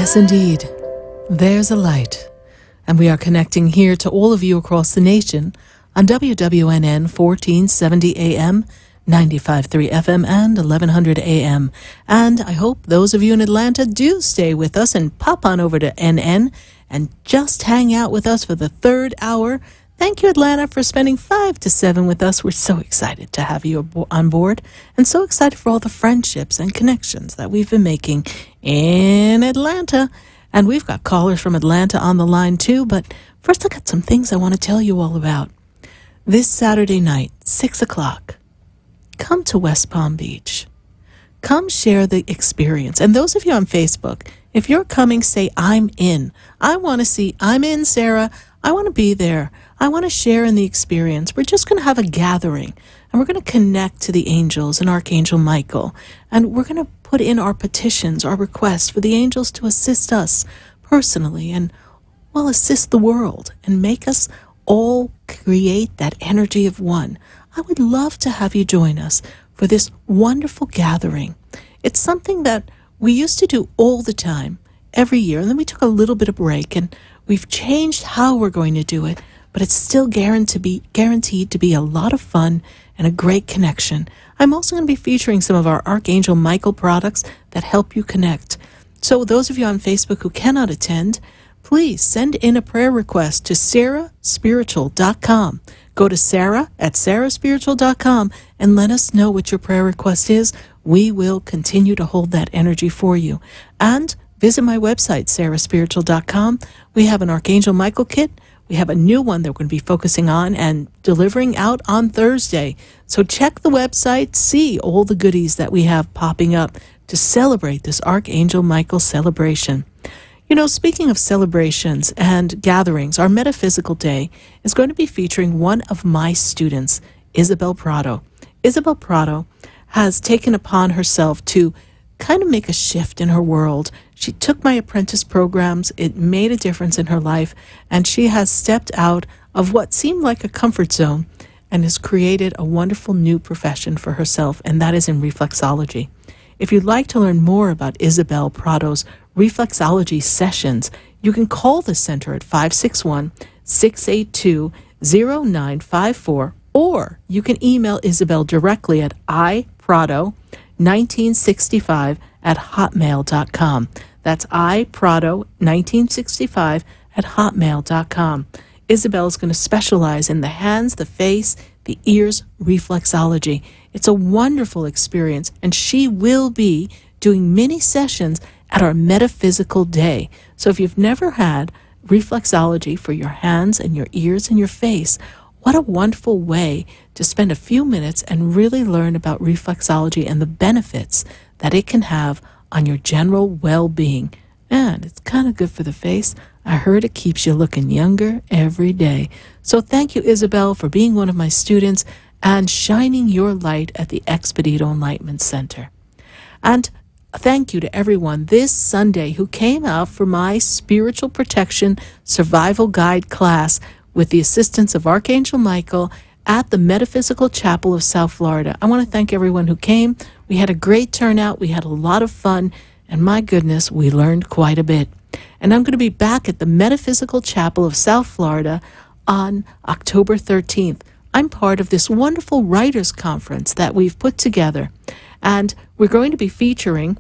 Yes, indeed. There's a light. And we are connecting here to all of you across the nation on WWNN 1470 AM, 95.3 FM, and 1100 AM. And I hope those of you in Atlanta do stay with us and pop on over to NN and just hang out with us for the third hour. Thank you, Atlanta, for spending 5 to 7 with us. We're so excited to have you on board and so excited for all the friendships and connections that we've been making in Atlanta. And we've got callers from Atlanta on the line, too. But first, I got some things I want to tell you all about. This Saturday night, 6 o'clock, come to West Palm Beach. Come share the experience. And those of you on Facebook, if you're coming, say, I'm in. I want to see, I'm in, Sarah. I want to be there. I want to share in the experience. We're just going to have a gathering, and we're going to connect to the angels and Archangel Michael, and we're going to put in our petitions, our requests for the angels to assist us personally and, well, assist the world and make us all create that energy of one. I would love to have you join us for this wonderful gathering. It's something that we used to do all the time, every year, and then we took a little bit of break, and we've changed how we're going to do it, but it's still guaranteed to be a lot of fun and a great connection. I'm also going to be featuring some of our Archangel Michael products that help you connect. So those of you on Facebook who cannot attend, please send in a prayer request to SarahSpiritual.com. Go to Sarah at SarahSpiritual.com and let us know what your prayer request is. We will continue to hold that energy for you. And visit my website, SarahSpiritual.com. We have an Archangel Michael kit. We have a new one that we're going to be focusing on and delivering out on Thursday. So check the website, see all the goodies that we have popping up to celebrate this Archangel Michael celebration. You know, speaking of celebrations and gatherings, our Metaphysical Day is going to be featuring one of my students, Isabel Prado. Isabel Prado has taken upon herself to kind of make a shift in her world. She took my apprentice programs. It made a difference in her life, and she has stepped out of what seemed like a comfort zone and has created a wonderful new profession for herself, and that is in reflexology. If you'd like to learn more about Isabel Prado's reflexology sessions, you can call the center at 561-682-0954, or you can email Isabel directly at iprado1965@hotmail.com. That's iprado1965@hotmail.com. Isabel is going to specialize in the hands, the face, the ears reflexology. It's a wonderful experience, and she will be doing mini sessions at our Metaphysical Day. So if you've never had reflexology for your hands and your ears and your face, what a wonderful way to spend a few minutes and really learn about reflexology and the benefits that it can have on your general well-being. And it's kind of good for the face. I heard it keeps you looking younger every day. So thank you, Isabel, for being one of my students and shining your light at the Expedito Enlightenment Center. And thank you to everyone this Sunday who came out for my Spiritual Protection Survival Guide class with the assistance of Archangel Michael at the Metaphysical Chapel of South Florida. I want to thank everyone who came. We had a great turnout. We had a lot of fun. And my goodness, we learned quite a bit. And I'm going to be back at the Metaphysical Chapel of South Florida on October 13th. I'm part of this wonderful writers' conference that we've put together. And we're going to be featuring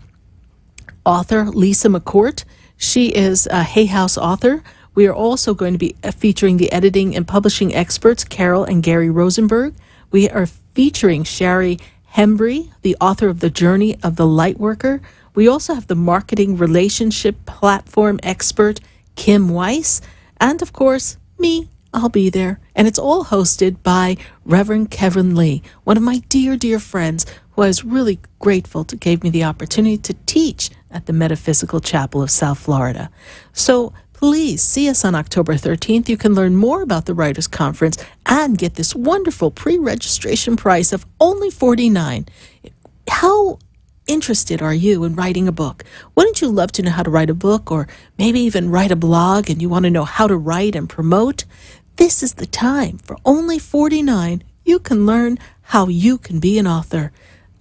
author Lisa McCourt. She is a Hay House author. We are also going to be featuring the editing and publishing experts, Carol and Gary Rosenberg. We are featuring Shari Hembry, the author of The Journey of the Lightworker. We also have the marketing relationship platform expert, Kim Weiss. And of course, me. I'll be there. And it's all hosted by Reverend Kevin Lee, one of my dear, dear friends who I was really grateful to gave me the opportunity to teach at the Metaphysical Chapel of South Florida. So please see us on October 13th. You can learn more about the Writers' Conference and get this wonderful pre-registration price of only $49. How interested are you in writing a book? Wouldn't you love to know how to write a book, or maybe even write a blog, and you want to know how to write and promote? This is the time. For only $49, you can learn how you can be an author.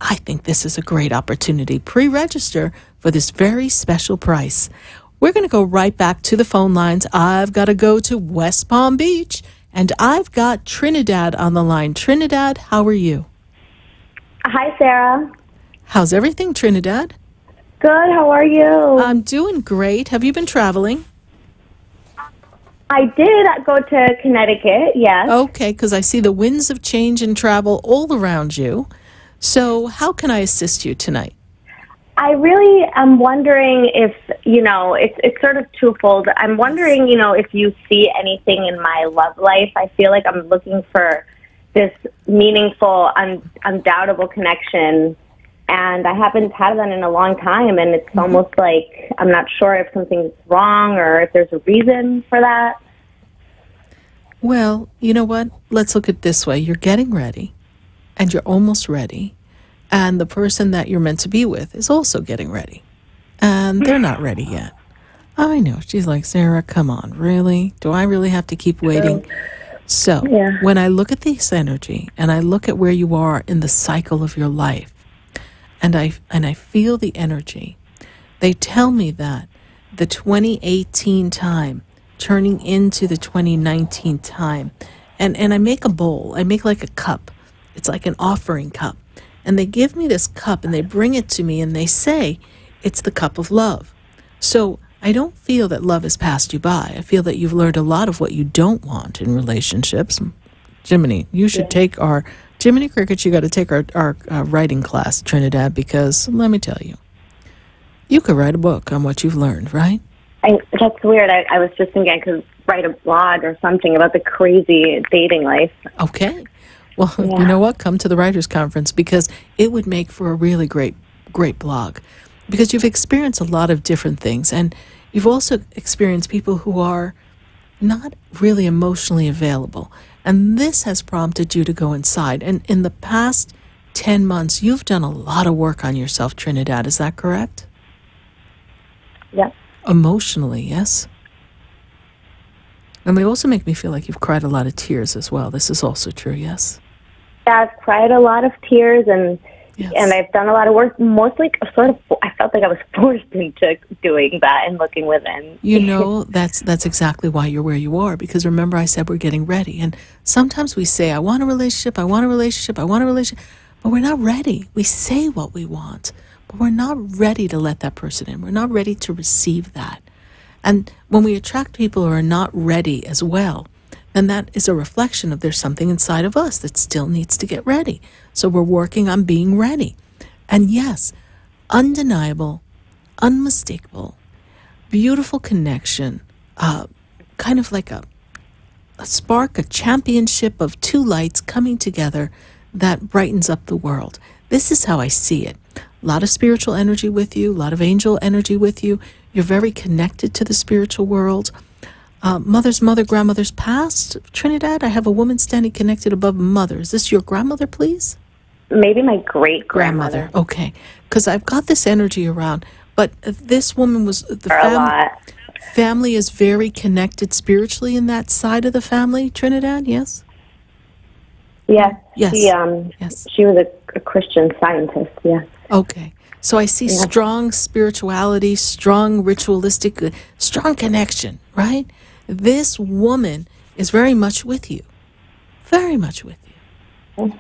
I think this is a great opportunity. Pre-register for this very special price. We're going to go right back to the phone lines. I've got to go to West Palm Beach, and I've got Trinidad on the line. Trinidad, how are you? Hi, Sarah. How's everything, Trinidad? Good. How are you? I'm doing great. Have you been traveling? I did go to Connecticut, yes. Okay, because I see the winds of change and travel all around you. So how can I assist you tonight? I really am wondering if, it's sort of twofold. I'm wondering, if you see anything in my love life. I feel like I'm looking for this meaningful, undoubtable connection, and I haven't had that in a long time, and it's almost like I'm not sure if something's wrong or if there's a reason for that. Well, you know what? Let's look at it this way. You're getting ready, and you're almost ready, and the person that you're meant to be with is also getting ready, and they're not ready yet. I know. She's like, Sarah, come on, really? Do I really have to keep waiting? So when I look at this energy, and I look at where you are in the cycle of your life, and I feel the energy, they tell me that the 2018 time turning into the 2019 time, and I make a bowl. I make like a cup. It's like an offering cup. And they give me this cup, and they bring it to me, and they say, it's the cup of love. So I don't feel that love has passed you by. I feel that you've learned a lot of what you don't want in relationships. Jiminy, you should take our, Jiminy Cricket, you got to take our writing class, Trinidad, because let me tell you, you could write a book on what you've learned, right? That's weird. I was just thinking I could write a blog or something about the crazy dating life. Okay. Well, you know what? Come to the Writers' Conference, because it would make for a really great blog. Because you've experienced a lot of different things, and you've also experienced people who are not really emotionally available. And this has prompted you to go inside. And in the past 10 months, you've done a lot of work on yourself, Trinidad. Is that correct? Yes. Emotionally, yes? And they also make me feel like you've cried a lot of tears as well. This is also true, yes? Yeah, I've cried a lot of tears, and I've done a lot of work. Mostly, I felt like I was forced into doing that and looking within. You know, that's exactly why you're where you are, because remember I said we're getting ready. And sometimes we say, I want a relationship, I want a relationship, I want a relationship, but we're not ready. We say what we want, but we're not ready to let that person in. We're not ready to receive that. And when we attract people who are not ready as well, then that is a reflection of there's something inside of us that still needs to get ready. So we're working on being ready. And yes, undeniable, unmistakable, beautiful connection, kind of like a spark, a championship of two lights coming together that brightens up the world. This is how I see it. A lot of spiritual energy with you, a lot of angel energy with you. You're very connected to the spiritual world. Mother's mother, grandmother's past. Trinidad, I have a woman standing connected above mother. Is this your grandmother, please? Maybe my great-grandmother. Okay, because I've got this energy around. But this woman was, family is very connected spiritually in that side of the family, Trinidad, yes? Yes. Yes. She was a Christian Scientist, yes. Okay. So I see strong spirituality, strong ritualistic, strong connection, right? This woman is very much with you. Very much with you.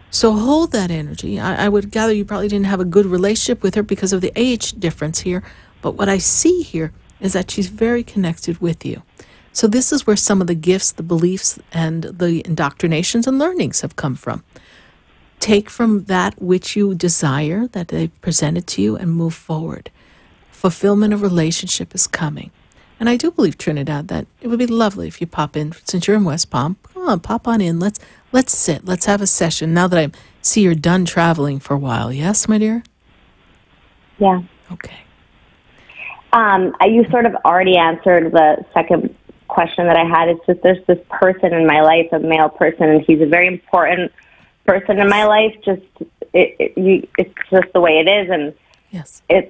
So hold that energy. I would gather you probably didn't have a good relationship with her because of the age difference here. But what I see here is that she's very connected with you. So this is where some of the gifts, the beliefs, and the indoctrinations and learnings have come from. Take from that which you desire, that they've presented to you, and move forward. Fulfillment of relationship is coming. And I do believe, Trinidad, that it would be lovely if you pop in, since you're in West Palm. Come on, pop on in. Let's sit. Let's have a session now that I see you're done traveling for a while. Yes, my dear? Yeah. Okay. You sort of already answered the second question that I had. It's just there's this person in my life, a male person, and he's a very important person in my life. It's just the way it is, and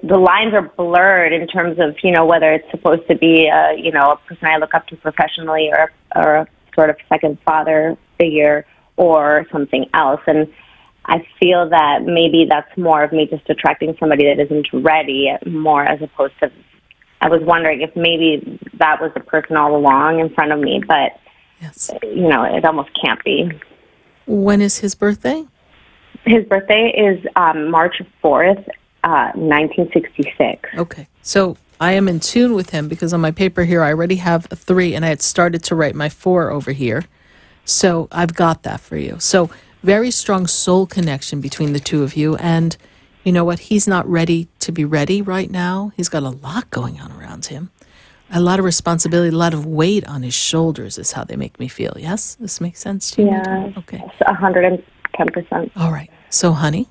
the lines are blurred in terms of whether it's supposed to be a person I look up to professionally or a sort of second father figure or something else. And I feel that maybe that's more of me just attracting somebody that isn't ready, more as opposed to. I was wondering if maybe that was the person all along in front of me, but it almost can't be. When is his birthday? His birthday is March 4th, 1966. Okay. So I am in tune with him because on my paper here I already have a 3 and I had started to write my 4 over here. So I've got that for you. So very strong soul connection between the two of you. And you know what? He's not ready to be ready right now. He's got a lot going on around him. A lot of responsibility, a lot of weight on his shoulders is how they make me feel. Yes? This makes sense to you? Yeah. Okay. 110%. All right. So, honey,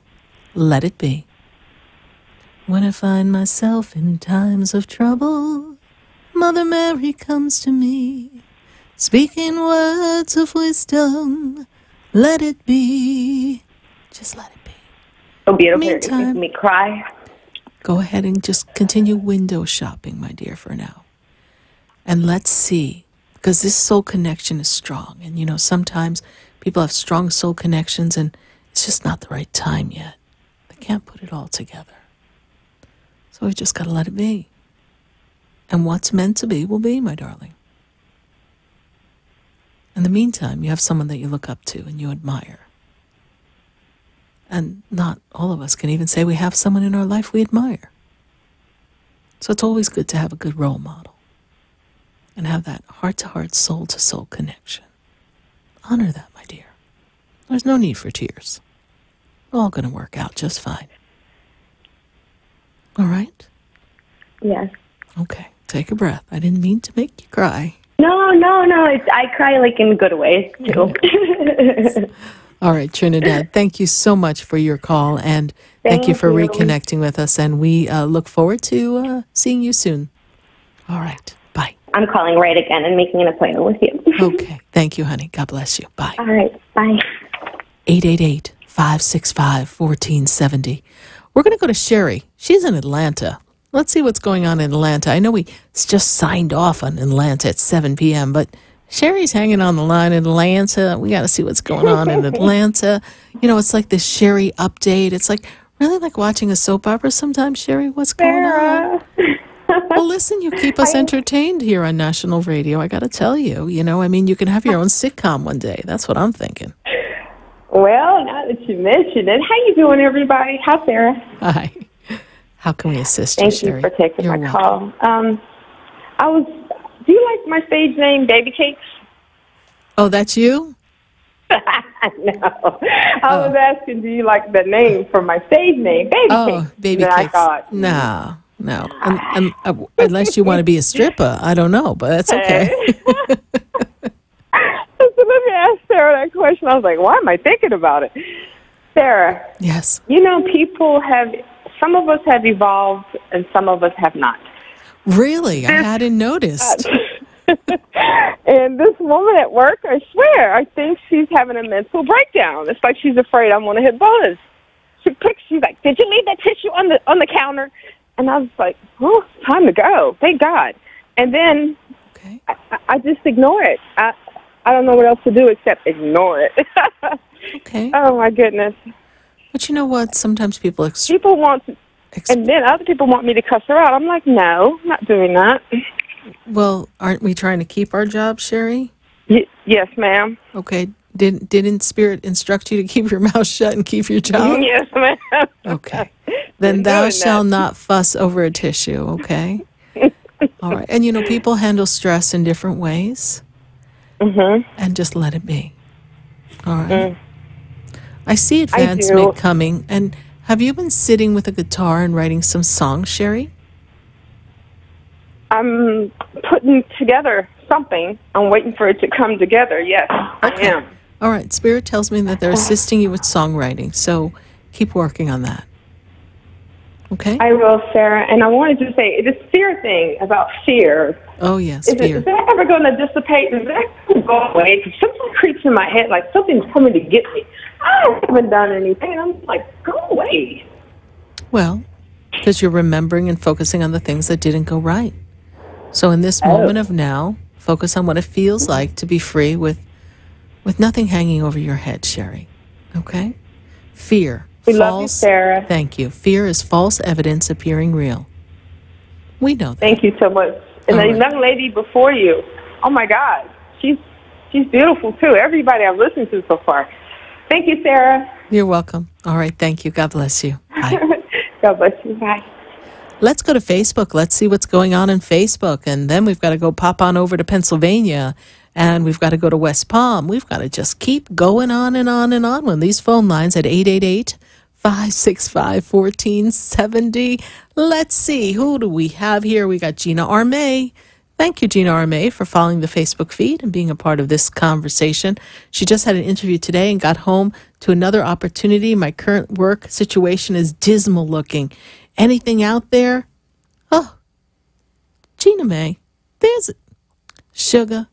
let it be. When I find myself in times of trouble, Mother Mary comes to me, speaking words of wisdom. Let it be. Just let it be. So beautiful. Meantime, It makes me cry. Go ahead and just continue window shopping, my dear, for now. And let's see, because this soul connection is strong. And, you know, sometimes people have strong soul connections and it's just not the right time yet. They can't put it all together. So we just got to let it be. And what's meant to be will be, my darling. In the meantime, you have someone that you look up to and you admire. And not all of us can even say we have someone in our life we admire. So it's always good to have a good role model and have that heart-to-heart, soul-to-soul connection. Honor that, my dear. There's no need for tears. All going to work out just fine. All right? Yes. Okay. Take a breath. I didn't mean to make you cry. No. I cry like in good ways, too. All right, Trinidad, thank you so much for your call, and thank you for reconnecting with us, and we look forward to seeing you soon. All right, bye. I'm calling right again and making an appointment with you. Okay, thank you, honey. God bless you. Bye. All right, bye. 888-565-1470. We're going to go to Sherry. She's in Atlanta. Let's see what's going on in Atlanta. I know we just signed off on Atlanta at 7 p.m., but Sherry's hanging on the line in Atlanta. We got to see what's going on in Atlanta. You know, it's like this Sherry update. It's like really like watching a soap opera sometimes, Sherry. What's going on? Well, listen, you keep us entertained here on national radio. I got to tell you, you know, I mean, you can have your own sitcom one day. That's what I'm thinking. Well, now that you mentioned it, how you doing, everybody? Hi, Sarah. Hi. How can we assist you, Thank Sherry? you for taking You're my welcome. call. Do you like my stage name, Baby Cakes? Oh, that's you? No. I was asking, do you like the name for my stage name, Baby Cakes? Baby And Cakes. I thought, No. Unless you want to be a stripper. I don't know, but that's okay. So let me ask Sarah that question. I was like, why am I thinking about it? Sarah. Yes. You know, some of us have evolved and some of us have not. Really? I hadn't noticed. And this woman at work, I swear, I think she's having a mental breakdown. It's like she's afraid I'm going to hit bonus. She's like, did you leave that tissue on the counter? And I was like, oh, it's time to go. Thank God. And then I just ignore it. I don't know what else to do except ignore it. Okay. Oh, my goodness. But you know what? Sometimes people want to, and then other people want me to cuss her out. I'm like, no, I'm not doing that. Well, aren't we trying to keep our job, Sherry? Yes, ma'am. Okay. Didn't Spirit instruct you to keep your mouth shut and keep your job? Yes, ma'am. Okay. Then thou shalt not fuss over a tissue, okay? All right. And, you know, people handle stress in different ways. Mm-hmm. And just let it be. All right. I see advancement coming. And have you been sitting with a guitar and writing some songs, Sherry? I'm putting together something. I'm waiting for it to come together. Yes, I am. All right. Spirit tells me that they're assisting you with songwriting. So keep working on that. Okay? I will, Sarah. And I wanted to say, this fear thing about fear. Oh, yes, fear. Is that ever going to dissipate? Is that going to go away? Because something creeps in my head like something's coming to get me. I haven't done anything. And I'm like, go away. Well, because you're remembering and focusing on the things that didn't go right. So in this moment of now, focus on what it feels like to be free with nothing hanging over your head, Sherry. Okay? Fear. We love you, Sarah. Thank you. Fear is false evidence appearing real. We know that. Thank you so much. And the young lady before you, oh my God, she's beautiful too. Everybody I've listened to so far. Thank you, Sarah. You're welcome. All right, thank you. God bless you. Bye. God bless you. Bye. Let's go to Facebook. Let's see what's going on in Facebook. And then we've got to go pop on over to Pennsylvania. And we've got to go to West Palm. We've got to just keep going on and on and on when these phone lines at 888-565-1470. Let's see. Who do we have here? We got Gina Armay. Thank you, Gina Armay, for following the Facebook feed and being a part of this conversation. She just had an interview today and got home to another opportunity. My current work situation is dismal looking. Anything out there? Oh, Gina May, there's it. Sugar.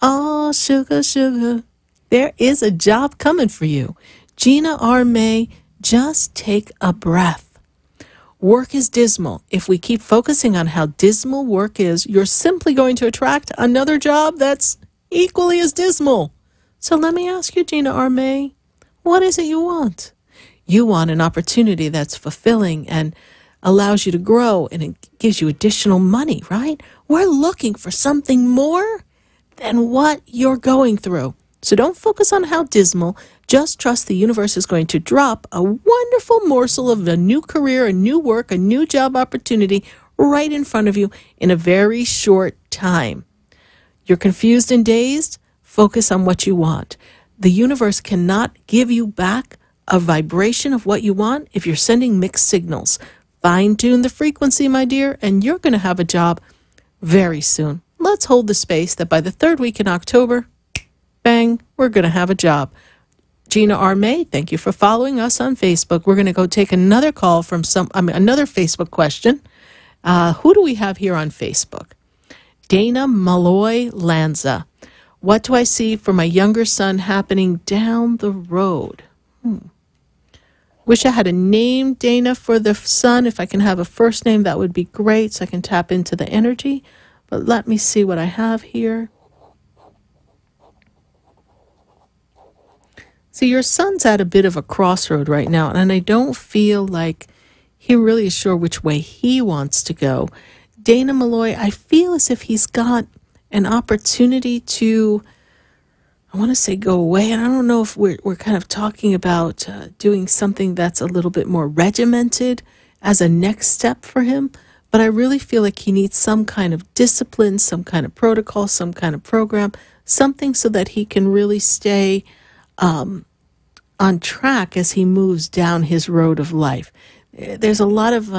Oh, sugar, sugar. There is a job coming for you. Gina Armay, just take a breath. Work is dismal. If we keep focusing on how dismal work is, you're simply going to attract another job that's equally as dismal. So let me ask you, Gina Armay, what is it you want? You want an opportunity that's fulfilling and allows you to grow, and it gives you additional money, right? We're looking for something more than what you're going through. So don't focus on how dismal. Just trust the universe is going to drop a wonderful morsel of a new career, a new work, a new job opportunity right in front of you in a very short time. You're confused and dazed? Focus on what you want. The universe cannot give you back a vibration of what you want if you're sending mixed signals. Fine-tune the frequency, my dear, and you're going to have a job very soon. Let's hold the space that by the third week in October, bang, we're going to have a job. Gina Armay, thank you for following us on Facebook. We're going to go take another call from another Facebook question. Who do we have here on Facebook? Dana Malloy Lanza. What do I see for my younger son happening down the road? Wish I had a name, Dana, for the son. If I can have a first name, that would be great so I can tap into the energy. But let me see what I have here. See, your son's at a bit of a crossroad right now, and I don't feel like he really is sure which way he wants to go. Dana Malloy, I feel as if he's got an opportunity to, I want to say go away, and I don't know if we're kind of talking about doing something that's a little bit more regimented as a next step for him, but I really feel like he needs some kind of discipline, some kind of protocol, some kind of program, something so that he can really stay on track as he moves down his road of life. There's a lot of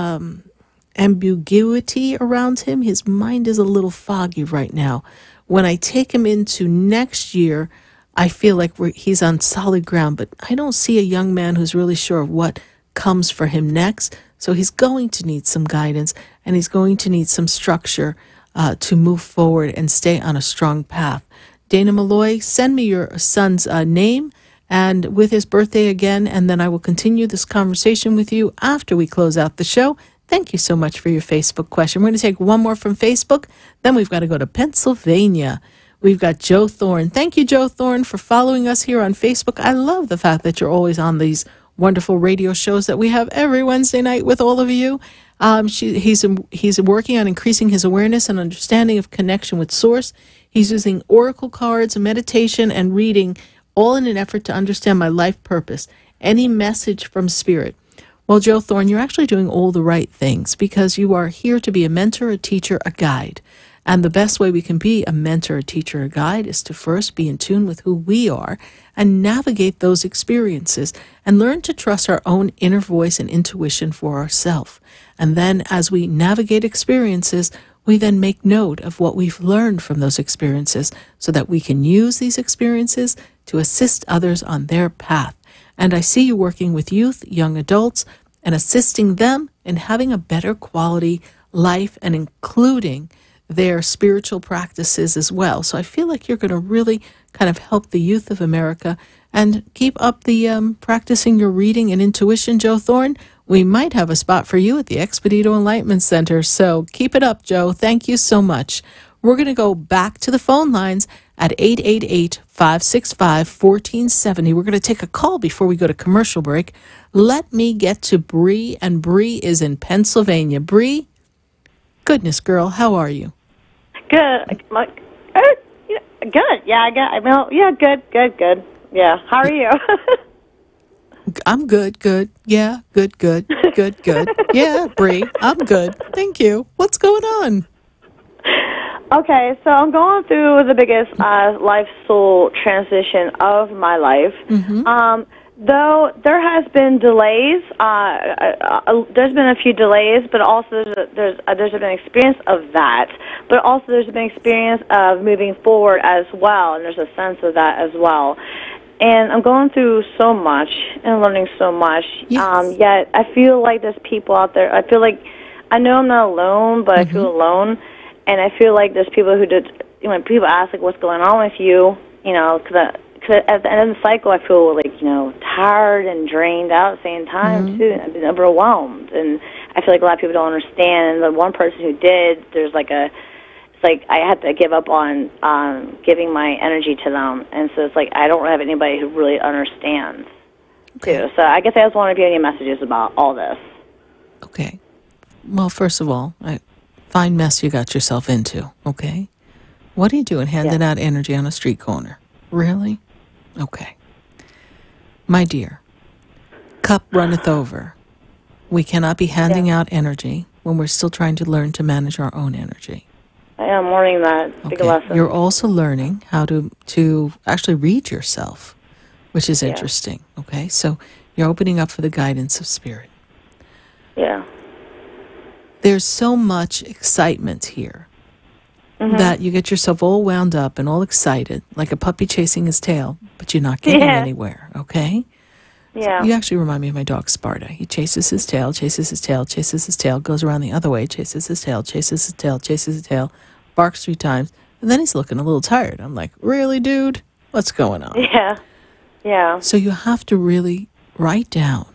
ambiguity around him. His mind is a little foggy right now. When I take him into next year, I feel like he's on solid ground, but I don't see a young man who's really sure of what comes for him next. So he's going to need some guidance, and he's going to need some structure to move forward and stay on a strong path. Dana Malloy, send me your son's name and with his birthday again, and then I will continue this conversation with you after we close out the show. Thank you so much for your Facebook question. We're going to take one more from Facebook, then we've got to go to Pennsylvania. We've got Joe Thorne. Thank you, Joe Thorne, for following us here on Facebook. I love the fact that you're always on these wonderful radio shows that we have every Wednesday night with all of you. He's working on increasing his awareness and understanding of connection with Source. He's using oracle cards, meditation, and reading, all in an effort to understand my life purpose. Any message from Spirit? Well, Joe Thorne, you're actually doing all the right things because you are here to be a mentor, a teacher, a guide. And the best way we can be a mentor, a teacher, a guide is to first be in tune with who we are and navigate those experiences and learn to trust our own inner voice and intuition for ourselves. And then as we navigate experiences, we then make note of what we've learned from those experiences so that we can use these experiences to assist others on their path. And I see you working with youth, young adults, and assisting them in having a better quality life and including their spiritual practices as well. So I feel like you're going to really kind of help the youth of America and keep up the practicing your reading and intuition, Joe Thorne. We might have a spot for you at the Expedito Enlightenment Center. So keep it up, Joe. Thank you so much. We're going to go back to the phone lines at 888-565-1470. We're going to take a call before we go to commercial break. Let me get to Bree, and Bree is in Pennsylvania. Bree, goodness, girl, how are you? Good. Good. Yeah, good. Yeah. How are you? I'm good. Yeah, good. Yeah, Bree, I'm good. Thank you. What's going on? Okay, so I'm going through the biggest life soul transition of my life. Though there has been delays, there's been a few delays, but also there's been an experience of that. But also there's been experience of moving forward as well, and there's a sense of that as well. And I'm going through so much and learning so much. Yet I feel like there's people out there. I feel like I know I'm not alone, but I feel alone. And I feel like there's people who when people ask, like, what's going on with you, because at the end of the cycle, I feel like, tired and drained out at the same time, too. And I've been overwhelmed. And I feel like a lot of people don't understand. And the one person who did, it's like I had to give up on giving my energy to them. And so it's like I don't have anybody who really understands, too. So I guess I just want to give any messages about all this. Okay. Well, first of all, fine mess you got yourself into, okay? What are you doing handing out energy on a street corner? Really? Okay. My dear, cup runneth over. We cannot be handing out energy when we're still trying to learn to manage our own energy. I am learning that. Big lesson. You're also learning how to actually read yourself, which is interesting, okay? So you're opening up for the guidance of spirit. Yeah. There's so much excitement here that you get yourself all wound up and all excited, like a puppy chasing his tail, but you're not getting anywhere, okay? Yeah. You actually remind me of my dog, Sparta. He chases his tail, goes around the other way, chases his tail, barks 3 times, and then he's looking a little tired. I'm like, really, dude? What's going on? Yeah. So you have to really write down.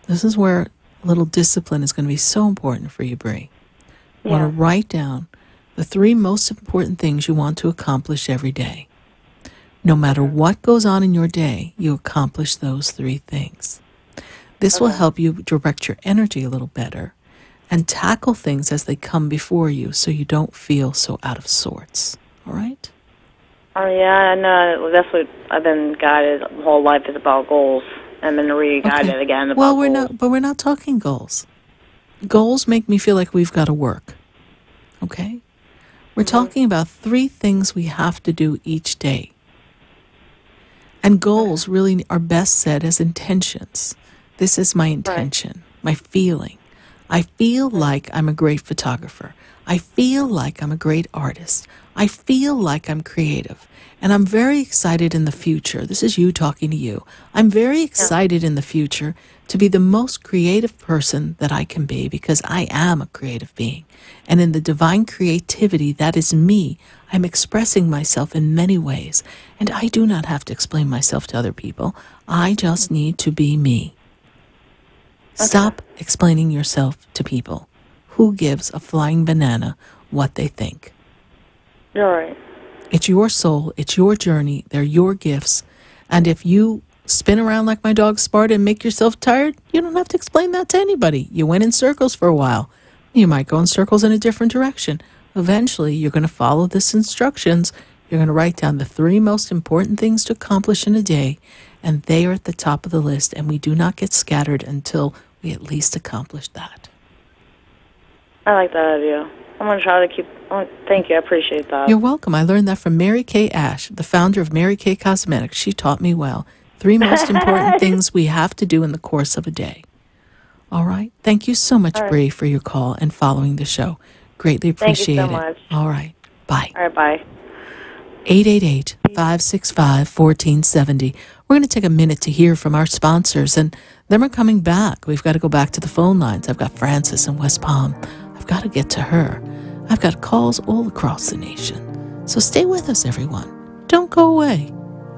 This is where a little discipline is going to be so important for you, Bree. You want to write down the 3 most important things you want to accomplish every day. No matter what goes on in your day, you accomplish those 3 things. This will help you direct your energy a little better and tackle things as they come before you so you don't feel so out of sorts. All right? Oh, yeah, I know. That's what I've been guided. The whole life is about goals. I'm been re-guided again about goals. We're not talking goals. Goals make me feel like we've got to work. Okay? We're talking about 3 things we have to do each day. And goals really are best said as intentions. This is my intention, my feeling. I feel like I'm a great photographer. I feel like I'm a great artist. I feel like I'm creative. And I'm very excited in the future. This is you talking to you. I'm very excited in the future to be the most creative person that I can be because I am a creative being. And in the divine creativity that is me, I'm expressing myself in many ways. And I do not have to explain myself to other people. I just need to be me. Stop explaining yourself to people. Who gives a flying banana what they think? You're right. It's your soul. It's your journey. They're your gifts. And if you spin around like my dog Sparta and make yourself tired, you don't have to explain that to anybody. You went in circles for a while. You might go in circles in a different direction. Eventually, you're going to follow this instructions. You're going to write down the 3 most important things to accomplish in a day, and they are at the top of the list, and we do not get scattered until we at least accomplish that. I like that idea. I'm going to try to keep... thank you. I appreciate that. You're welcome. I learned that from Mary Kay Ash, the founder of Mary Kay Cosmetics. She taught me well. 3 most important things we have to do in the course of a day. All right? Thank you so much, Bree, for your call and following the show. Greatly appreciate it. Thank you so much. All right. Bye. All right, bye. 888-565-1470. We're going to take a minute to hear from our sponsors, and then we're coming back. We've got to go back to the phone lines. I've got Frances in West Palm. I've got to get to her. I've got calls all across the nation. So stay with us, everyone. Don't go away.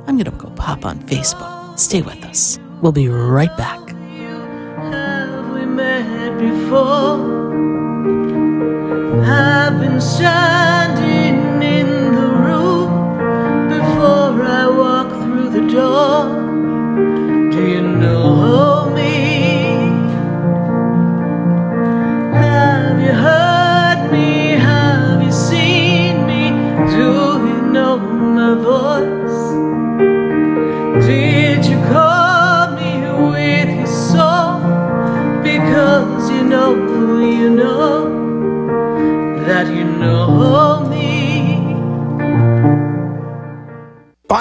I'm going to go pop on Facebook. Stay with us. We'll be right back. Have we met before? I've been standing in the room before I walk through the door. Do you know me? Have you heard me? Have you seen me? Do you know my voice? Did you call me with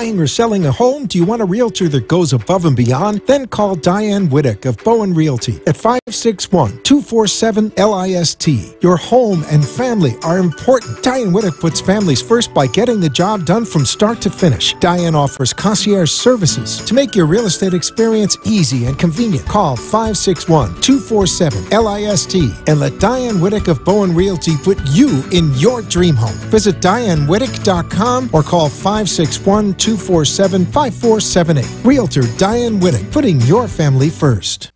Buying or selling a home? Do you want a realtor that goes above and beyond? Then call Diane Whittick of Bowen Realty at 561-247-LIST. Your home and family are important. Diane Whittick puts families first by getting the job done from start to finish. Diane offers concierge services to make your real estate experience easy and convenient. Call 561-247-LIST and let Diane Whittick of Bowen Realty put you in your dream home. Visit DianeWhittick.com or call 561-247-5478. Realtor Diane Whittick, putting your family first.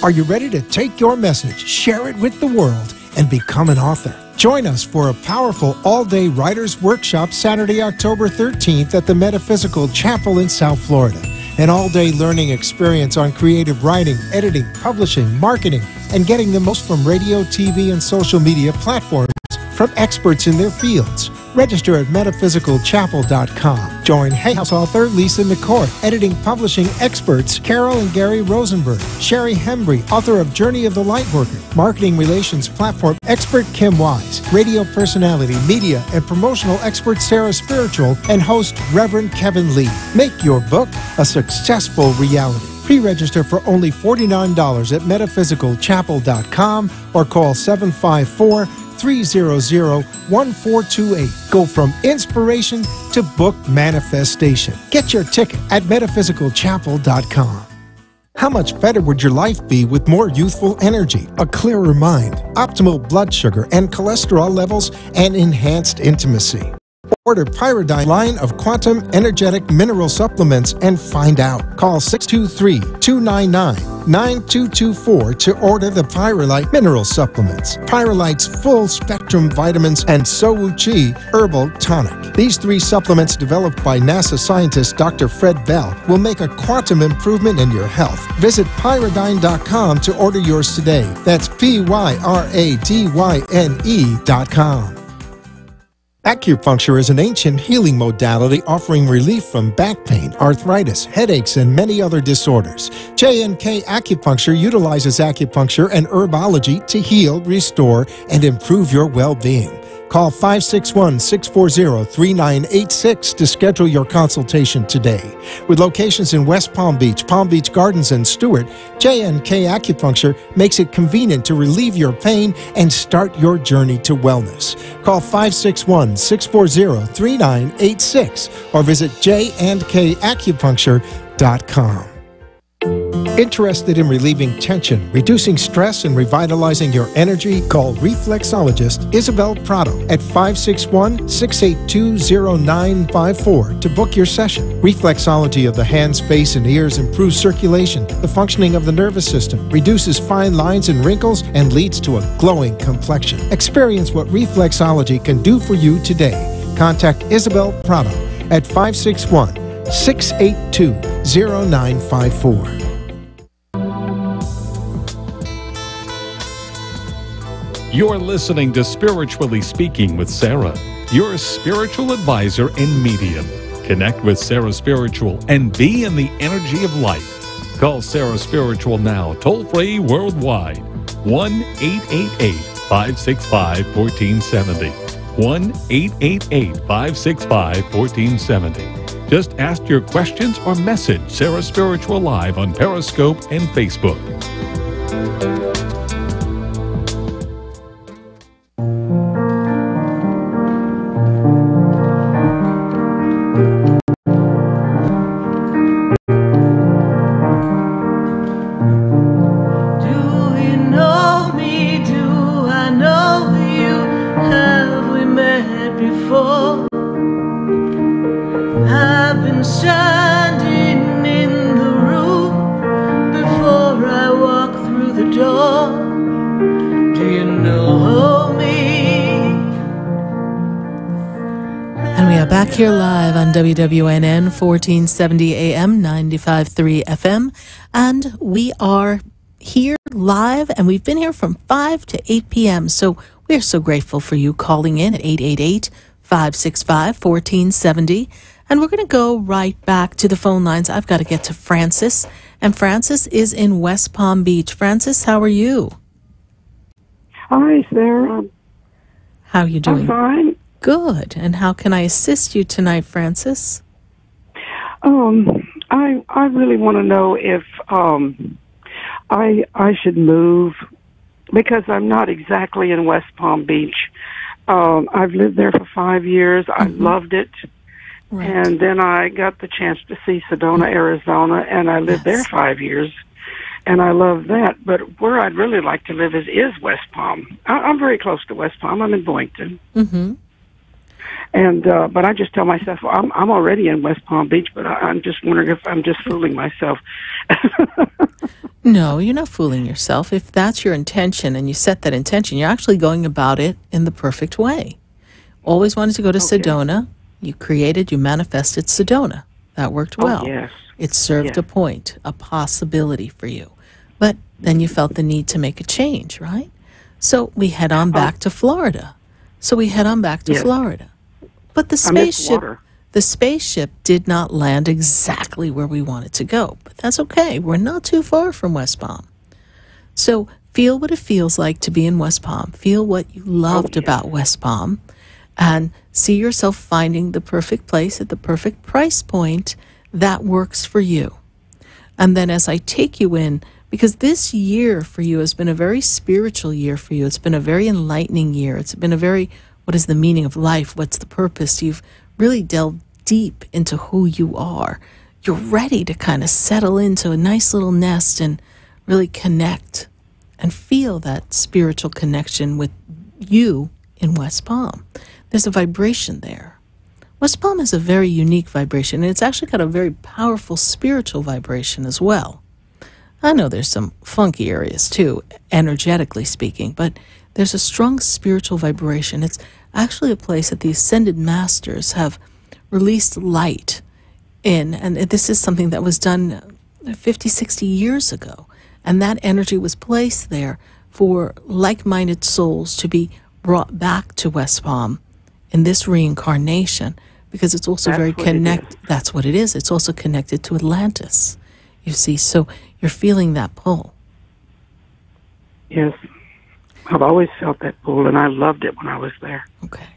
Are you ready to take your message, share it with the world, and become an author? Join us for a powerful all-day writers' workshop Saturday, October 13th at the Metaphysical Chapel in South Florida. An all-day learning experience on creative writing, editing, publishing, marketing, and getting the most from radio, TV, and social media platforms from experts in their fields. Register at metaphysicalchapel.com. Join Hay House author Lisa McCoy, editing publishing experts Carol and Gary Rosenberg, Sherry Hembry, author of Journey of the Lightworker, marketing relations platform expert Kim Wise, radio personality, media, and promotional expert SarahSpiritual, and host Reverend Kevin Lee. Make your book a successful reality. Pre-register for only $49 at metaphysicalchapel.com or call 754-300-1428. Go from inspiration to book manifestation. Get your ticket at metaphysicalchapel.com. How much better would your life be with more youthful energy, a clearer mind, optimal blood sugar and cholesterol levels, and enhanced intimacy? Order Pyridine line of quantum energetic mineral supplements and find out. Call 623-299-9224 to order the Pyrolite mineral supplements, Pyrolite's full spectrum vitamins, and So Chi herbal tonic. These three supplements developed by NASA scientist Dr. Fred Bell will make a quantum improvement in your health. Visit Pyridine.com to order yours today. That's PYRADYNE.com. Acupuncture is an ancient healing modality offering relief from back pain, arthritis, headaches, and many other disorders. J&K Acupuncture utilizes acupuncture and herbology to heal, restore, and improve your well-being. Call 561-640-3986 to schedule your consultation today. With locations in West Palm Beach Gardens, and Stewart, J&K Acupuncture makes it convenient to relieve your pain and start your journey to wellness. Call 561-640-3986 or visit jandkacupuncture.com. Interested in relieving tension, reducing stress, and revitalizing your energy? Call reflexologist Isabel Prado at 561-682-0954 to book your session. Reflexology of the hands, face, and ears improves circulation, the functioning of the nervous system, reduces fine lines and wrinkles, and leads to a glowing complexion. Experience what reflexology can do for you today. Contact Isabel Prado at 561-682-0954. You're listening to Spiritually Speaking with Sarah, your spiritual advisor and medium. Connect with SarahSpiritual and be in the energy of light. Call SarahSpiritual now, toll-free worldwide. 1-888-565-1470. 1-888-565-1470. Just ask your questions or message SarahSpiritual live on Periscope and Facebook. Here live on WWNN 1470 AM 95.3 FM, and we are here live, and we've been here from 5 to 8 p.m. So we're so grateful for you calling in at 888-565-1470, and we're going to go right back to the phone lines. I've got to get to Francis, and Francis is in West Palm Beach. Francis, how are you? Hi, Sarah. How are you doing? I'm fine. Good. And how can I assist you tonight, Francis? I really want to know if I should move, because I'm not exactly in West Palm Beach. I've lived there for 5 years. I loved it. Right. And then I got the chance to see Sedona, Arizona, and I lived there 5 years. And I love that. But where I'd really like to live is West Palm. I'm very close to West Palm. I'm in Boynton. Mm-hmm. And but I just tell myself, well, I'm already in West Palm Beach, but I'm just wondering if I'm just fooling myself. No, you're not fooling yourself. If that's your intention and you set that intention, you're actually going about it in the perfect way. Always wanted to go to Sedona. You manifested Sedona. That worked well. Oh, yes. It served a point, a possibility for you. But then you felt the need to make a change, right? So we head on back to Florida. Florida. But the spaceship did not land exactly where we wanted to go. But that's okay. We're not too far from West Palm. So feel what it feels like to be in West Palm. Feel what you loved about West Palm. And see yourself finding the perfect place at the perfect price point that works for you. And then as I take you in, because this year for you has been a very spiritual year for you. It's been a very enlightening year. It's been a very, what is the meaning of life? What's the purpose? You've really delved deep into who you are. You're ready to kind of settle into a nice little nest and really connect and feel that spiritual connection with you in West Palm. There's a vibration there. West Palm has a very unique vibration, and it's actually got a very powerful spiritual vibration as well. I know there's some funky areas too, energetically speaking, but there's a strong spiritual vibration. It's actually a place that the Ascended Masters have released light in, and this is something that was done 50, 60 years ago, and that energy was placed there for like-minded souls to be brought back to West Palm in this reincarnation, because it's also very connected. That's what it is. It's also connected to Atlantis, you see. So you're feeling that pull. Yes. I've always felt that pull, and I loved it when I was there. Okay.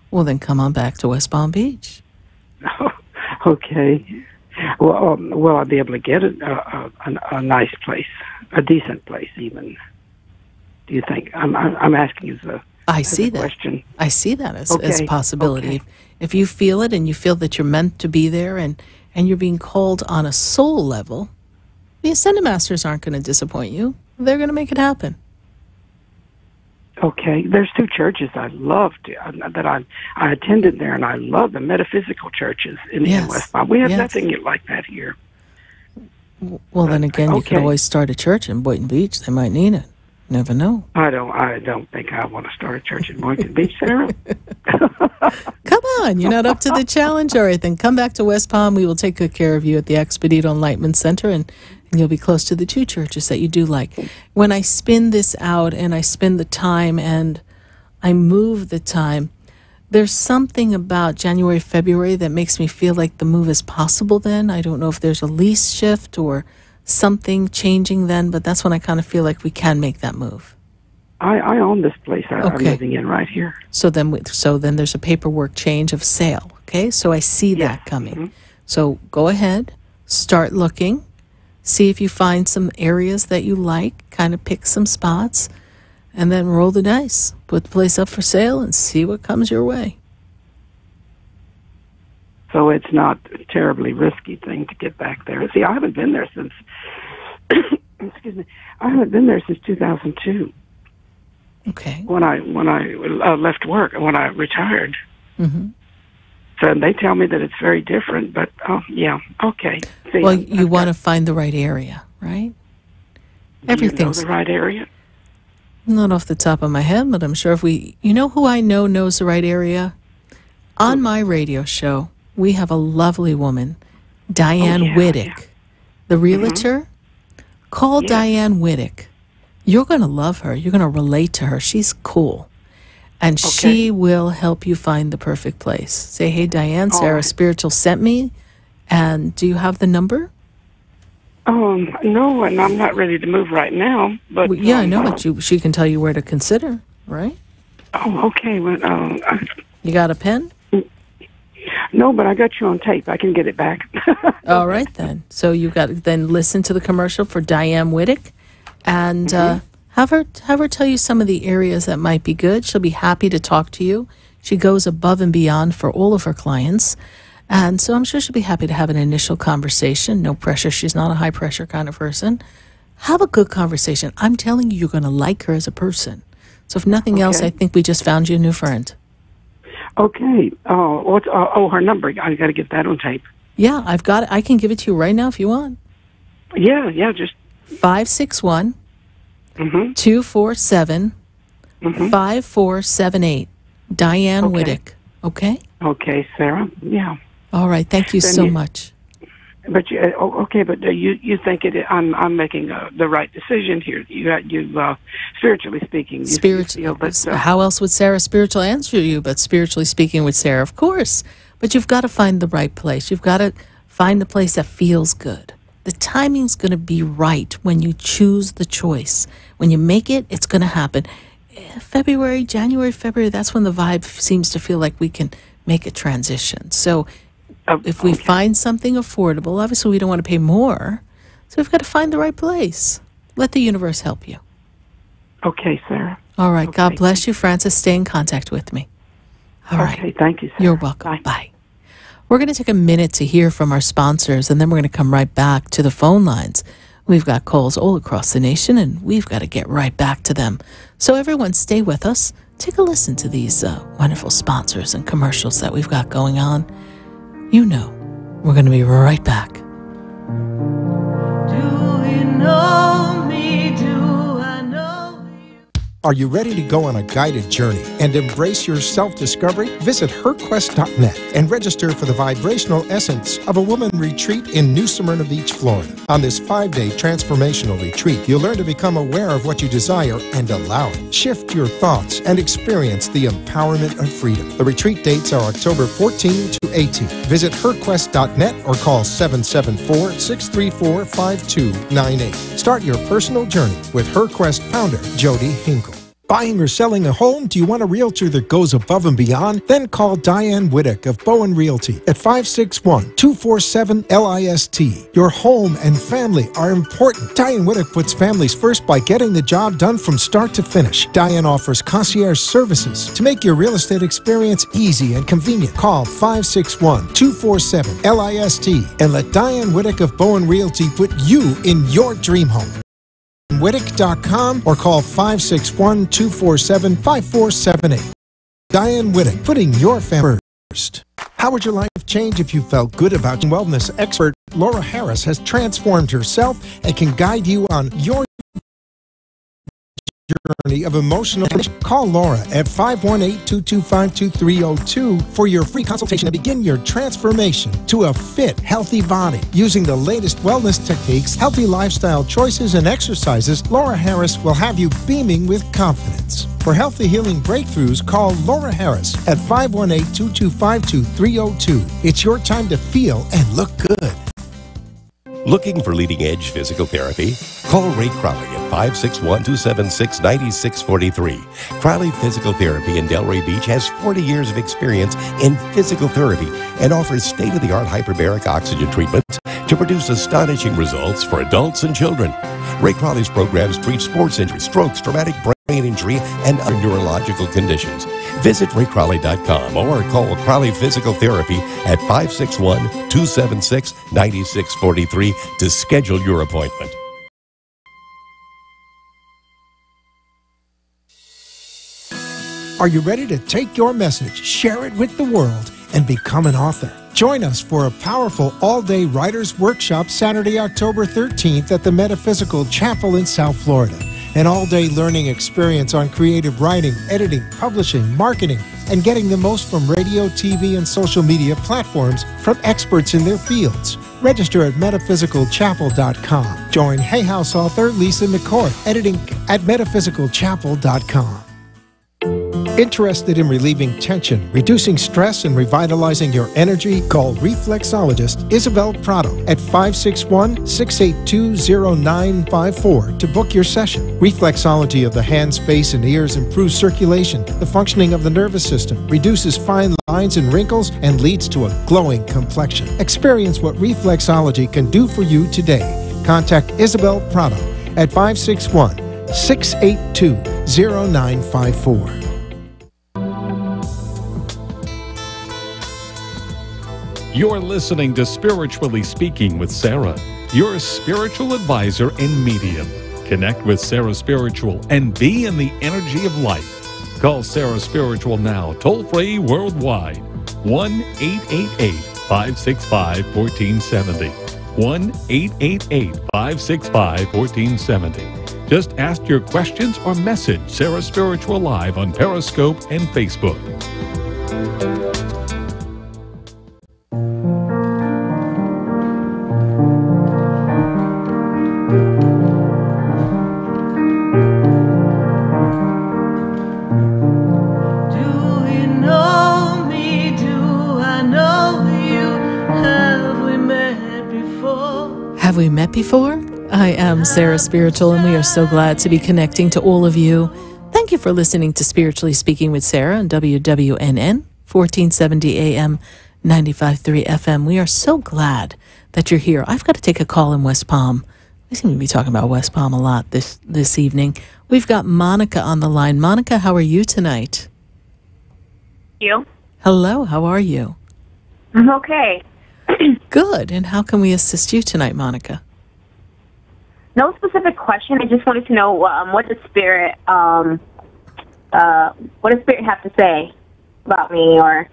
Well, then come on back to West Palm Beach. Okay. Well, I'll be able to get a nice place, a decent place, even. Do you think? I'm asking as a question. I see that as a possibility. Okay. If you feel it and you feel that you're meant to be there and you're being called on a soul level, the Ascended Masters aren't going to disappoint you. They're going to make it happen. Okay. There's two churches I loved that I attended there, and I love the metaphysical churches in West Palm. We have nothing like that here. Well, then again, you could always start a church in Boynton Beach. They might need it. Never know. I don't think I want to start a church in Boynton Beach, Sarah. Come on, you're not up to the challenge or anything. Come back to West Palm. We will take good care of you at the Expedito Enlightenment Center, and you'll be close to the two churches that you do like. When I spin this out and I spin the time and I move the time, there's something about January, February that makes me feel like the move is possible then. I don't know if there's a lease shift or something changing then, but that's when I kind of feel like we can make that move. I own this place I'm living in right here. So then there's a paperwork change of sale, okay? So I see that coming. Mm-hmm. So go ahead, start looking, see if you find some areas that you like, kind of pick some spots, and then roll the dice. Put the place up for sale and see what comes your way. So it's not a terribly risky thing to get back there. See, I haven't been there since, excuse me, I haven't been there since 2002. Okay. When I left work, when I retired. Mm-hmm. So they tell me that it's very different, but okay. See, well, you want to find the right area, right? Everything's the right area. Not off the top of my head, but I'm sure if you know who I know knows the right area? On my radio show, we have a lovely woman, Diane Whittick, the realtor. Mm-hmm. Call Diane Whittick. You're going to love her. You're going to relate to her. She's cool. And she will help you find the perfect place. Say, hey, Diane, SarahSpiritual sent me. And do you have the number? No, and I'm not ready to move right now. But I know, but she can tell you where to consider, right? Oh, okay. Well, You got a pen? No, but I got you on tape. I can get it back. All right, then. So you got to then listen to the commercial for Diane Whittick and have her tell you some of the areas that might be good. She'll be happy to talk to you. She goes above and beyond for all of her clients. And so I'm sure she'll be happy to have an initial conversation. No pressure. She's not a high-pressure kind of person. Have a good conversation. I'm telling you, you're going to like her as a person. So if nothing else, I think we just found you a new friend. Okay. Her number. I got to get that on tape. Yeah, I've got it. I can give it to you right now if you want. Yeah, just 561 247 5478. Diane Whittick. Okay? Okay, Sarah. Yeah. All right. Thank you so much. But you think I'm making the right decision here. You spiritually speaking. How else would SarahSpiritual answer you but spiritually speaking with Sarah? Of course. But you've got to find the right place. You've got to find the place that feels good. The timing's going to be right when you choose the choice. When you make it, it's going to happen. January, February, that's when the vibe seems to feel like we can make a transition. So if we find something affordable, obviously we don't want to pay more. So we've got to find the right place. Let the universe help you. Okay, Sarah. All right. Okay. God bless you, Francis. Stay in contact with me. All right. Okay, thank you, Sarah. You're welcome. Bye. We're going to take a minute to hear from our sponsors, and then we're going to come right back to the phone lines. We've got calls all across the nation, and we've got to get right back to them. So everyone stay with us. Take a listen to these wonderful sponsors and commercials that we've got going on. You know, we're going to be right back. Do you know me? Do I know you? Are you ready to go on a guided journey and embrace your self-discovery? Visit herquest.net and register for the Vibrational Essence of a Woman retreat in New Smyrna Beach, Florida. On this 5-day transformational retreat, you'll learn to become aware of what you desire and allow it. Shift your thoughts and experience the empowerment of freedom. The retreat dates are October 14 to 18. Visit herquest.net or call 774-634-5298. Start your personal journey with HerQuest founder Jody Hinkle. Buying or selling a home? Do you want a realtor that goes above and beyond? Then call Diane Whittick of Bowen Realty at 561-247-LIST. Your home and family are important. Diane Whittick puts families first by getting the job done from start to finish. Diane offers concierge services to make your real estate experience easy and convenient. Call 561-247-LIST and let Diane Whittick of Bowen Realty put you in your dream home. Whittick.com or call 561-247-5478. Diane Whittick, putting your family first. How would your life change if you felt good about your wellness? Expert Laura Harris has transformed herself and can guide you on your journey of emotional. Call Laura at 518-225-2302 for your free consultation and begin your transformation to a fit, healthy body. Using the latest wellness techniques, healthy lifestyle choices, and exercises, Laura Harris will have you beaming with confidence. For healthy healing breakthroughs, call Laura Harris at 518-225-2302. It's your time to feel and look good. Looking for leading-edge physical therapy? Call Ray Crowley at 561-276-9643. Crowley Physical Therapy in Delray Beach has 40 years of experience in physical therapy and offers state-of-the-art hyperbaric oxygen treatments to produce astonishing results for adults and children. Ray Crowley's programs treat sports injuries, strokes, traumatic brain injury, and other neurological conditions. Visit RayCrowley.com or call Crowley Physical Therapy at 561-276-9643 to schedule your appointment. Are you ready to take your message, share it with the world, and become an author? Join us for a powerful all-day writer's workshop Saturday, October 13th at the Metaphysical Chapel in South Florida. An all-day learning experience on creative writing, editing, publishing, marketing, and getting the most from radio, TV, and social media platforms from experts in their fields. Register at metaphysicalchapel.com. Join Hay House author Lisa McCoy, editing at metaphysicalchapel.com. Interested in relieving tension, reducing stress, and revitalizing your energy? Call reflexologist Isabel Prado at 561-682-0954 to book your session. Reflexology of the hands, face, and ears improves circulation, the functioning of the nervous system, reduces fine lines and wrinkles, and leads to a glowing complexion. Experience what reflexology can do for you today. Contact Isabel Prado at 561-682-0954. You're listening to Spiritually Speaking with Sarah, your spiritual advisor and medium. Connect with SarahSpiritual and be in the energy of light. Call SarahSpiritual now, toll-free worldwide. 1-888-565-1470. 1-888-565-1470. Just ask your questions or message SarahSpiritual live on Periscope and Facebook. Have we met before? I am Sarah Spiritual, and we are so glad to be connecting to all of you. Thank you for listening to Spiritually Speaking with Sarah on WWNN, 1470 AM, 95.3 FM. We are so glad that you're here. I've got to take a call in West Palm. We seem to be talking about West Palm a lot this evening. We've got Monica on the line. Monica, how are you tonight? You? Hello, how are you? I'm okay. Good. And how can we assist you tonight, Monica? No specific question. I just wanted to know what does spirit have to say about me or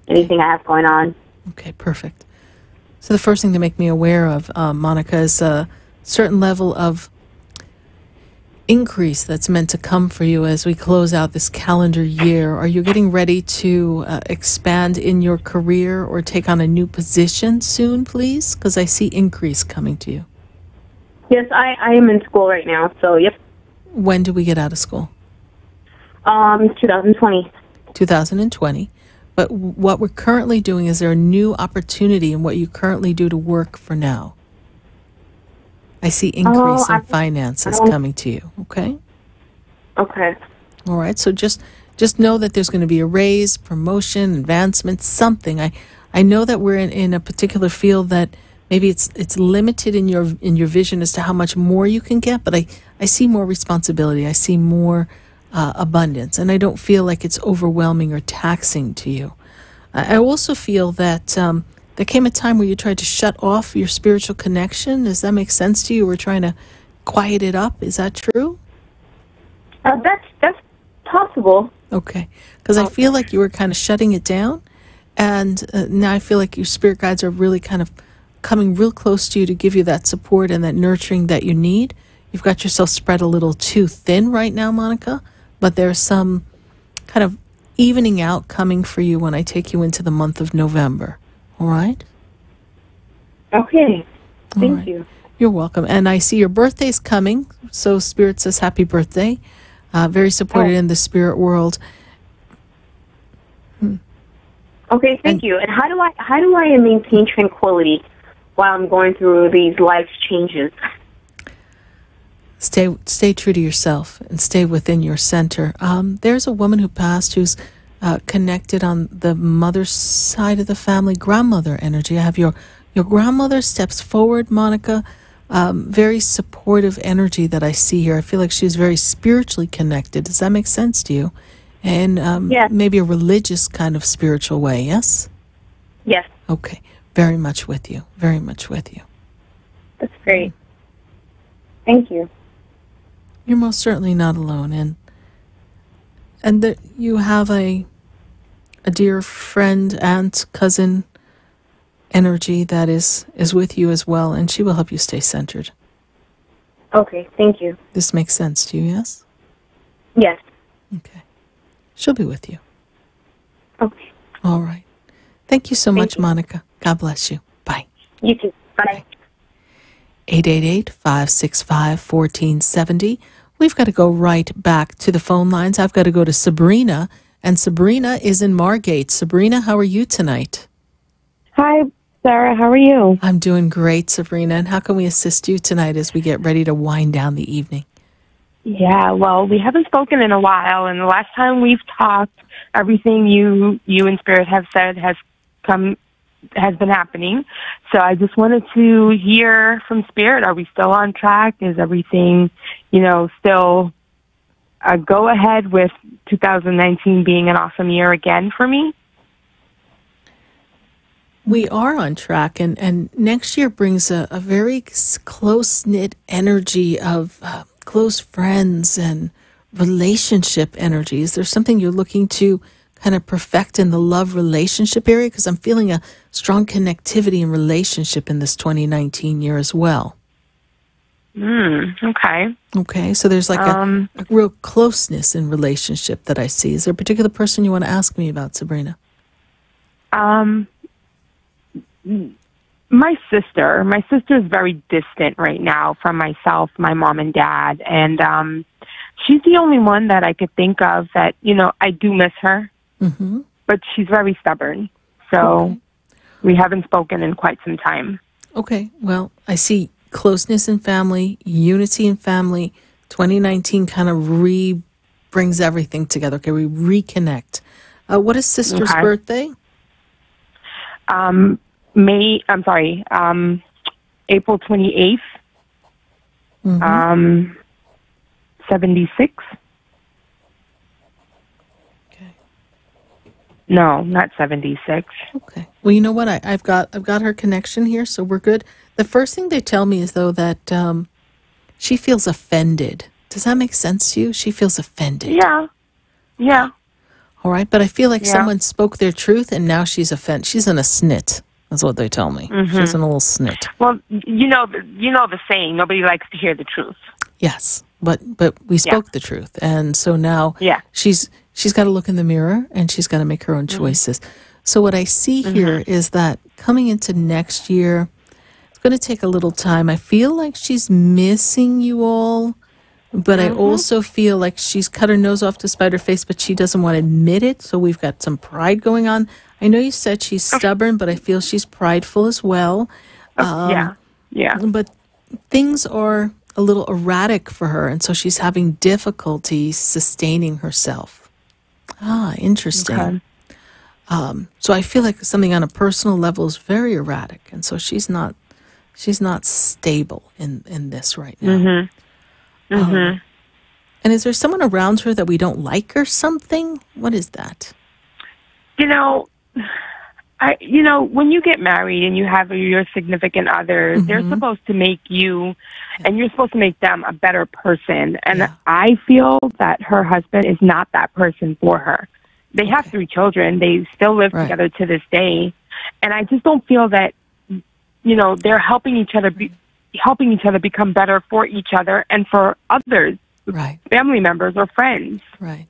anything I have going on. Okay, perfect. So the first thing to make me aware of, Monica, is a certain level of increase that's meant to come for you as we close out this calendar year. Are you getting ready to expand in your career or take on a new position soon, please? Because I see increase coming to you. Yes, I am in school right now, so yep. When do we get out of school? 2020. 2020. But what we're currently doing, is there a new opportunity in what you currently do to work for now? I see increase in finances coming to you, okay? Okay. All right, so just know that there's going to be a raise, promotion, advancement, something. I know that we're in a particular field that maybe it's limited in your vision as to how much more you can get, but I see more responsibility. I see more abundance, and I don't feel like it's overwhelming or taxing to you. I also feel that there came a time where you tried to shut off your spiritual connection. Does that make sense to you? We're trying to quiet it up. Is that true? That's possible. Okay. Because I feel like you were kind of shutting it down, and now I feel like your spirit guides are really kind of coming real close to you to give you that support and that nurturing that you need. You've got yourself spread a little too thin right now, Monica, but there's some kind of evening out coming for you when I take you into the month of November. All right? Okay. Thank you. You're welcome. And I see your birthday's coming, so Spirit says happy birthday. Very supported in the spirit world. Okay, thank you. And how do I maintain tranquility while I'm going through these life changes? Stay true to yourself and stay within your center. There's a woman who passed who's connected on the mother's side of the family, grandmother energy. I have your grandmother steps forward, Monica. Very supportive energy that I see here. I feel like she's very spiritually connected. Does that make sense to you? And yes. Maybe a religious kind of spiritual way, yes? Yes. Okay. Very much with you. Very much with you. That's great. Thank you. You're most certainly not alone. And that you have a dear friend, aunt, cousin energy that is with you as well, and she will help you stay centered. Okay, thank you. This makes sense to you, yes? Yes. Okay. She'll be with you. Okay. All right. Thank you so much, Monica. God bless you. Bye. You too. Bye. 888-565-1470. we've got to go right back to the phone lines. I've got to go to Sabrina, and Sabrina is in Margate. Sabrina, how are you tonight? Hi, Sarah. How are you? I'm doing great, Sabrina. And how can we assist you tonight as we get ready to wind down the evening? Yeah, well, we haven't spoken in a while, and the last time we've talked, everything you and Spirit have said has been happening. So I just wanted to hear from Spirit. Are we still on track? Is everything, still a go ahead with 2019 being an awesome year again for me? We are on track, and next year brings a very close-knit energy of close friends and relationship energy. Is there something you're looking to kind of perfect in the love relationship area? Because I'm feeling a strong connectivity and relationship in this 2019 year as well. Okay. Okay, so there's like a real closeness in relationship that I see. Is there a particular person you want to ask me about, Sabrina? My sister is very distant right now from myself, my mom and dad, and she's the only one that I could think of that, I do miss her, but she's very stubborn, so we haven't spoken in quite some time. Okay, well, I see closeness in family, unity in family. 2019 kind of brings everything together. Okay, we reconnect. What is sister's birthday? April 28th, 76. Okay. No, not 76. Okay. Well, you know what? I've got her connection here, so we're good. The first thing they tell me is, though, that she feels offended. Does that make sense to you? She feels offended. Yeah. All right, but I feel like someone spoke their truth, and now she's offended. She's in a snit. That's what they tell me. She's in a little snit. Well, you know the saying, nobody likes to hear the truth. Yes, but we spoke the truth, and so now she's got to look in the mirror, and she's got to make her own choices. So what I see here is that coming into next year, it's going to take a little time. I feel like she's missing you all, but I also feel like she's cut her nose off to spite her face, but she doesn't want to admit it, so we've got some pride going on. I know you said she's stubborn, but I feel she's prideful as well. Yeah. But things are a little erratic for her, and so she's having difficulty sustaining herself. Interesting. Okay. So I feel like something on a personal level is very erratic, and so she's not stable in this right now. And is there someone around her that we don't like or something? What is that? When you get married and you have your significant other, they're supposed to make you, and you're supposed to make them a better person. And I feel that her husband is not that person for her. They have 3 children. They still live together to this day. And I just don't feel that, they're helping each other become better for each other and for others, family members or friends. Right.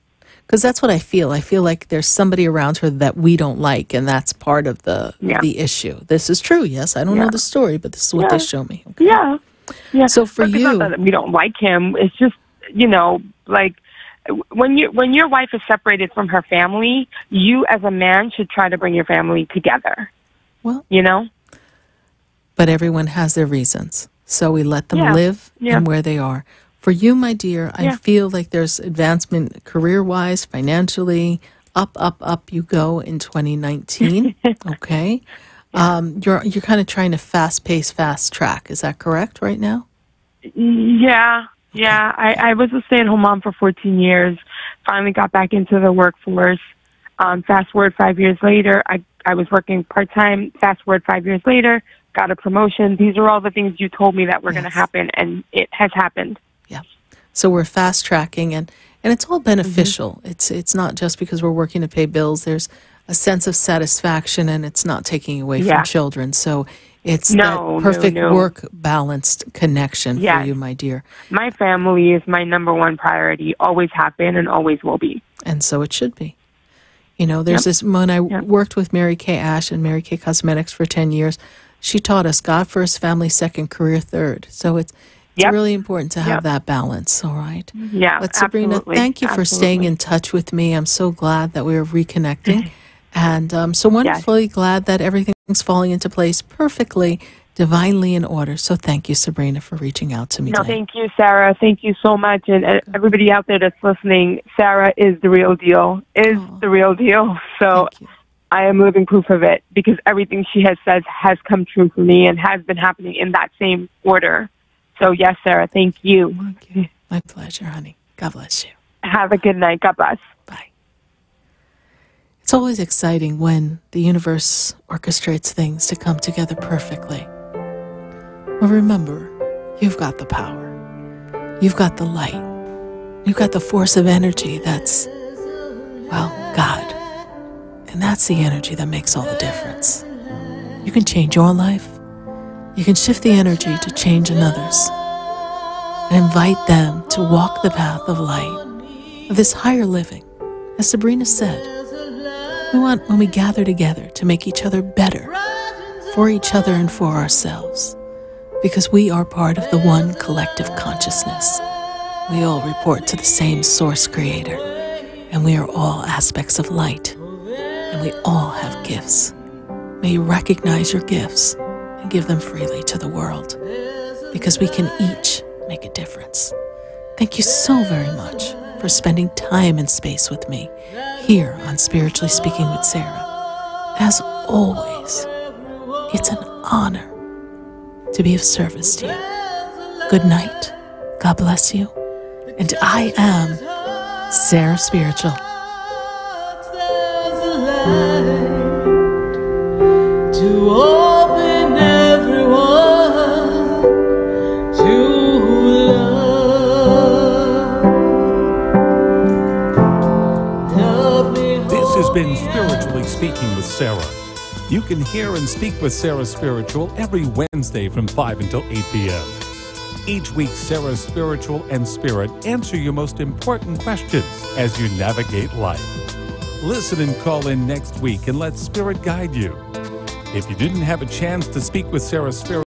Because that's what I feel. I feel like there's somebody around her that we don't like, and that's part of the issue. This is true, yes. I don't know the story, but this is what they show me. Okay? Yeah. So for but you, it's not that we don't like him. It's just, like when your wife is separated from her family, you as a man should try to bring your family together. Well, but everyone has their reasons, so we let them live and where they are. For you, my dear, I feel like there's advancement career-wise, financially, up you go in 2019. Okay, you're kind of trying to fast-pace, fast-track. Is that correct right now? Yeah. I was a stay-at-home mom for 14 years. Finally got back into the workforce. Fast forward 5 years later, I was working part-time. Fast forward 5 years later, got a promotion. These are all the things you told me that were going to happen, and it has happened. So we're fast tracking, and it's all beneficial. It's not just because we're working to pay bills. There's a sense of satisfaction, and it's not taking away from children. So it's that perfect work balanced connection for you, my dear. My family is my number one priority. Always have been and always will be. And so it should be. There's this, when I worked with Mary Kay Ash and Mary Kay Cosmetics for 10 years, she taught us God first, family second, career third. So it's It's really important to have that balance, all right? Yeah, But Sabrina, absolutely. thank you for staying in touch with me. I'm so glad that we are reconnecting. And I'm so wonderfully glad that everything's falling into place perfectly, divinely in order. So thank you, Sabrina, for reaching out to me No, today. thank you, Sarah. Thank you so much. And everybody out there that's listening, Sarah is the real deal, So I am living proof of it because everything she has said has come true for me and has been happening in that same order. So, yes, Sarah, thank you. Okay. My pleasure, honey. God bless you. Have a good night. God bless. Bye. It's always exciting when the universe orchestrates things to come together perfectly. Well, remember, you've got the power. You've got the light. You've got the force of energy that's, well, God. And that's the energy that makes all the difference. You can change your life. You can shift the energy to change another's. And invite them to walk the path of light, of this higher living. As Sabrina said, we want, when we gather together, to make each other better, for each other and for ourselves, because we are part of the one collective consciousness. We all report to the same source creator, and we are all aspects of light, and we all have gifts. May you recognize your gifts and give them freely to the world, because we can each make a difference. Thank you so very much for spending time and space with me here on Spiritually Speaking with Sarah. As always, it's an honor to be of service to you. Good night. God bless you. And I am SarahSpiritual. To open everyone to love. This has been Spiritually Speaking with Sarah. You can hear and speak with Sarah Spiritual every Wednesday from 5 until 8 p.m. Each week, Sarah Spiritual and Spirit answer your most important questions as you navigate life. Listen and call in next week and let Spirit guide you. If you didn't have a chance to speak with Sarah Spiritual,